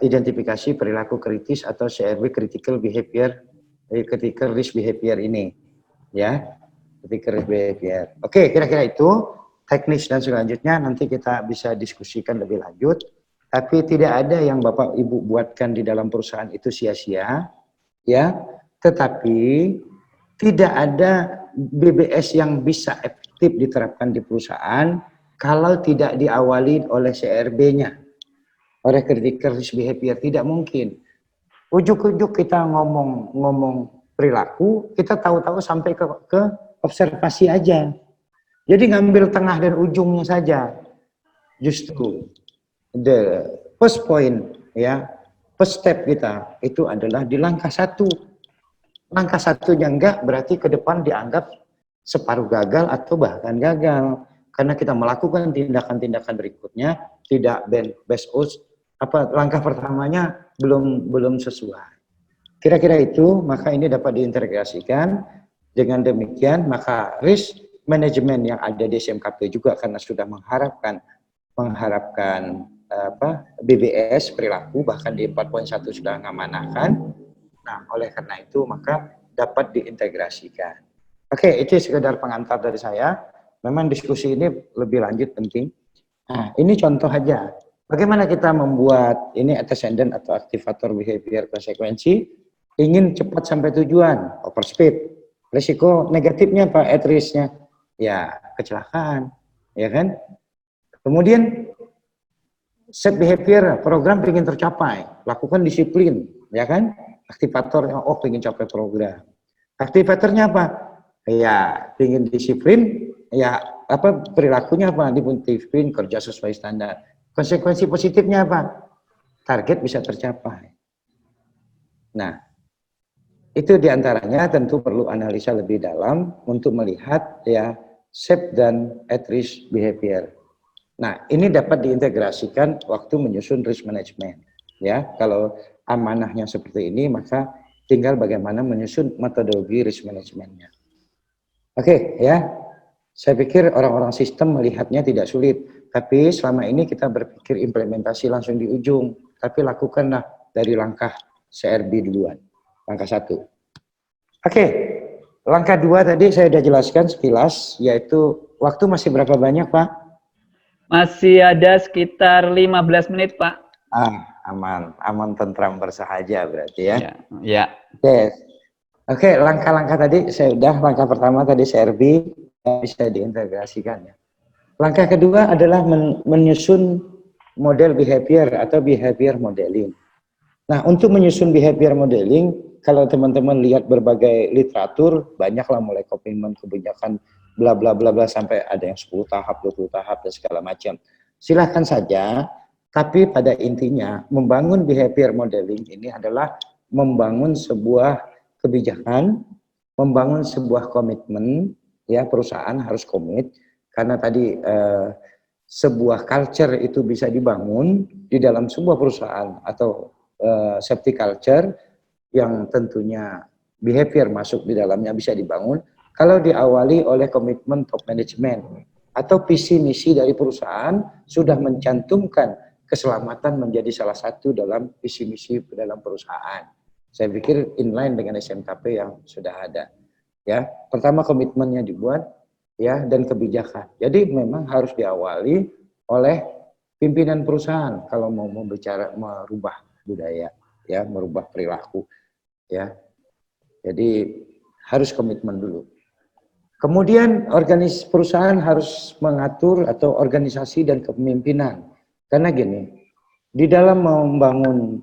S2: identifikasi perilaku kritis atau CRB, critical behavior, critical risk behavior ini, ya, critical risk behavior. Oke, kira-kira itu teknis dan selanjutnya nanti kita bisa diskusikan lebih lanjut. Tapi tidak ada yang Bapak Ibu buatkan di dalam perusahaan itu sia-sia, ya. Tetapi tidak ada BBS yang bisa efektif diterapkan di perusahaan kalau tidak diawali oleh CRB-nya, oleh critical risk behavior. Tidak mungkin. Ujuk-ujuk kita ngomong perilaku, kita tahu-tahu sampai ke observasi aja. Jadi ngambil tengah dan ujungnya saja. Justru the first point, ya, first step kita itu adalah di langkah 1. Langkah 1-nya enggak berarti ke depan dianggap separuh gagal atau bahkan gagal. Karena kita melakukan tindakan-tindakan berikutnya tidak best langkah pertamanya belum sesuai. Kira-kira itu, maka ini dapat diintegrasikan. Dengan demikian, maka risk management yang ada di SMKP juga karena sudah mengharapkan BBS perilaku, bahkan di 4.1 sudah mengamanahkan. Nah, oleh karena itu maka dapat diintegrasikan. Oke, itu sekedar pengantar dari saya. Memang diskusi ini lebih lanjut penting. Nah, ini contoh aja. Bagaimana kita membuat ini antecedent atau aktivator behavior konsekuensi, ingin cepat sampai tujuan, overspeed. Risiko negatifnya apa? At risk-nya, ya kecelakaan, ya kan? Kemudian set behavior, program ingin tercapai, lakukan disiplin, ya kan? Aktivator, oh ingin capai program. Aktivatornya apa? Ya, ingin disiplin, ya apa perilakunya apa? Disiplin, kerja sesuai standar. Konsekuensi positifnya apa? Target bisa tercapai. Nah, itu diantaranya tentu perlu analisa lebih dalam untuk melihat ya safe dan at risk behavior. Nah, ini dapat diintegrasikan waktu menyusun risk management. Ya, kalau amanahnya seperti ini, maka tinggal bagaimana menyusun metodologi risk managementnya. Oke, ya. Saya pikir orang-orang sistem melihatnya tidak sulit. Tapi selama ini kita berpikir implementasi langsung di ujung. Tapi lakukanlah dari langkah CRB duluan. Langkah 1. Oke, langkah 2 tadi saya sudah jelaskan sekilas, yaitu waktu masih berapa banyak, Pak?
S1: Masih ada sekitar 15 menit, Pak.
S2: Aman tentram bersahaja berarti ya.
S1: Ya.
S2: Oke, langkah-langkah tadi saya udah, langkah pertama tadi CRB bisa diintegrasikan ya. Langkah kedua adalah menyusun model behavior atau behavior modeling. Nah, untuk menyusun behavior modeling, kalau teman-teman lihat berbagai literatur, banyaklah mulai komitmen kebijakan bla bla bla bla sampai ada yang 10 tahap, 20 tahap dan segala macam. Silahkan saja, tapi pada intinya membangun behavior modeling ini adalah membangun sebuah kebijakan, membangun sebuah komitmen, ya perusahaan harus komit. Karena tadi sebuah culture itu bisa dibangun di dalam sebuah perusahaan atau safety culture yang tentunya behavior masuk di dalamnya bisa dibangun kalau diawali oleh komitmen top management atau visi misi dari perusahaan sudah mencantumkan keselamatan menjadi salah satu dalam visi misi dalam perusahaan. Saya pikir inline dengan SMKP yang sudah ada. Ya, pertama komitmennya dibuat, ya, dan kebijakan. Jadi memang harus diawali oleh pimpinan perusahaan kalau mau bicara merubah budaya, ya, merubah perilaku, ya. Jadi harus komitmen dulu. Kemudian perusahaan harus mengatur atau organisasi dan kepemimpinan. Karena gini, di dalam membangun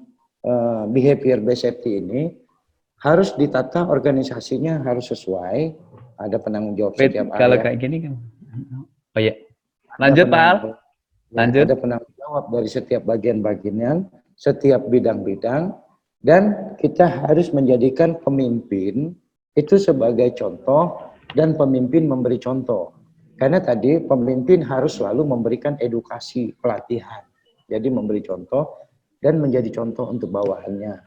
S2: behavior based safety ini harus ditata organisasinya harus sesuai. Ada penanggung jawab setiap area.
S1: Kalau kayak gini kan, oh ya. Lanjut, Pak Al. Lanjut.
S2: Ada penanggung jawab dari setiap bagian-bagian, setiap bidang-bidang, dan kita harus menjadikan pemimpin itu sebagai contoh dan pemimpin memberi contoh. Karena tadi pemimpin harus selalu memberikan edukasi, pelatihan. Jadi memberi contoh dan menjadi contoh untuk bawahannya.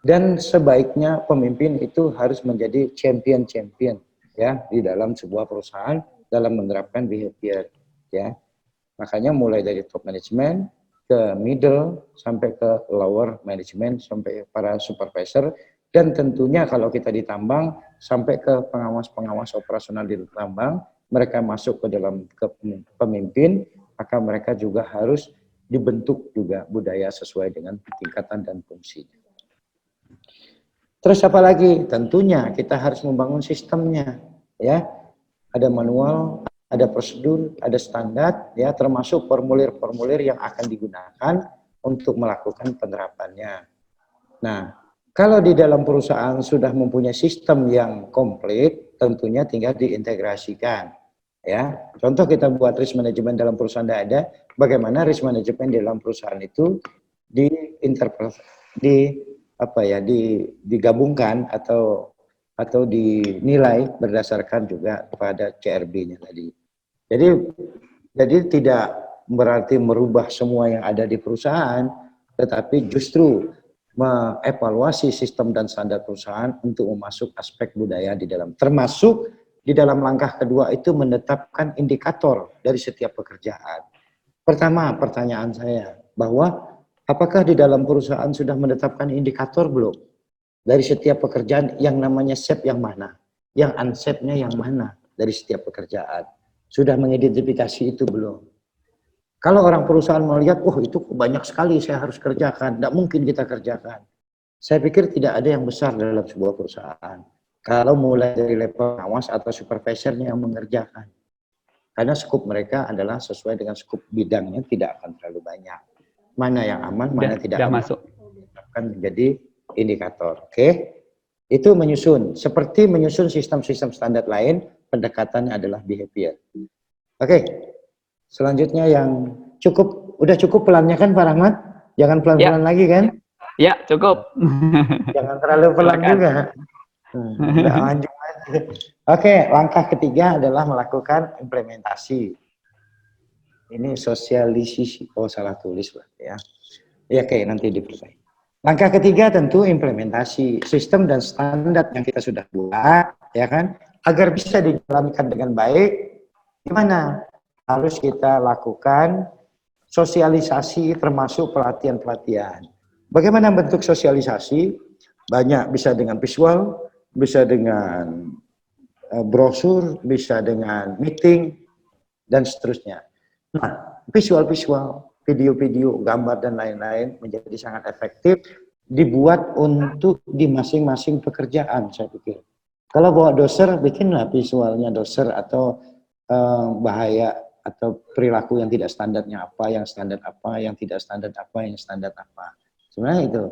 S2: Dan sebaiknya pemimpin itu harus menjadi champion-champion ya di dalam sebuah perusahaan dalam menerapkan behavior ya. Makanya mulai dari top management ke middle sampai ke lower management sampai para supervisor, dan tentunya kalau kita di tambang sampai ke pengawas-pengawas operasional di tambang, mereka masuk ke dalam pemimpin, maka mereka juga harus dibentuk juga budaya sesuai dengan tingkatan dan fungsinya. Terus apa lagi? Tentunya kita harus membangun sistemnya, ya. Ada manual, ada prosedur, ada standar, ya, termasuk formulir-formulir yang akan digunakan untuk melakukan penerapannya. Nah, kalau di dalam perusahaan sudah mempunyai sistem yang komplit, tentunya tinggal diintegrasikan. Ya, contoh kita buat risk management dalam perusahaan ada, bagaimana risk management di dalam perusahaan itu digabungkan atau dinilai berdasarkan juga kepada CRB-nya tadi. Jadi tidak berarti merubah semua yang ada di perusahaan, tetapi justru mengevaluasi sistem dan standar perusahaan untuk memasuk aspek budaya di dalam, termasuk di dalam langkah kedua itu menetapkan indikator dari setiap pekerjaan. Pertama, pertanyaan saya bahwa apakah di dalam perusahaan sudah menetapkan indikator belum? Dari setiap pekerjaan yang namanya safe yang mana? Yang unsafe-nya yang mana dari setiap pekerjaan? Sudah mengidentifikasi itu belum? Kalau orang perusahaan melihat, oh itu banyak sekali saya harus kerjakan, tidak mungkin kita kerjakan. Saya pikir tidak ada yang besar dalam sebuah perusahaan. Kalau mulai dari level pengawas atau supervisornya yang mengerjakan. Karena skup mereka adalah sesuai dengan skup bidangnya, tidak akan terlalu banyak. Mana yang aman, mana tidak aman. Masuk. Akan menjadi indikator. Oke. Itu menyusun. Seperti menyusun sistem-sistem standar lain, pendekatannya adalah behavior. Oke. Selanjutnya yang udah cukup pelannya kan Pak Rahmat? Jangan pelan-pelan lagi kan?
S1: Ya, cukup.
S2: Jangan terlalu pelan juga. Lanjut. Oke, langkah ketiga adalah melakukan implementasi. Ini sosialisasi. Oh, salah tulis ya. Ya, oke, nanti diperbaiki. Langkah ketiga tentu implementasi sistem dan standar yang kita sudah buat, ya kan? Agar bisa dijalankan dengan baik, gimana? Harus kita lakukan sosialisasi termasuk pelatihan-pelatihan. Bagaimana bentuk sosialisasi? Banyak, bisa dengan visual, bisa dengan brosur, bisa dengan meeting, dan seterusnya. Nah, visual-visual, video-video, gambar, dan lain-lain menjadi sangat efektif dibuat untuk di masing-masing pekerjaan, saya pikir. Kalau bawa doser, bikinlah visualnya doser atau bahaya atau perilaku yang tidak standarnya apa, yang standar apa, yang tidak standar apa, yang standar apa. Sebenarnya itu.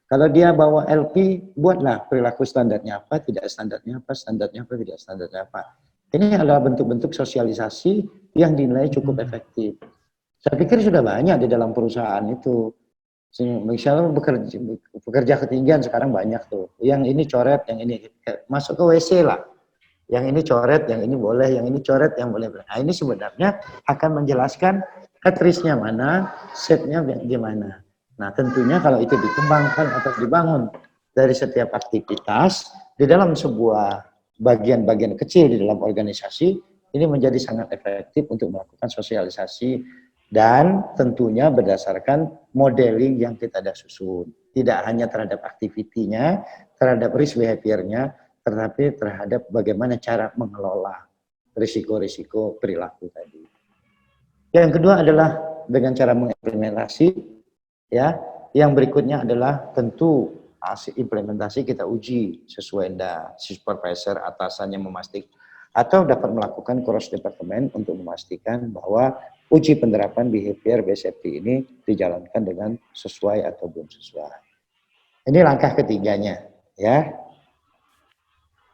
S2: Kalau dia bawa LP, buatlah perilaku standarnya apa, tidak standarnya apa, tidak standarnya apa. Ini adalah bentuk-bentuk sosialisasi yang dinilai cukup efektif. Saya pikir sudah banyak di dalam perusahaan itu. Misalnya pekerja ketinggian sekarang banyak tuh. Yang ini coret, yang ini masuk ke WC lah. Yang ini coret, yang ini boleh, yang ini coret, yang boleh. Nah, ini sebenarnya akan menjelaskan at-risk-nya mana, set-nya gimana. Nah, tentunya kalau itu dikembangkan atau dibangun dari setiap aktivitas di dalam sebuah bagian-bagian kecil di dalam organisasi, ini menjadi sangat efektif untuk melakukan sosialisasi dan tentunya berdasarkan modeling yang kita ada susun. Tidak hanya terhadap aktivitinya, terhadap risk behavior-nya, tetapi terhadap bagaimana cara mengelola risiko-risiko perilaku tadi. Yang kedua adalah dengan cara mengimplementasi, ya. Yang berikutnya adalah tentu hasil implementasi kita uji sesuai supervisor atasannya memastikan atau dapat melakukan cross department untuk memastikan bahwa uji penerapan behavior based safety ini dijalankan dengan sesuai atau belum sesuai. Ini langkah ketiganya, ya.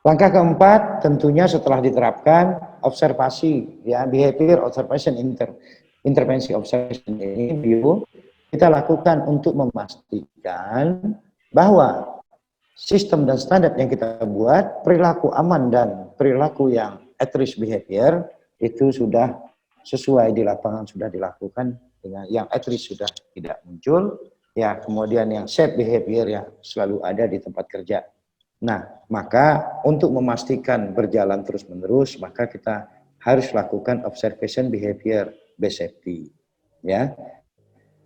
S2: Langkah keempat tentunya setelah diterapkan observasi, ya, behavior observation intervensi observation ini kita lakukan untuk memastikan bahwa sistem dan standar yang kita buat, perilaku aman dan perilaku yang at risk behavior itu sudah sesuai di lapangan, sudah dilakukan, dengan yang at risk sudah tidak muncul, ya, kemudian yang safe behavior yang selalu ada di tempat kerja. Nah, maka untuk memastikan berjalan terus-menerus, maka kita harus lakukan observation behavior based safety. Ya,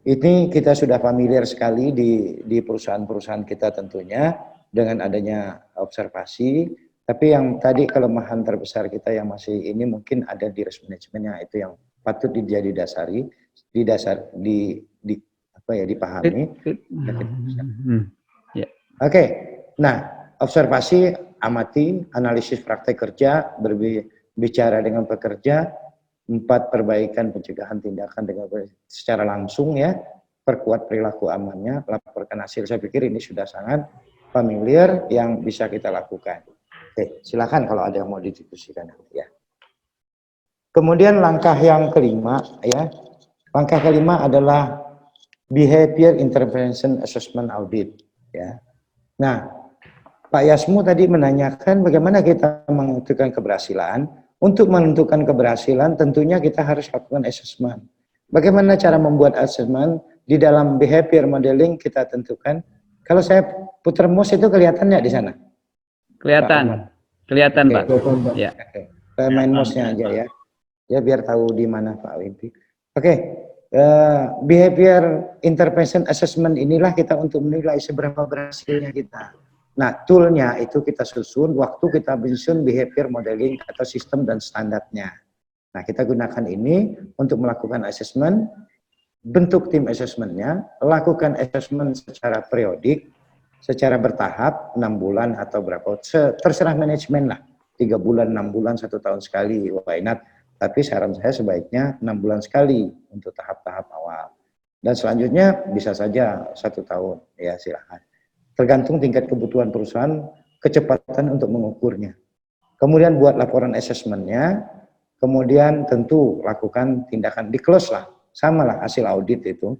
S2: ini kita sudah familiar sekali di perusahaan-perusahaan kita tentunya dengan adanya observasi. Tapi yang tadi kelemahan terbesar kita yang masih ini mungkin ada di risk manajemennya, itu yang patut didasari, dipahami. Oke, nah. Observasi, amati, analisis praktek kerja, berbicara dengan pekerja, 4 perbaikan pencegahan tindakan dengan secara langsung, ya, perkuat perilaku amannya, laporkan hasil. Saya pikir ini sudah sangat familiar yang bisa kita lakukan. Oke, silakan kalau ada yang mau didiskusikan, ya. Kemudian langkah yang kelima, ya, langkah kelima adalah behavior intervention assessment audit, ya. Nah, Pak Yasmu tadi menanyakan bagaimana kita menentukan keberhasilan. Untuk menentukan keberhasilan tentunya kita harus lakukan assessment. Bagaimana cara membuat assessment? Di dalam behavior modeling kita tentukan. Kalau saya putar mouse itu kelihatan nggak di sana?
S1: Kelihatan, kelihatan Pak. Ya.
S2: Saya main mouse-nya aja, ya. Ya, biar tahu di mana Pak Wimpi. Oke, behavior intervention assessment inilah kita untuk menilai seberapa berhasilnya kita. Nah, toolnya itu kita susun waktu kita menyusun behavior modeling atau sistem dan standarnya. Nah, kita gunakan ini untuk melakukan assessment, bentuk tim assessmentnya, lakukan assessment secara periodik, secara bertahap, 6 bulan atau berapa, terserah manajemen lah, 3 bulan, 6 bulan, 1 tahun sekali, why not? Tapi saran saya sebaiknya 6 bulan sekali untuk tahap-tahap awal. Dan selanjutnya bisa saja 1 tahun, ya silahkan. Tergantung tingkat kebutuhan perusahaan, kecepatan untuk mengukurnya. Kemudian buat laporan assessment-nya, kemudian tentu lakukan tindakan, di-close lah, sama lah hasil audit itu,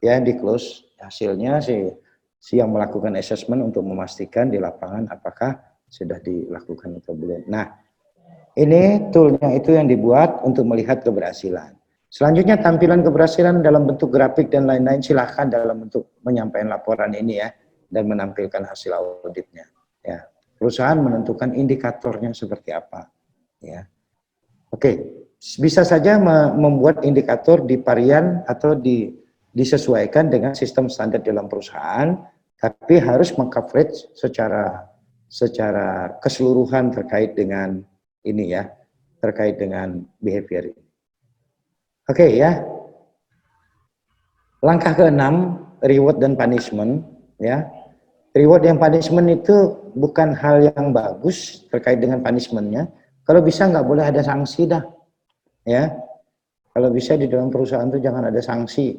S2: ya di-close hasilnya si yang melakukan assessment untuk memastikan di lapangan apakah sudah dilakukan atau belum. Nah, ini toolnya itu yang dibuat untuk melihat keberhasilan. Selanjutnya tampilan keberhasilan dalam bentuk grafik dan lain-lain, silahkan dalam bentuk menyampaikan laporan ini, ya, dan menampilkan hasil auditnya. Ya, perusahaan menentukan indikatornya seperti apa. Ya, oke, bisa saja membuat indikator di varian atau disesuaikan dengan sistem standar dalam perusahaan, tapi harus meng-coverage secara keseluruhan terkait dengan ini, ya, terkait dengan behavior ini. Oke, ya. Langkah ke-6, reward dan punishment, ya. Reward dan punishment itu bukan hal yang bagus terkait dengan punishment-nya. Kalau bisa nggak boleh ada sanksi dah, ya. Kalau bisa di dalam perusahaan itu jangan ada sanksi,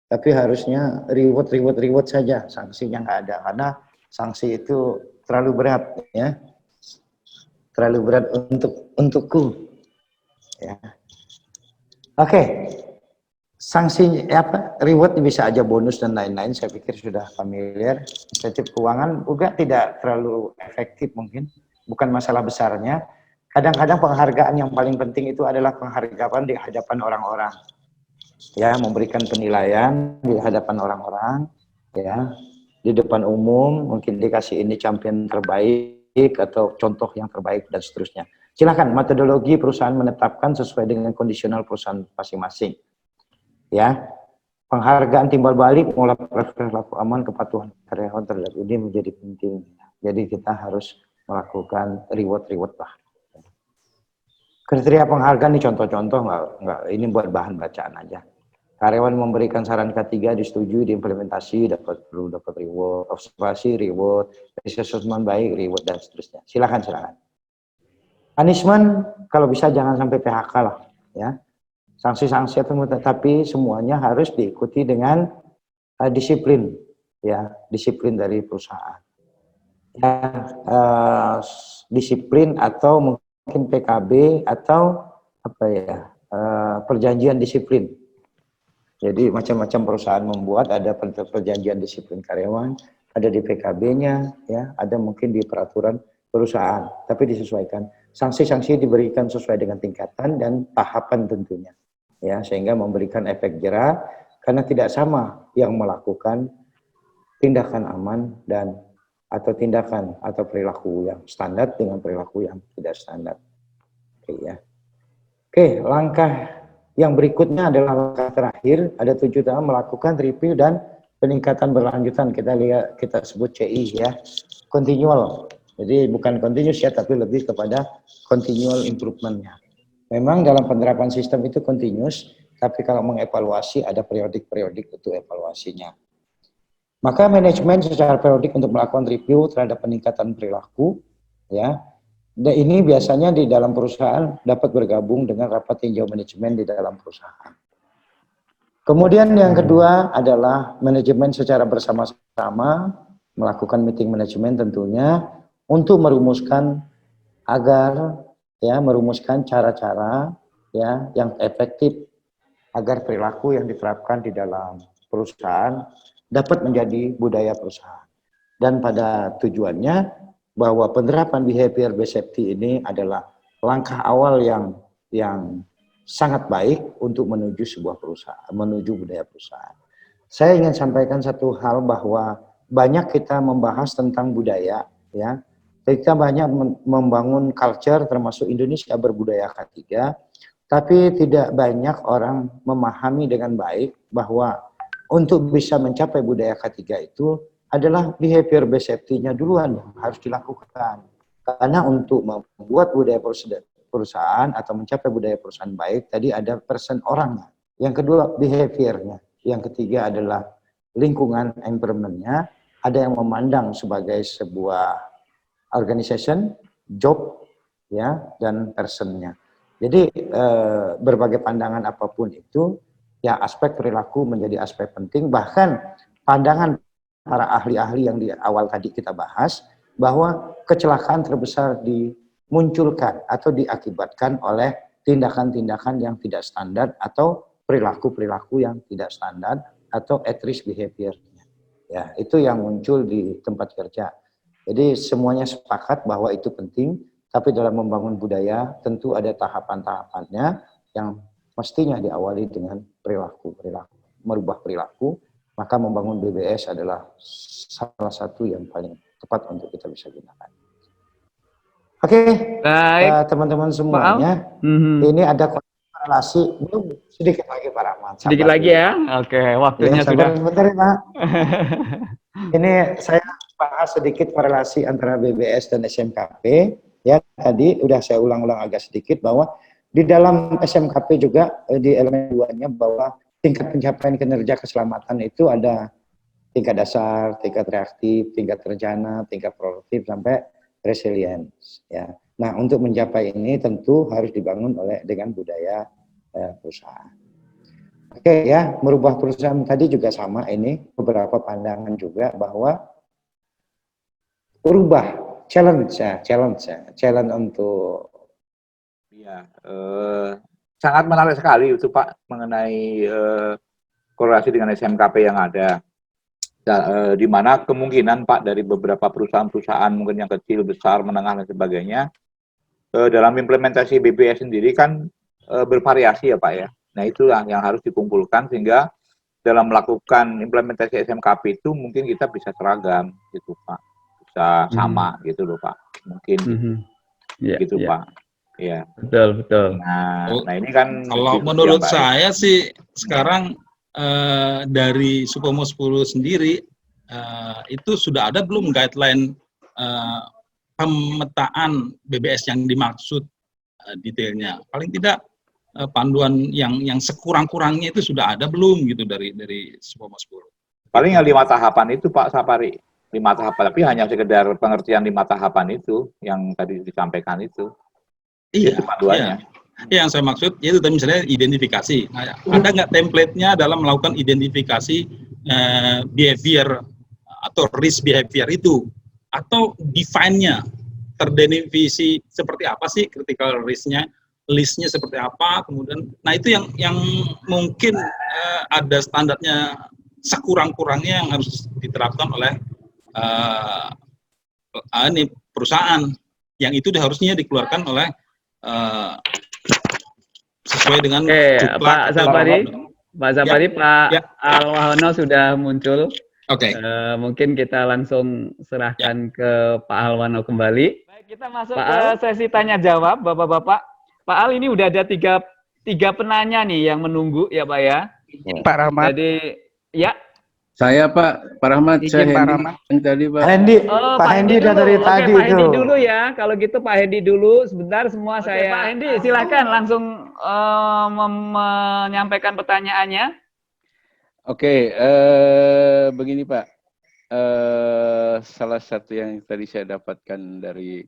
S2: tapi harusnya reward saja, sanksinya nggak ada, karena sanksi itu terlalu berat, ya, terlalu berat untukku, ya. Oke. Sanksi apa? Reward bisa aja bonus dan lain-lain. Saya pikir sudah familiar. Insentif keuangan juga tidak terlalu efektif mungkin. Bukan masalah besarnya. Kadang-kadang penghargaan yang paling penting itu adalah penghargaan di hadapan orang-orang. Ya, memberikan penilaian di hadapan orang-orang. Ya, di depan umum mungkin dikasih ini champion terbaik atau contoh yang terbaik dan seterusnya. Silakan metodologi perusahaan menetapkan sesuai dengan kondisional perusahaan masing-masing. Ya, penghargaan timbal balik mengolah perilaku aman kepatuhan karyawan terhadap ini menjadi penting. Jadi kita harus melakukan reward lah. Kriteria penghargaan ini contoh-contoh, nggak ini buat bahan bacaan aja. Karyawan memberikan saran ketiga disetujui, diimplementasi, dapat reward, observasi reward, assessment baik reward dan seterusnya. Silakan. Punishment kalau bisa jangan sampai PHK lah, ya. Sanksi-sanksi tapi semuanya harus diikuti dengan disiplin, ya, disiplin dari perusahaan. ya, disiplin atau mungkin PKB atau apa ya, perjanjian disiplin. Jadi macam-macam perusahaan membuat, ada perjanjian disiplin karyawan, ada di PKB-nya, ya, ada mungkin di peraturan perusahaan, tapi disesuaikan. Sanksi-sanksi diberikan sesuai dengan tingkatan dan tahapan tentunya, ya, sehingga memberikan efek jera, karena tidak sama yang melakukan tindakan aman dan atau tindakan atau perilaku yang standar dengan perilaku yang tidak standar. Oke, ya. Oke, langkah yang berikutnya adalah langkah terakhir, ada 7 tahap melakukan review dan peningkatan berlanjutan. Kita sebut CI, ya, continual. Jadi bukan continuous ya, tapi lebih kepada continual improvement-nya. Memang dalam penerapan sistem itu continuous, tapi kalau mengevaluasi ada periodik-periodik untuk evaluasinya. Maka manajemen secara periodik untuk melakukan review terhadap peningkatan perilaku, ya. Dan ini biasanya di dalam perusahaan dapat bergabung dengan rapat tinjau manajemen di dalam perusahaan. Kemudian yang kedua adalah manajemen secara bersama-sama melakukan meeting manajemen tentunya untuk merumuskan agar, ya, merumuskan cara-cara, ya, yang efektif agar perilaku yang diterapkan di dalam perusahaan dapat menjadi budaya perusahaan. Dan pada tujuannya bahwa penerapan behavior based safety ini adalah langkah awal yang sangat baik untuk menuju sebuah perusahaan, menuju budaya perusahaan. Saya ingin sampaikan satu hal bahwa banyak kita membahas tentang budaya, ya. Kita banyak membangun culture, termasuk Indonesia berbudaya K3, tapi tidak banyak orang memahami dengan baik bahwa untuk bisa mencapai budaya K3 itu adalah behavior based safety-nya duluan yang harus dilakukan. Karena untuk membuat budaya perusahaan atau mencapai budaya perusahaan baik, tadi ada person orangnya. Yang kedua behavior-nya. Yang ketiga adalah lingkungan environment-nya. Ada yang memandang sebagai sebuah organization, job, ya, dan person-nya. Jadi berbagai pandangan apapun itu, ya, aspek perilaku menjadi aspek penting. Bahkan pandangan para ahli-ahli yang di awal tadi kita bahas, bahwa kecelakaan terbesar dimunculkan atau diakibatkan oleh tindakan-tindakan yang tidak standar atau perilaku-perilaku yang tidak standar atau at risk behavior. Ya, itu yang muncul di tempat kerja. Jadi semuanya sepakat bahwa itu penting, tapi dalam membangun budaya tentu ada tahapan-tahapannya yang mestinya diawali dengan perilaku, merubah perilaku. Maka membangun BBS adalah salah satu yang paling tepat untuk kita bisa gunakan. Oke, teman-teman semuanya, ini ada korelasi, sedikit lagi Pak Rahmat.
S1: Sedikit lagi ya, oke, waktunya
S2: ya,
S1: sudah.
S2: Sebentar ya Pak. Ini saya bahas sedikit korelasi antara BBS dan SMKP. Ya, tadi udah saya ulang-ulang agak sedikit bahwa di dalam SMKP juga di elemen 2-nya bahwa tingkat pencapaian kinerja keselamatan itu ada tingkat dasar, tingkat reaktif, tingkat terencana, tingkat produktif, sampai resilience. Ya. Nah, untuk mencapai ini tentu harus dibangun dengan budaya perusahaan. Oke, ya, merubah perusahaan tadi juga sama, ini beberapa pandangan juga bahwa berubah challenge untuk
S5: ya, sangat menarik sekali itu Pak mengenai korelasi dengan SMKP yang ada, di mana kemungkinan Pak dari beberapa perusahaan-perusahaan mungkin yang kecil, besar, menengah dan sebagainya dalam implementasi BBS sendiri kan bervariasi ya Pak ya. Nah itulah yang harus dikumpulkan sehingga dalam melakukan implementasi SMKP itu mungkin kita bisa seragam gitu Pak, bisa sama gitu loh Pak, mungkin gitu Pak. Iya,
S1: betul.
S5: Nah ini kan
S10: kalau menurut saya sih sekarang dari Supomo 10 sendiri itu sudah ada belum guideline pemetaan BBS yang dimaksud detailnya. Paling tidak panduan yang sekurang-kurangnya itu sudah ada belum gitu dari Supomo 10.
S5: Paling yang 5 tahapan itu Pak Sapari, 5 tahapan, tapi hanya sekedar pengertian 5 tahapan itu yang tadi disampaikan itu.
S10: Iya,
S5: itu panduannya.
S10: Iya, yang saya maksud yaitu misalnya identifikasi. Nah, ada nggak template-nya dalam melakukan identifikasi behavior atau risk behavior itu? atau define-nya, terdefinisi seperti apa sih critical risk-nya, list-nya seperti apa, kemudian, nah itu yang mungkin ada standarnya sekurang-kurangnya yang harus diterapkan oleh ini perusahaan, yang itu harusnya dikeluarkan oleh sesuai dengan
S1: Pak Sapari, Pak
S10: ya.
S1: Alwahono sudah muncul.
S10: Oke.
S1: Mungkin kita langsung serahkan ke Pak Alwahono kembali. Baik, kita masuk ke sesi tanya jawab, Bapak-bapak. Pak Al, ini udah ada tiga penanya nih yang menunggu ya Pak ya.
S7: Pak Rahmat.
S1: Jadi ya.
S3: Saya Pak Rahmat,
S7: Izin Pak
S3: Hendi.
S7: Rahmat.
S3: Yang tadi Pak.
S2: Hendi,
S1: Oh,
S2: Pak Hendi udah
S1: dulu.
S2: dari
S1: Oke,
S2: tadi
S1: Pak Hendi
S2: itu.
S1: dulu ya. Kalau gitu Pak Hendi dulu. Sebentar semua saya. Pak Hendi, silakan langsung menyampaikan pertanyaannya.
S3: Oke, begini Pak. Salah satu yang tadi saya dapatkan dari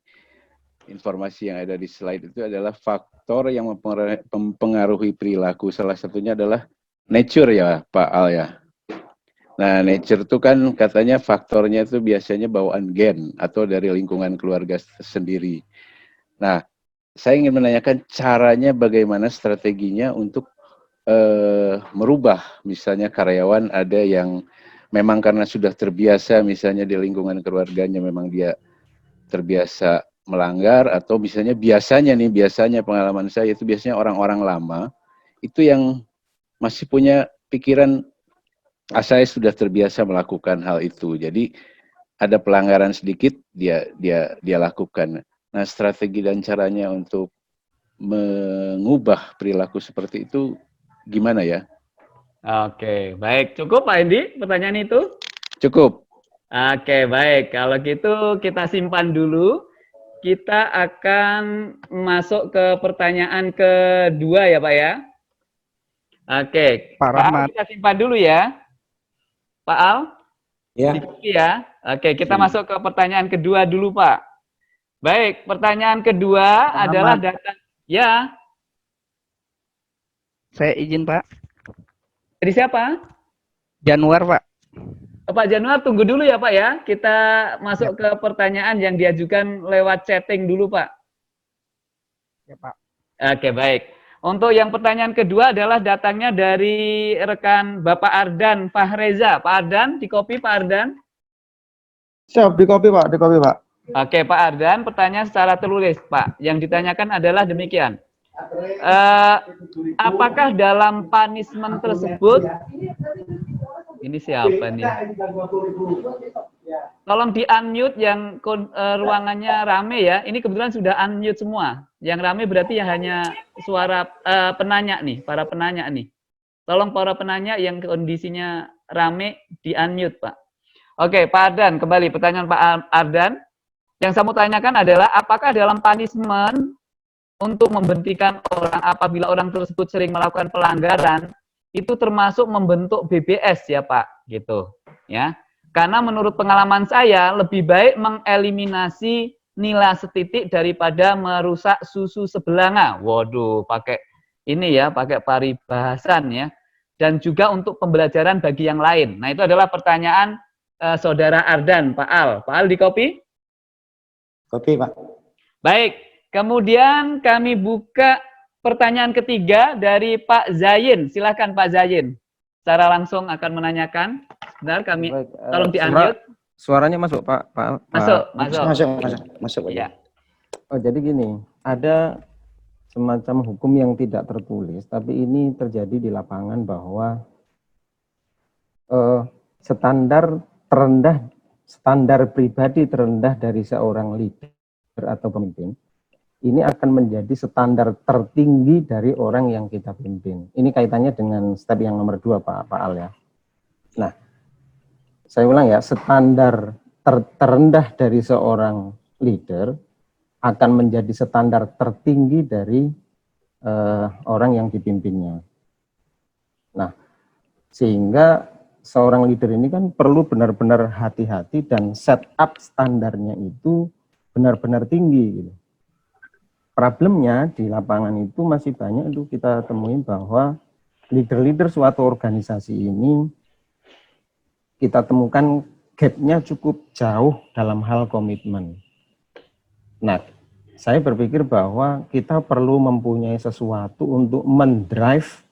S3: informasi yang ada di slide itu adalah faktor yang mempengaruhi perilaku. Salah satunya adalah nature ya Pak Al ya. Nah, nature itu kan katanya faktornya itu biasanya bawaan gen atau dari lingkungan keluarga sendiri. Nah, saya ingin menanyakan caranya bagaimana strateginya untuk merubah, misalnya karyawan ada yang memang karena sudah terbiasa misalnya di lingkungan keluarganya memang dia terbiasa melanggar, atau misalnya biasanya pengalaman saya itu biasanya orang-orang lama itu yang masih punya pikiran saya sudah terbiasa melakukan hal itu, jadi ada pelanggaran sedikit dia lakukan. Nah, strategi dan caranya untuk mengubah perilaku seperti itu gimana ya?
S1: Oke, baik. Cukup Pak Hendi pertanyaan itu?
S3: Cukup.
S1: Oke, baik. Kalau gitu kita simpan dulu. Kita akan masuk ke pertanyaan kedua ya Pak ya. Oke,
S7: Pak Rahmat.
S1: Al, kita simpan dulu ya. Pak Al?
S2: Ya.
S1: Ya. Oke, kita masuk ke pertanyaan kedua dulu Pak. Baik, pertanyaan kedua adalah data. Ya.
S7: Saya izin Pak.
S1: Dari siapa?
S7: Januar Pak.
S1: Pak Januar, tunggu dulu ya Pak ya. Kita masuk ke pertanyaan yang diajukan lewat chatting dulu Pak.
S7: Ya Pak.
S1: Oke, baik. Untuk yang pertanyaan kedua adalah datangnya dari rekan Bapak Ardan Fahreza. Pak Ardan, di copy Pak Ardan.
S3: Siap, di copy Pak,
S1: Oke Pak Ardan, pertanyaan secara tertulis Pak. Yang ditanyakan adalah demikian. Apakah dalam punishment tersebut, ini siapa nih? Tolong di unmute yang ruangannya rame ya. Ini kebetulan sudah unmute semua. Yang rame berarti ya hanya suara penanya nih, para penanya nih. Tolong para penanya yang kondisinya rame di unmute Pak. Oke Pak Ardan, kembali pertanyaan Pak Ardan. Yang saya mau tanyakan adalah apakah dalam punishment untuk memberhentikan orang apabila orang tersebut sering melakukan pelanggaran itu termasuk membentuk BBS ya Pak, gitu ya. Karena menurut pengalaman saya lebih baik mengeliminasi nila setitik daripada merusak susu sebelanga. Waduh, pakai ini ya, pakai paribahasan ya. Dan juga untuk pembelajaran bagi yang lain. Nah, itu adalah pertanyaan Saudara Ardan, Pak Al. Pak Al di copy?
S2: Copy, Pak.
S1: Baik, kemudian kami buka pertanyaan ketiga dari Pak Zain. Silakan Pak Zain. Secara langsung akan menanyakan. Benar, kami tolong di-unmute.
S11: Suaranya masuk, Pak?
S2: Masuk.
S1: Ya.
S11: Oh, jadi gini, ada semacam hukum yang tidak tertulis, tapi ini terjadi di lapangan bahwa standar pribadi terendah dari seorang leader atau pemimpin ini akan menjadi standar tertinggi dari orang yang kita pimpin. Ini kaitannya dengan step yang nomor 2 Pak Al ya. Nah, saya ulang ya, standar terendah dari seorang leader akan menjadi standar tertinggi dari orang yang dipimpinnya. Nah, sehingga seorang leader ini kan perlu benar-benar hati-hati dan set up standarnya itu benar-benar tinggi gitu. Problemnya di lapangan itu masih banyak itu kita temuin bahwa leader-leader suatu organisasi ini kita temukan gap-nya cukup jauh dalam hal komitmen. Nah, saya berpikir bahwa kita perlu mempunyai sesuatu untuk mendrive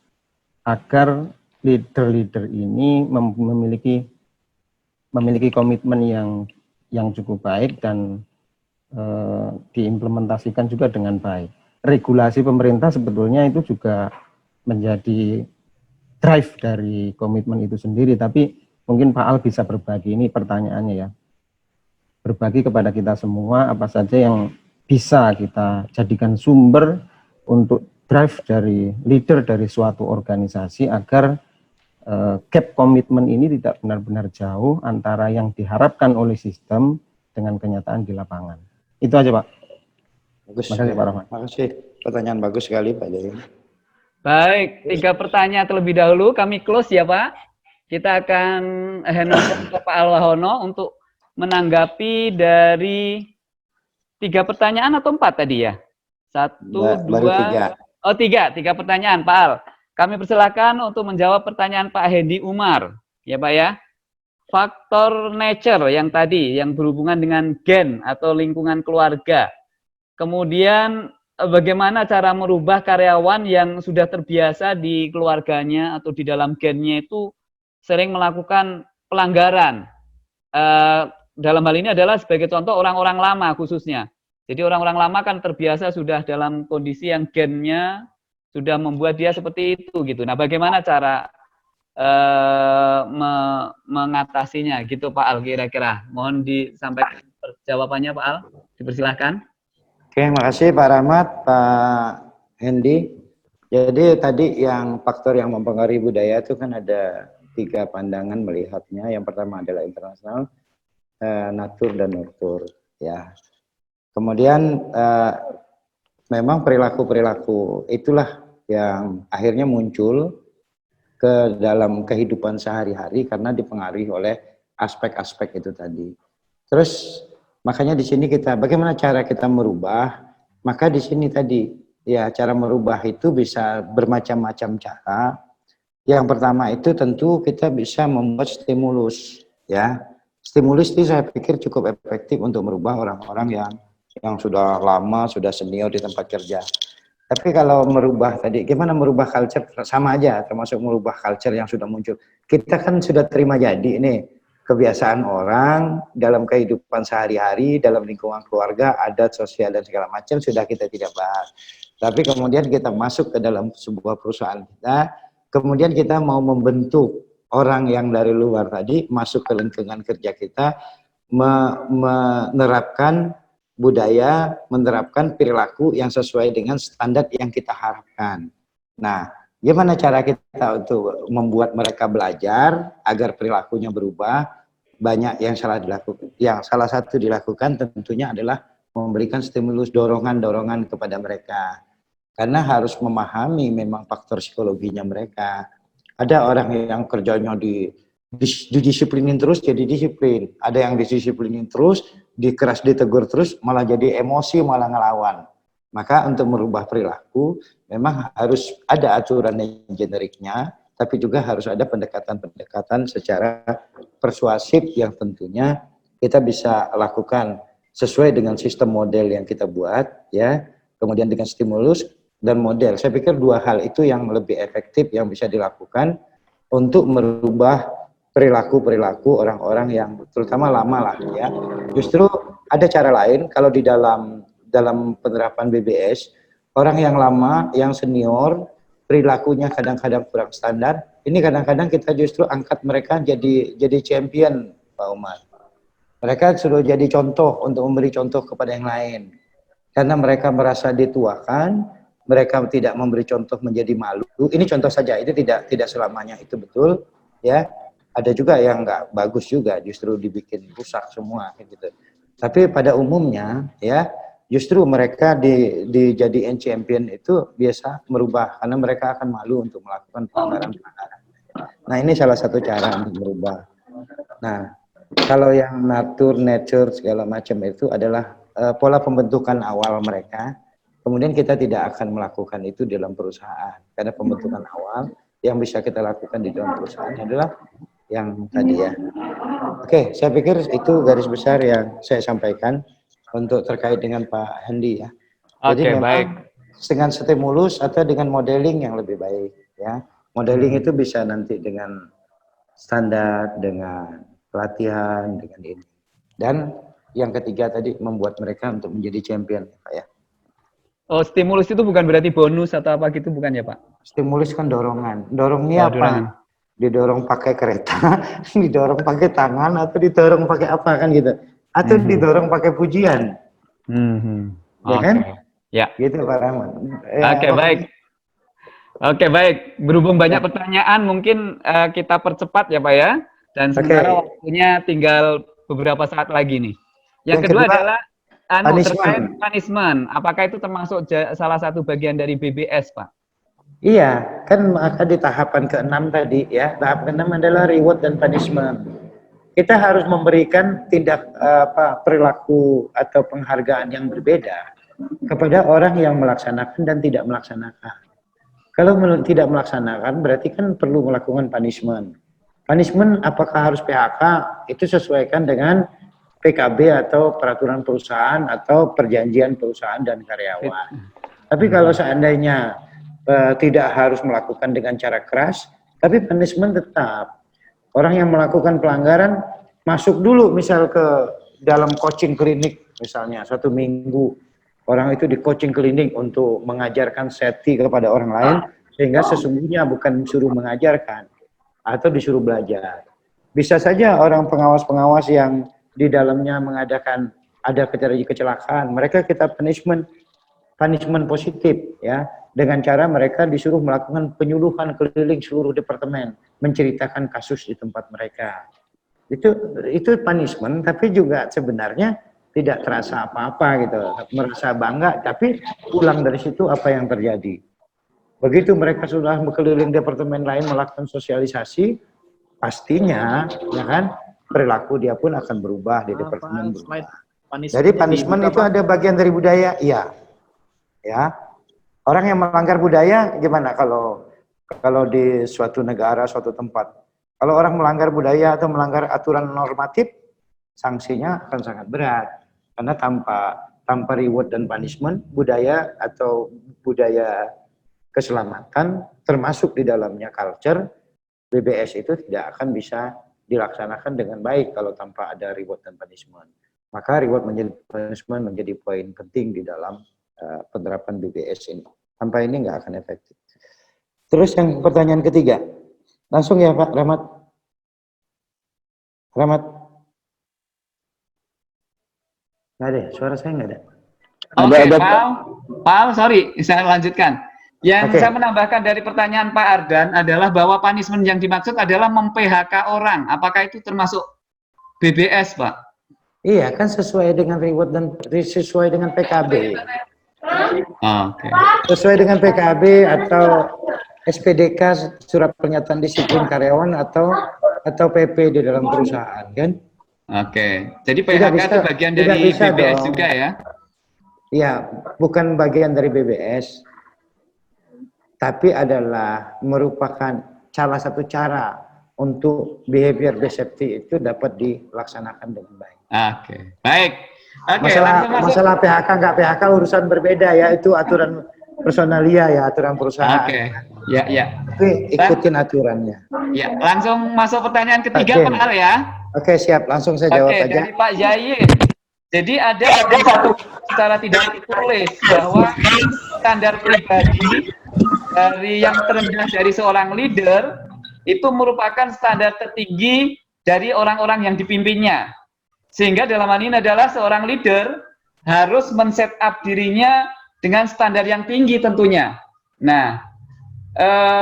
S11: agar leader-leader ini memiliki komitmen yang cukup baik dan diimplementasikan juga dengan baik. Regulasi pemerintah sebetulnya itu juga menjadi drive dari komitmen itu sendiri, tapi mungkin Pak Al bisa berbagi, ini pertanyaannya ya, berbagi kepada kita semua apa saja yang bisa kita jadikan sumber untuk drive dari leader dari suatu organisasi agar gap komitmen ini tidak benar-benar jauh antara yang diharapkan oleh sistem dengan kenyataan di lapangan. Itu aja Pak.
S2: Bagus.
S11: Makasih Pak Rahman.
S2: Makasih. Pertanyaan bagus sekali Pak Dewi.
S1: Baik, 3 pertanyaan terlebih dahulu kami close ya Pak. Kita akan hand over ke Pak Alwahono untuk menanggapi dari 3 pertanyaan atau 4 tadi ya? 1, 2,
S2: baru 3.
S1: Oh 3 pertanyaan Pak Al. Kami persilakan untuk menjawab pertanyaan Pak Hendy Umar, ya Pak ya. Faktor nature yang tadi, yang berhubungan dengan gen atau lingkungan keluarga. Kemudian bagaimana cara merubah karyawan yang sudah terbiasa di keluarganya atau di dalam gennya itu sering melakukan pelanggaran. Dalam hal ini adalah sebagai contoh orang-orang lama khususnya. Jadi orang-orang lama kan terbiasa sudah dalam kondisi yang gennya sudah membuat dia seperti itu gitu. Nah, bagaimana cara mengatasinya gitu Pak Al kira-kira? Mohon disampaikan jawabannya Pak Al. Dipersilahkan.
S2: Oke, makasih Pak Rahmat, Pak Hendy. Jadi tadi yang faktor yang mempengaruhi budaya itu kan ada 3 pandangan melihatnya. Yang pertama adalah internasional, natur dan nurtur. Ya. Kemudian memang perilaku-perilaku itulah yang akhirnya muncul ke dalam kehidupan sehari-hari karena dipengaruhi oleh aspek-aspek itu tadi. Terus makanya di sini kita bagaimana cara kita merubah? Maka di sini tadi ya cara merubah itu bisa bermacam-macam cara. Yang pertama itu tentu kita bisa membuat stimulus ya. Stimulus itu saya pikir cukup efektif untuk merubah orang-orang yang sudah lama, sudah senior di tempat kerja. Tapi kalau merubah tadi, gimana merubah culture? Sama aja, termasuk merubah culture yang sudah muncul. Kita kan sudah terima jadi ini kebiasaan orang dalam kehidupan sehari-hari, dalam lingkungan keluarga, adat, sosial, dan segala macam sudah kita tidak bahas. Tapi kemudian kita masuk ke dalam sebuah perusahaan kita, kemudian kita mau membentuk orang yang dari luar tadi masuk ke lingkungan kerja kita, menerapkan budaya, menerapkan perilaku yang sesuai dengan standar yang kita harapkan. Nah, gimana cara kita untuk membuat mereka belajar agar perilakunya berubah? Banyak yang salah satu dilakukan tentunya adalah memberikan stimulus dorongan-dorongan kepada mereka. Karena harus memahami memang faktor psikologinya mereka. Ada orang yang kerjanya didisiplinin terus jadi disiplin. Ada yang didisiplinin terus, dikeras ditegur terus, malah jadi emosi, malah ngelawan. Maka untuk merubah perilaku, memang harus ada aturan yang generiknya, tapi juga harus ada pendekatan-pendekatan secara persuasif yang tentunya kita bisa lakukan sesuai dengan sistem model yang kita buat, ya. Kemudian dengan stimulus dan model. Saya pikir 2 hal itu yang lebih efektif yang bisa dilakukan untuk merubah perilaku-perilaku orang-orang yang terutama lama lah ya. Justru ada cara lain kalau di dalam penerapan BBS, orang yang lama, yang senior, perilakunya kadang-kadang kurang standar, ini kadang-kadang kita justru angkat mereka jadi champion, Pak Umar. Mereka sudah jadi contoh untuk memberi contoh kepada yang lain. Karena mereka merasa dituakan, mereka tidak memberi contoh menjadi malu. Ini contoh saja, itu tidak selamanya itu betul, ya. Ada juga yang nggak bagus juga, justru dibikin rusak semua gitu. Tapi pada umumnya ya justru mereka dijadiin champion itu biasa merubah karena mereka akan malu untuk melakukan pelanggaran-pelanggaran. Nah, ini salah satu cara untuk merubah. Nah, kalau yang nature segala macam itu adalah pola pembentukan awal mereka. Kemudian kita tidak akan melakukan itu dalam perusahaan karena pembentukan awal yang bisa kita lakukan di dalam perusahaan adalah yang tadi ya. Oke, saya pikir itu garis besar yang saya sampaikan untuk terkait dengan Pak Hendi ya. Jadi memang dengan stimulus atau dengan modeling yang lebih baik ya. Modeling itu bisa nanti dengan standar, dengan pelatihan, dengan ini. Dan yang ketiga tadi membuat mereka untuk menjadi champion Pak ya.
S1: Oh, stimulus itu bukan berarti bonus atau apa gitu bukan ya Pak?
S2: Stimulus kan dorongan. Dorongnya apa?
S1: Dorongan.
S2: Didorong pakai kereta, didorong pakai tangan, atau didorong pakai apa kan gitu, atau didorong pakai pujian, ya kan?
S1: Ya.
S2: Gitu Pak Rahmat.
S1: Oke, baik. Oke, baik. Berhubung banyak pertanyaan, mungkin kita percepat ya Pak ya. Dan sementara waktunya tinggal beberapa saat lagi nih. Yang kedua adalah terkait punishment. Apakah itu termasuk salah satu bagian dari BBS Pak?
S2: Iya, kan maka di tahapan ke-6 tadi ya, tahap ke-6 adalah reward dan punishment. Kita harus memberikan perilaku atau penghargaan yang berbeda kepada orang yang melaksanakan dan tidak melaksanakan. Kalau tidak melaksanakan berarti kan perlu melakukan punishment. Punishment apakah harus PHK? Itu sesuaikan dengan PKB atau peraturan perusahaan atau perjanjian perusahaan dan karyawan. Tapi kalau seandainya tidak harus melakukan dengan cara keras, tapi punishment tetap. Orang yang melakukan pelanggaran masuk dulu misal ke dalam coaching klinik misalnya 1 minggu. Orang itu di coaching klinik untuk mengajarkan safety kepada orang lain, sehingga sesungguhnya bukan disuruh mengajarkan atau disuruh belajar. Bisa saja orang pengawas-pengawas yang di dalamnya mengadakan ada kecelakaan, mereka kita punishment positif ya, dengan cara mereka disuruh melakukan penyuluhan keliling seluruh departemen, menceritakan kasus di tempat mereka. Itu punishment, tapi juga sebenarnya tidak terasa apa-apa gitu, merasa bangga, tapi pulang dari situ apa yang terjadi. Begitu mereka sudah berkeliling departemen lain melakukan sosialisasi, pastinya ya kan perilaku dia pun akan berubah di departemen berubah. Jadi punishment itu ada bagian dari budaya, iya. Ya, orang yang melanggar budaya gimana kalau di suatu negara, suatu tempat, kalau orang melanggar budaya atau melanggar aturan normatif, sanksinya akan sangat berat karena tanpa reward dan punishment, budaya atau budaya keselamatan termasuk di dalamnya culture BBS itu tidak akan bisa dilaksanakan dengan baik kalau tanpa ada reward dan punishment. Maka reward menjadi punishment menjadi poin penting di dalam penerapan BBS ini. Tanpa ini nggak akan efektif. Terus yang pertanyaan ketiga, langsung ya Pak Rahmat. Nggak ada, suara saya nggak ada.
S1: Oke, Pak, sorry, saya lanjutkan. Yang saya menambahkan dari pertanyaan Pak Ardan adalah bahwa punishment yang dimaksud adalah mem-PHK orang. Apakah itu termasuk BBS, Pak?
S2: Iya, kan sesuai dengan reward dan sesuai dengan PKB. Sesuai dengan PKB atau SPDK, surat pernyataan disiplin karyawan atau PP di dalam perusahaan, kan?
S1: Oke, jadi PHK itu bagian dari BBS juga ya?
S2: Iya, bukan bagian dari BBS, tapi adalah merupakan salah satu cara untuk behavior based safety itu dapat dilaksanakan dengan baik.
S1: Oke, baik.
S2: Masalah PHK nggak PHK urusan berbeda ya, itu aturan personalia ya, aturan perusahaan.
S1: Oke, ya.
S2: Tapi ikutin aturannya.
S1: Ya, langsung masuk pertanyaan ketiga Pak Al ya.
S2: Oke, siap, langsung saya jawab aja.
S1: Dari Pak Yayin. Jadi ada satu secara tidak ditulis bahwa standar pribadi dari yang terendah dari seorang leader itu merupakan standar tertinggi dari orang-orang yang dipimpinnya. Sehingga dalam hal ini adalah seorang leader harus men-set up dirinya dengan standar yang tinggi tentunya. Nah,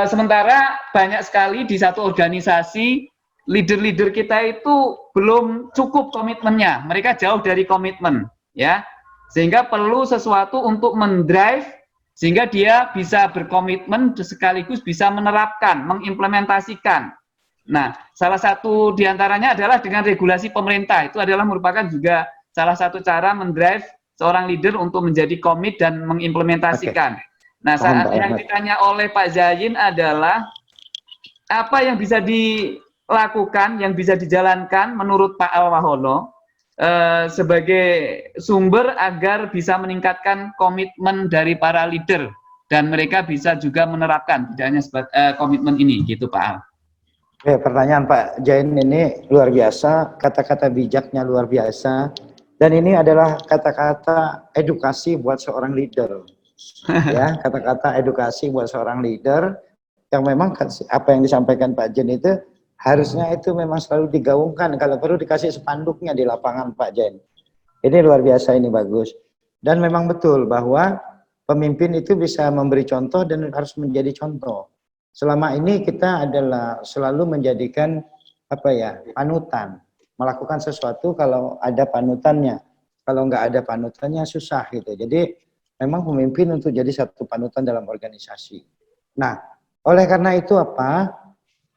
S1: sementara banyak sekali di satu organisasi leader-leader kita itu belum cukup komitmennya. Mereka jauh dari komitmen, ya. Sehingga perlu sesuatu untuk mendrive sehingga dia bisa berkomitmen sekaligus bisa menerapkan, mengimplementasikan. Nah, salah satu diantaranya adalah dengan regulasi pemerintah. Itu adalah merupakan juga salah satu cara mendrive seorang leader untuk menjadi komit dan mengimplementasikan. Nah, saat yang ditanya oleh Pak Zain adalah apa yang bisa lakukan, yang bisa dijalankan menurut Pak Al Wahono sebagai sumber agar bisa meningkatkan komitmen dari para leader dan mereka bisa juga menerapkan tidak hanya komitmen ini, gitu Pak Al.
S2: Oke, pertanyaan Pak Jain ini luar biasa, kata-kata bijaknya luar biasa, dan ini adalah kata-kata edukasi buat seorang leader. Ya, kata-kata edukasi buat seorang leader yang memang apa yang disampaikan Pak Jain itu harusnya itu memang selalu digaungkan, kalau perlu dikasih spanduknya di lapangan Pak Jain. Ini luar biasa, ini bagus. Dan memang betul bahwa pemimpin itu bisa memberi contoh dan harus menjadi contoh. Selama ini kita adalah selalu menjadikan panutan, melakukan sesuatu kalau ada panutannya. Kalau nggak ada panutannya susah gitu. Jadi memang pemimpin untuk jadi satu panutan dalam organisasi. Nah, oleh karena itu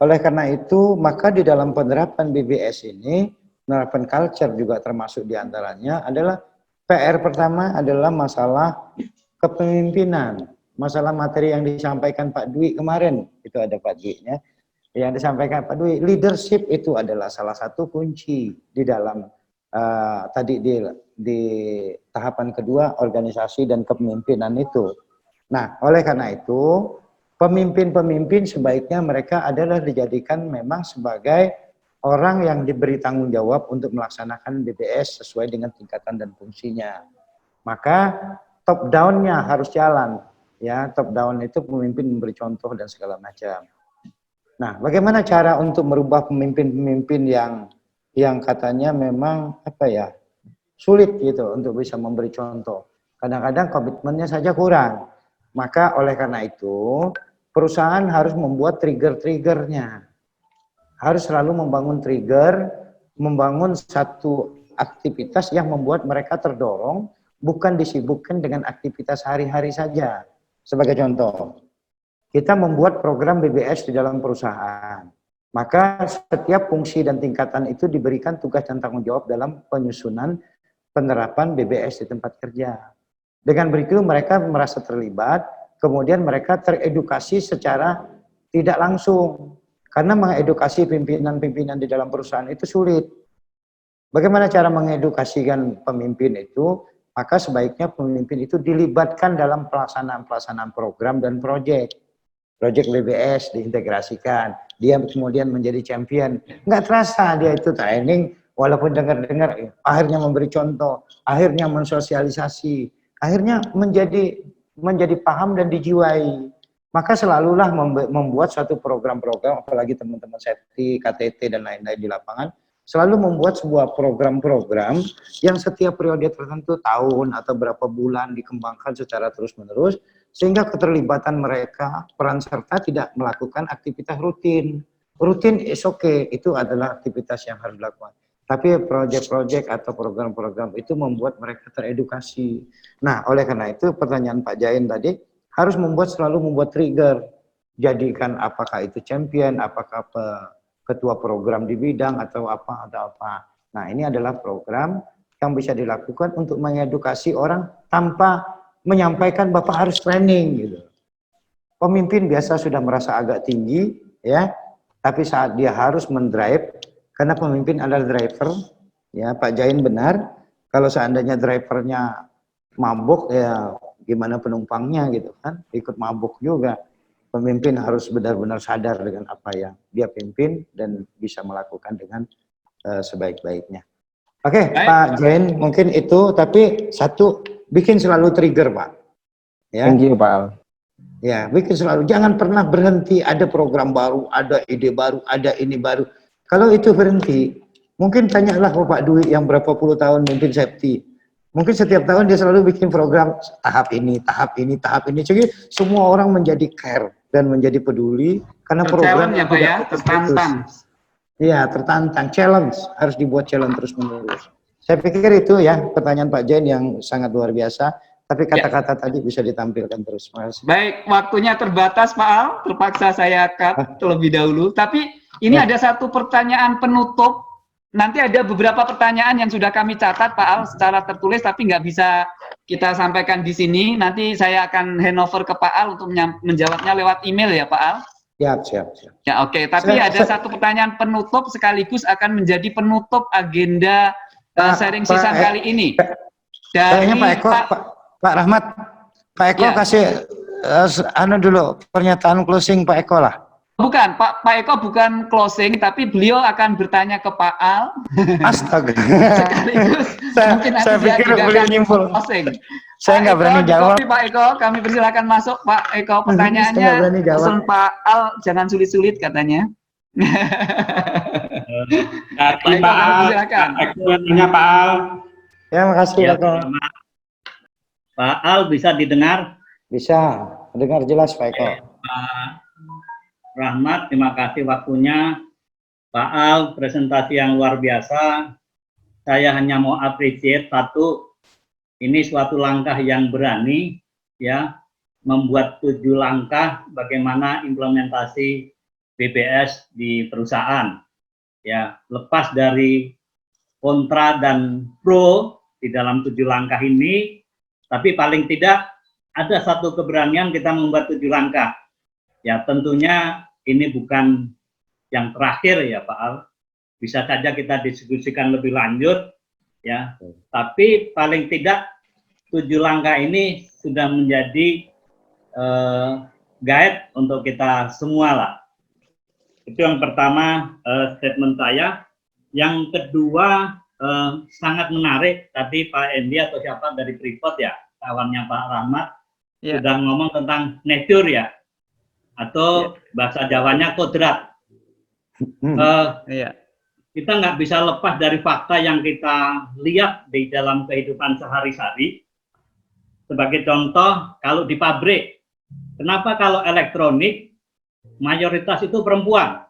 S2: Oleh karena itu, maka di dalam penerapan BBS ini, penerapan culture juga termasuk diantaranya adalah PR pertama adalah masalah kepemimpinan. Masalah materi yang disampaikan Pak Dwi kemarin, itu ada Pak Dwi-nya, yang disampaikan Pak Dwi, leadership itu adalah salah satu kunci di dalam tadi di tahapan kedua, organisasi dan kepemimpinan itu. Nah, oleh karena itu, pemimpin-pemimpin sebaiknya mereka adalah dijadikan memang sebagai orang yang diberi tanggung jawab untuk melaksanakan BBS sesuai dengan tingkatan dan fungsinya. Maka top down-nya harus jalan. Ya, top down itu pemimpin memberi contoh dan segala macam. Nah, bagaimana cara untuk merubah pemimpin-pemimpin yang katanya memang sulit gitu untuk bisa memberi contoh. Kadang-kadang komitmennya saja kurang. Maka oleh karena itu perusahaan harus membuat trigger-triggernya. Harus selalu membangun trigger, membangun satu aktivitas yang membuat mereka terdorong, bukan disibukkan dengan aktivitas hari-hari saja. Sebagai contoh, kita membuat program BBS di dalam perusahaan. Maka setiap fungsi dan tingkatan itu diberikan tugas dan tanggung jawab dalam penyusunan penerapan BBS di tempat kerja. Dengan begitu mereka merasa terlibat, kemudian mereka teredukasi secara tidak langsung. Karena mengedukasi pimpinan-pimpinan di dalam perusahaan itu sulit. Bagaimana cara mengedukasikan pemimpin itu? Maka sebaiknya pemimpin itu dilibatkan dalam pelaksanaan program dan proyek. Proyek BBS diintegrasikan. Dia kemudian menjadi champion. Nggak terasa dia itu training, walaupun dengar-dengar, akhirnya memberi contoh, akhirnya mensosialisasi, akhirnya menjadi paham dan dijiwai. Maka selalulah membuat suatu program-program, apalagi teman-teman safety, KTT, dan lain-lain di lapangan, selalu membuat sebuah program-program yang setiap periode tertentu, tahun atau berapa bulan dikembangkan secara terus-menerus, sehingga keterlibatan mereka, peran serta tidak melakukan aktivitas rutin. Rutin is okay, itu adalah aktivitas yang harus dilakukan. Tapi proyek-proyek atau program-program itu membuat mereka teredukasi. Nah, oleh karena itu pertanyaan Pak Jain tadi, harus selalu membuat trigger. Jadikan apakah itu champion, apakah ketua program di bidang atau apa. Nah, ini adalah program yang bisa dilakukan untuk mengedukasi orang tanpa menyampaikan Bapak harus training gitu. Pemimpin biasa sudah merasa agak tinggi ya, tapi saat dia harus mendrive, karena pemimpin adalah driver, ya Pak Jain benar, kalau seandainya drivernya mabuk ya gimana penumpangnya gitu kan, ikut mabuk juga. Pemimpin harus benar-benar sadar dengan apa yang dia pimpin dan bisa melakukan dengan sebaik-baiknya. Oke, Pak Jain mungkin itu, tapi satu, bikin selalu trigger Pak. Ya.
S11: Thank you Pak Al.
S2: Ya, bikin selalu, jangan pernah berhenti, ada program baru, ada ide baru, ada ini baru. Kalau itu berhenti, mungkin tanyalah Pak Dwi yang berapa puluh tahun mimpin safety. Mungkin setiap tahun dia selalu bikin program tahap ini, tahap ini, tahap ini. Jadi semua orang menjadi care dan menjadi peduli karena program
S1: ya Pak ya, tertantang.
S2: Iya, tertantang, challenge, harus dibuat challenge terus-menerus. Saya pikir itu ya pertanyaan Pak Jain yang sangat luar biasa, tapi kata-kata tadi bisa ditampilkan terus. Makasih.
S1: Baik, waktunya terbatas Pak Al, terpaksa saya cut terlebih dahulu. Tapi ini ada satu pertanyaan penutup. Nanti ada beberapa pertanyaan yang sudah kami catat Pak Al secara tertulis, tapi nggak bisa kita sampaikan di sini. Nanti saya akan handover ke Pak Al untuk menjawabnya lewat email ya Pak Al.
S2: Siap.
S1: Ya, oke. Tapi ada satu pertanyaan penutup sekaligus akan menjadi penutup agenda sharing season kali ini. Dari
S2: Pak Rahmat, Pak Eko kasih dulu pernyataan closing Pak Eko lah.
S1: Bukan, Pak Eko bukan closing, tapi beliau akan bertanya ke Pak Al.
S2: Astaga.
S1: Sekaligus mungkin nanti
S2: saya pikir beliau nyimpul.
S1: Closing.
S2: Saya nggak berani jawab.
S1: Pak Eko, kami persilakan masuk Pak Eko. Pertanyaannya pesan Pak Al, jangan sulit-sulit katanya.
S6: Pak Al, silakan. Pak Al.
S2: Ya, makasih Pak Eko.
S12: Pak Al bisa didengar?
S2: Bisa, dengar jelas Pak Eko.
S12: Pak Rahmat, terima kasih waktunya. Pak Al, presentasi yang luar biasa. Saya hanya mau appreciate satu, ini suatu langkah yang berani, ya, membuat 7 langkah bagaimana implementasi BBS di perusahaan. Ya, lepas dari kontra dan pro di dalam 7 langkah ini, tapi paling tidak ada satu keberanian kita membuat 7 langkah. Ya, tentunya ini bukan yang terakhir ya Pak Al. Bisa saja kita diskusikan lebih lanjut ya. Tapi paling tidak 7 langkah ini sudah menjadi guide untuk kita semua lah. Itu yang pertama statement saya. Yang kedua sangat menarik tadi Pak Endi atau siapa dari Freeport ya, kawannya Pak Rahmat sudah ngomong tentang nature ya. Atau bahasa Jawanya kodrat. Kita nggak bisa lepas dari fakta yang kita lihat di dalam kehidupan sehari-hari. Sebagai contoh, kalau di pabrik, kenapa kalau elektronik mayoritas itu perempuan?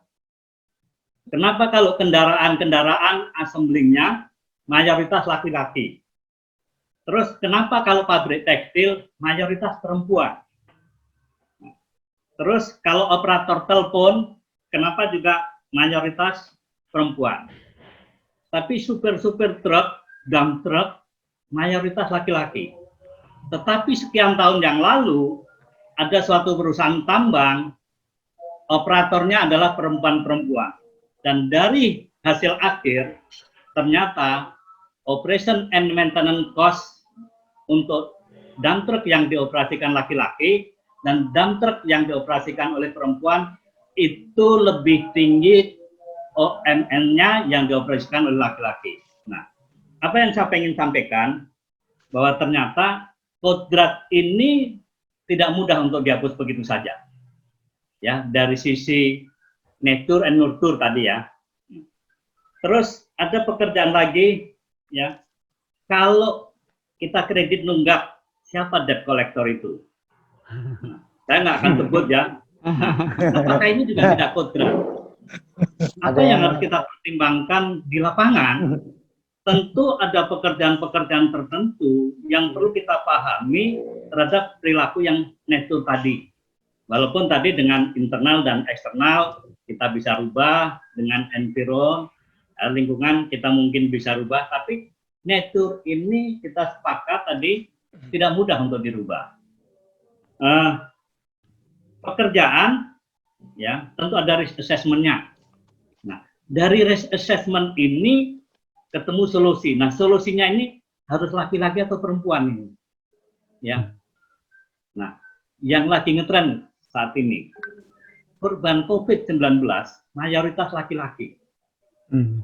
S12: Kenapa kalau kendaraan assemblingnya mayoritas laki-laki? Terus kenapa kalau pabrik tekstil mayoritas perempuan? Terus kalau operator telepon, kenapa juga mayoritas perempuan? Tapi supir-supir truk, dump truk, mayoritas laki-laki. Tetapi sekian tahun yang lalu, ada suatu perusahaan tambang, operatornya adalah perempuan-perempuan. Dan dari hasil akhir, ternyata operation and maintenance cost untuk dump truk yang dioperasikan laki-laki, dan dump truck yang dioperasikan oleh perempuan itu lebih tinggi OMN-nya yang dioperasikan oleh laki-laki. Nah, apa yang saya ingin sampaikan, bahwa ternyata kodrat ini tidak mudah untuk dihapus begitu saja. Ya, dari sisi nature and nurture tadi ya. Terus ada pekerjaan lagi, ya, kalau kita kredit nunggak, siapa debt collector itu? Saya nggak akan sebut ya. Apakah ini juga tidak kodrat? Apa yang harus kita pertimbangkan di lapangan? Tentu ada pekerjaan-pekerjaan tertentu yang perlu kita pahami terhadap perilaku yang nature tadi. Walaupun tadi dengan internal dan eksternal kita bisa rubah, dengan environment, lingkungan kita mungkin bisa rubah, tapi nature ini kita sepakat tadi tidak mudah untuk dirubah. Pekerjaan ya tentu ada risk assessment-nya. Nah, dari risk assessment ini ketemu solusi. Nah, solusinya ini harus laki-laki atau perempuan ini. Ya. Nah, yang lagi ngetren saat ini korban COVID-19 mayoritas laki-laki.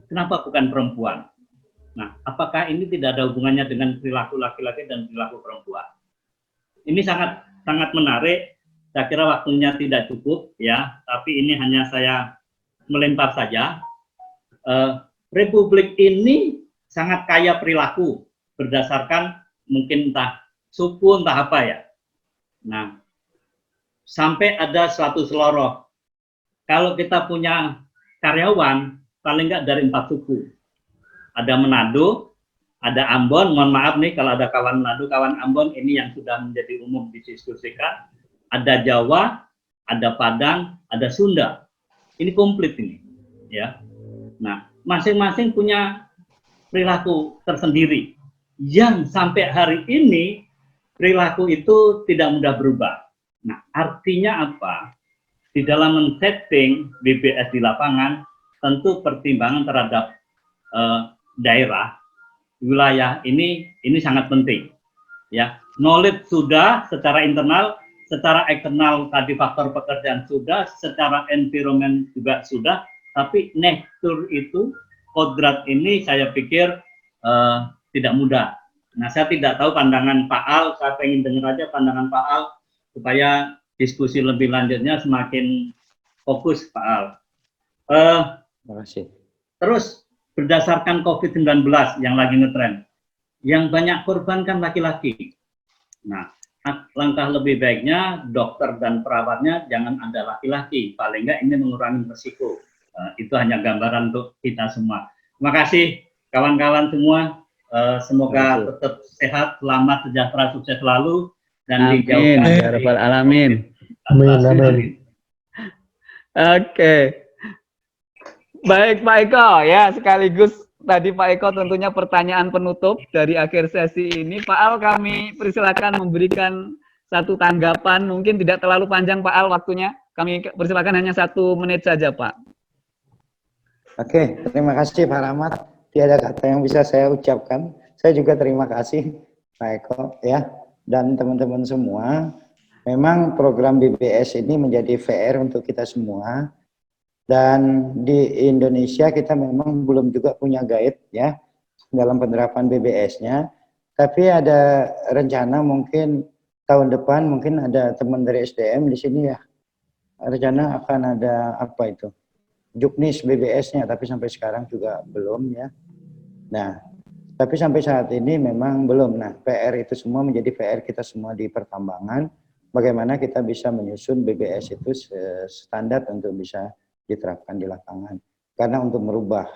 S12: Kenapa bukan perempuan? Nah, apakah ini tidak ada hubungannya dengan perilaku laki-laki dan perilaku perempuan? Ini sangat menarik. Saya kira waktunya tidak cukup ya, tapi ini hanya saya melempar saja. Republik ini sangat kaya perilaku berdasarkan mungkin entah suku entah apa ya. Nah, sampai ada suatu seloroh. Kalau kita punya karyawan paling nggak dari 4 suku. Ada Manado, ada Ambon, mohon maaf nih kalau ada kawan Manado, kawan Ambon ini yang sudah menjadi umum didiskusikan. Ada Jawa, ada Padang, ada Sunda. Ini komplit ini, ya. Nah, masing-masing punya perilaku tersendiri yang sampai hari ini perilaku itu tidak mudah berubah. Nah, artinya apa? di dalam men-setting BBS di lapangan, tentu pertimbangan terhadap daerah, wilayah ini sangat penting. Ya, knowledge sudah secara internal, secara eksternal tadi faktor pekerjaan sudah, secara environment juga sudah, tapi nature itu, kodrat ini saya pikir tidak mudah. Nah, saya tidak tahu pandangan Pak Al, saya pengen dengar aja pandangan Pak Al, supaya diskusi lebih lanjutnya semakin fokus, Pak Al.
S2: Terima kasih.
S12: Terus, berdasarkan COVID-19 yang lagi ngetren, yang banyak korban kan laki-laki. Nah, langkah lebih baiknya dokter dan perawatnya jangan ada laki-laki, paling enggak ini mengurangi risiko. Itu hanya gambaran untuk kita semua. Terima kasih kawan-kawan semua. Semoga tetap sehat, selamat, sejahtera, sukses selalu dan dijauhkan
S1: ya rabbal alamin.
S13: Amin.
S1: Oke. Baik Pak Eko ya, sekaligus tadi Pak Eko tentunya pertanyaan penutup dari akhir sesi ini. Pak Al, kami persilakan memberikan satu tanggapan, mungkin tidak terlalu panjang Pak Al waktunya. Kami persilakan hanya 1 menit saja Pak.
S2: Oke, terima kasih Pak Rahmat. Tiada kata yang bisa saya ucapkan. Saya juga terima kasih Pak Eko ya, dan teman-teman semua. Memang program BBS ini menjadi VR untuk kita semua. Dan di Indonesia kita memang belum juga punya guide ya dalam penerapan BBS-nya. Tapi ada rencana mungkin tahun depan mungkin ada teman dari SDM di sini ya. Rencana akan ada apa itu? Juknis BBS-nya, tapi sampai sekarang juga belum ya. Nah, tapi sampai saat ini memang belum. Nah, PR itu semua menjadi PR kita semua di pertambangan. Bagaimana kita bisa menyusun BBS itu standar untuk bisa diterapkan di lapangan. Karena untuk merubah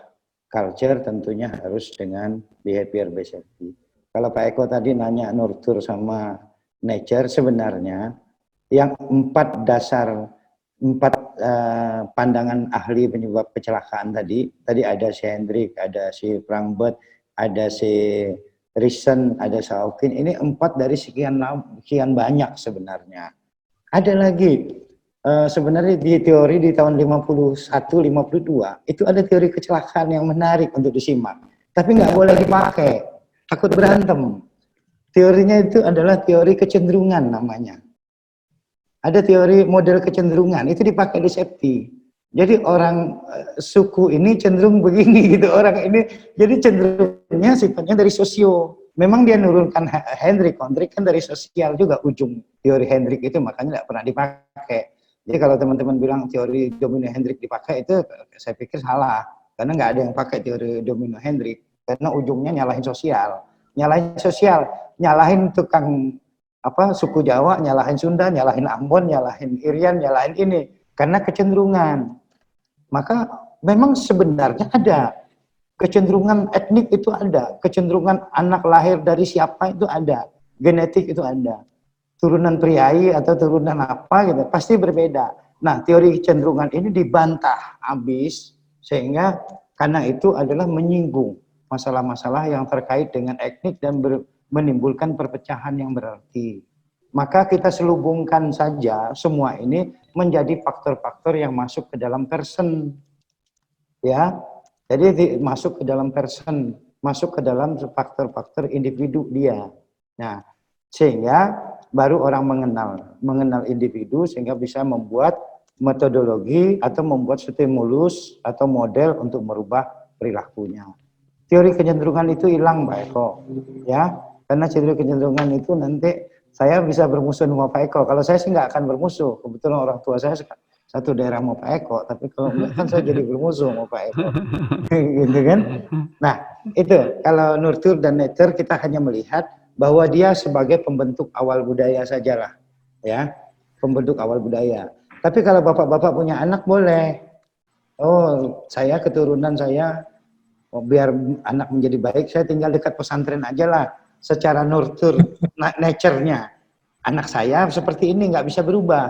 S2: culture tentunya harus dengan behavior based safety. Kalau Pak Eko tadi nanya nurture sama nature, sebenarnya yang 4 pandangan ahli penyebab kecelakaan tadi ada si Hendrik, ada si Frankbert, ada si Risen, ada Saukin. Ini 4 dari sekian banyak sebenarnya. Ada lagi. Sebenarnya di teori di tahun 51-52 itu ada teori kecelakaan yang menarik untuk disimak, tapi nggak boleh dipakai, takut berantem. Teorinya itu adalah teori kecenderungan namanya. Ada teori model kecenderungan itu dipakai di safety. Jadi orang suku ini cenderung begini gitu, orang ini jadi cenderungnya sifatnya dari sosio. Memang dia nurunkan Hendrik kan dari sosial juga ujung teori Hendrik itu, makanya nggak pernah dipakai. Jadi kalau teman-teman bilang teori domino Hendrik dipakai itu saya pikir salah, karena nggak ada yang pakai teori domino Hendrik, karena ujungnya nyalahin sosial, nyalahin tukang suku Jawa, nyalahin Sunda, nyalahin Ambon, nyalahin Irian, nyalahin ini, karena kecenderungan. Maka memang sebenarnya ada kecenderungan etnik itu ada, kecenderungan anak lahir dari siapa itu ada, genetik itu ada. Turunan priai atau turunan apa gitu, pasti berbeda. Nah, teori kecenderungan ini dibantah habis, sehingga karena itu adalah menyinggung masalah-masalah yang terkait dengan etnik dan menimbulkan perpecahan yang berarti. Maka kita selubungkan saja semua ini menjadi faktor-faktor yang masuk ke dalam person. Ya, jadi masuk ke dalam person, masuk ke dalam faktor-faktor individu dia. Nah, sehingga baru orang mengenal individu sehingga bisa membuat metodologi atau membuat stimulus atau model untuk merubah perilakunya. Teori kecenderungan itu hilang Pak Eko, ya, karena teori kecenderungan itu nanti saya bisa bermusuh sama Pak Eko. Kalau saya sih nggak akan bermusuh, kebetulan orang tua saya satu daerah sama Pak Eko, tapi kalau enggak kan saya jadi bermusuh sama Pak Eko, gitu kan? Nah itu kalau nurture dan nature kita hanya melihat bahwa dia sebagai pembentuk awal budaya sajalah, ya, pembentuk awal budaya. Tapi kalau bapak-bapak punya anak boleh, oh saya keturunan saya, biar anak menjadi baik, saya tinggal dekat pesantren aja lah. Secara nurture, nature-nya, anak saya seperti ini nggak bisa berubah,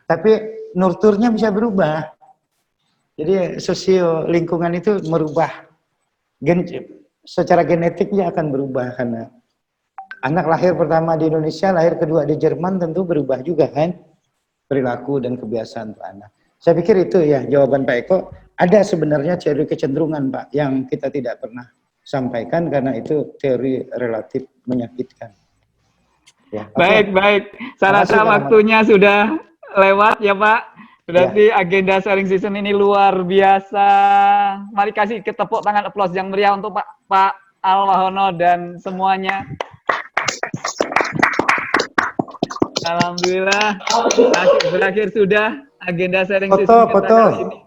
S2: tapi nurturnya bisa berubah. Jadi sosio lingkungan itu merubah, secara genetiknya akan berubah karena anak lahir pertama di Indonesia, lahir kedua di Jerman tentu berubah juga kan? perilaku dan kebiasaan untuk anak. Saya pikir itu ya jawaban Pak Eko. Ada sebenarnya teori kecenderungan Pak yang kita tidak pernah sampaikan karena itu teori relatif menyakitkan. Ya,
S1: baik, baik. Saya rasa waktunya sudah lewat ya Pak. Berarti agenda sharing session ini luar biasa. Mari kasih tepuk tangan aplaus yang meriah untuk Pak Al Wahono dan semuanya. Alhamdulillah berakhir sudah agenda sharing session kita kali ini.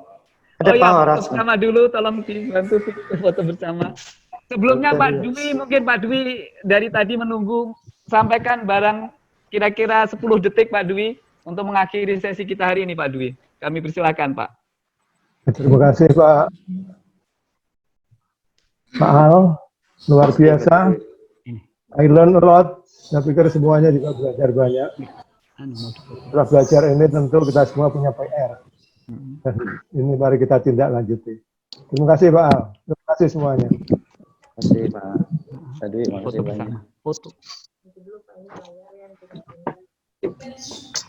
S2: Ada
S1: foto bersama dulu, tolong dibantu foto bersama. Sebelumnya Pak Dwi, mungkin Pak Dwi dari tadi menunggu, sampaikan barang kira-kira 10 detik Pak Dwi untuk mengakhiri sesi kita hari ini Pak Dwi. Kami persilakan Pak.
S13: Terima kasih Pak Al, luar biasa. I learn a lot. Saya pikir semuanya juga belajar banyak. Setelah belajar ini tentu kita semua punya PR. Dan ini mari kita tindak lanjuti. Terima kasih Pak Al. Terima kasih semuanya.
S2: Terima kasih Pak. Tadi makasih banyak.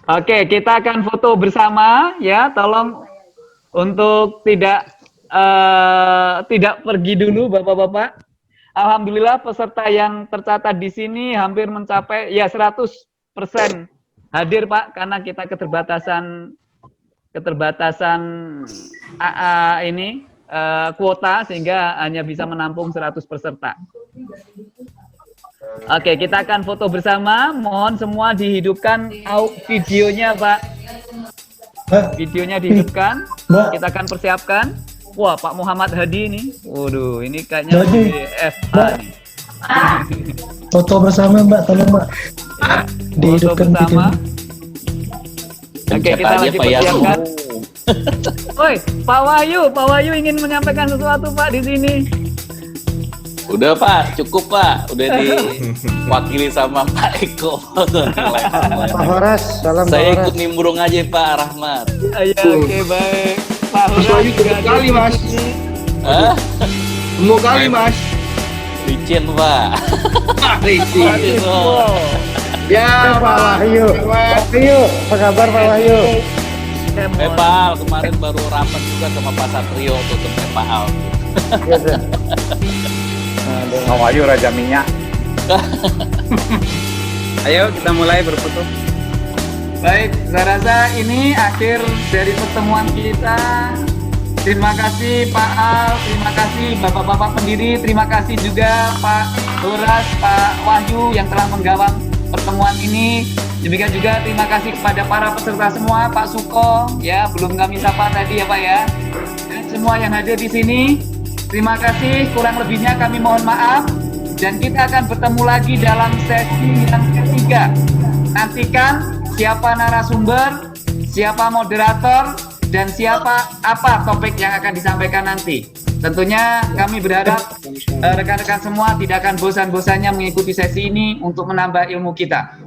S1: Oke, kita akan foto bersama ya. Tolong untuk tidak pergi dulu Bapak-bapak. Alhamdulillah peserta yang tercatat di sini hampir mencapai ya 100% hadir Pak, karena kita keterbatasan ini kuota sehingga hanya bisa menampung 100 peserta. Oke, kita akan foto bersama. Mohon semua dihidupkan videonya Pak. Videonya dihidupkan. Kita akan persiapkan. Wah, Pak Muhammad Hadi ini. Waduh, ini kayaknya FA nih.
S14: Foto bersama Mbak, tolong Mbak.
S1: Dihidupkan bersama. Oke, kita lagi persiapkan. Oi, Pak Wahyu ingin menyampaikan sesuatu Pak di sini.
S8: Udah Pak, cukup Pak. Udah diwakili sama Pak Eko.
S2: Pak Horas, salam.
S8: Saya ikut nimbrung aja Pak Rahmat.
S1: Oke, baik. Pak Horas juga
S14: kali Mas.
S8: Hah?
S14: Mau kali Mas.
S8: Licin Pak.
S14: Licin.
S2: Ya Pak Wahyu. Apa kabar Pak Wahyu?
S8: Pak Al, kemarin baru rapat juga sama Pak Satrio untuk Pak Al.
S7: Pak Wahyu Raja Minyak. Ayo kita mulai berfoto.
S1: Baik, saya rasa ini akhir dari pertemuan kita. Terima kasih Pak Al, terima kasih Bapak-bapak pendiri, terima kasih juga Pak Horas, Pak Wahyu yang telah menggawang pertemuan ini. Demikian juga terima kasih kepada para peserta semua, Pak Suko, ya belum kami sapa tadi ya Pak ya. Dan semua yang hadir di sini, terima kasih. Kurang lebihnya kami mohon maaf. Dan kita akan bertemu lagi dalam sesi yang ketiga. Nantikan siapa narasumber, siapa moderator, dan apa topik yang akan disampaikan nanti. Tentunya kami berharap rekan-rekan semua tidak akan bosan-bosannya mengikuti sesi ini untuk menambah ilmu kita.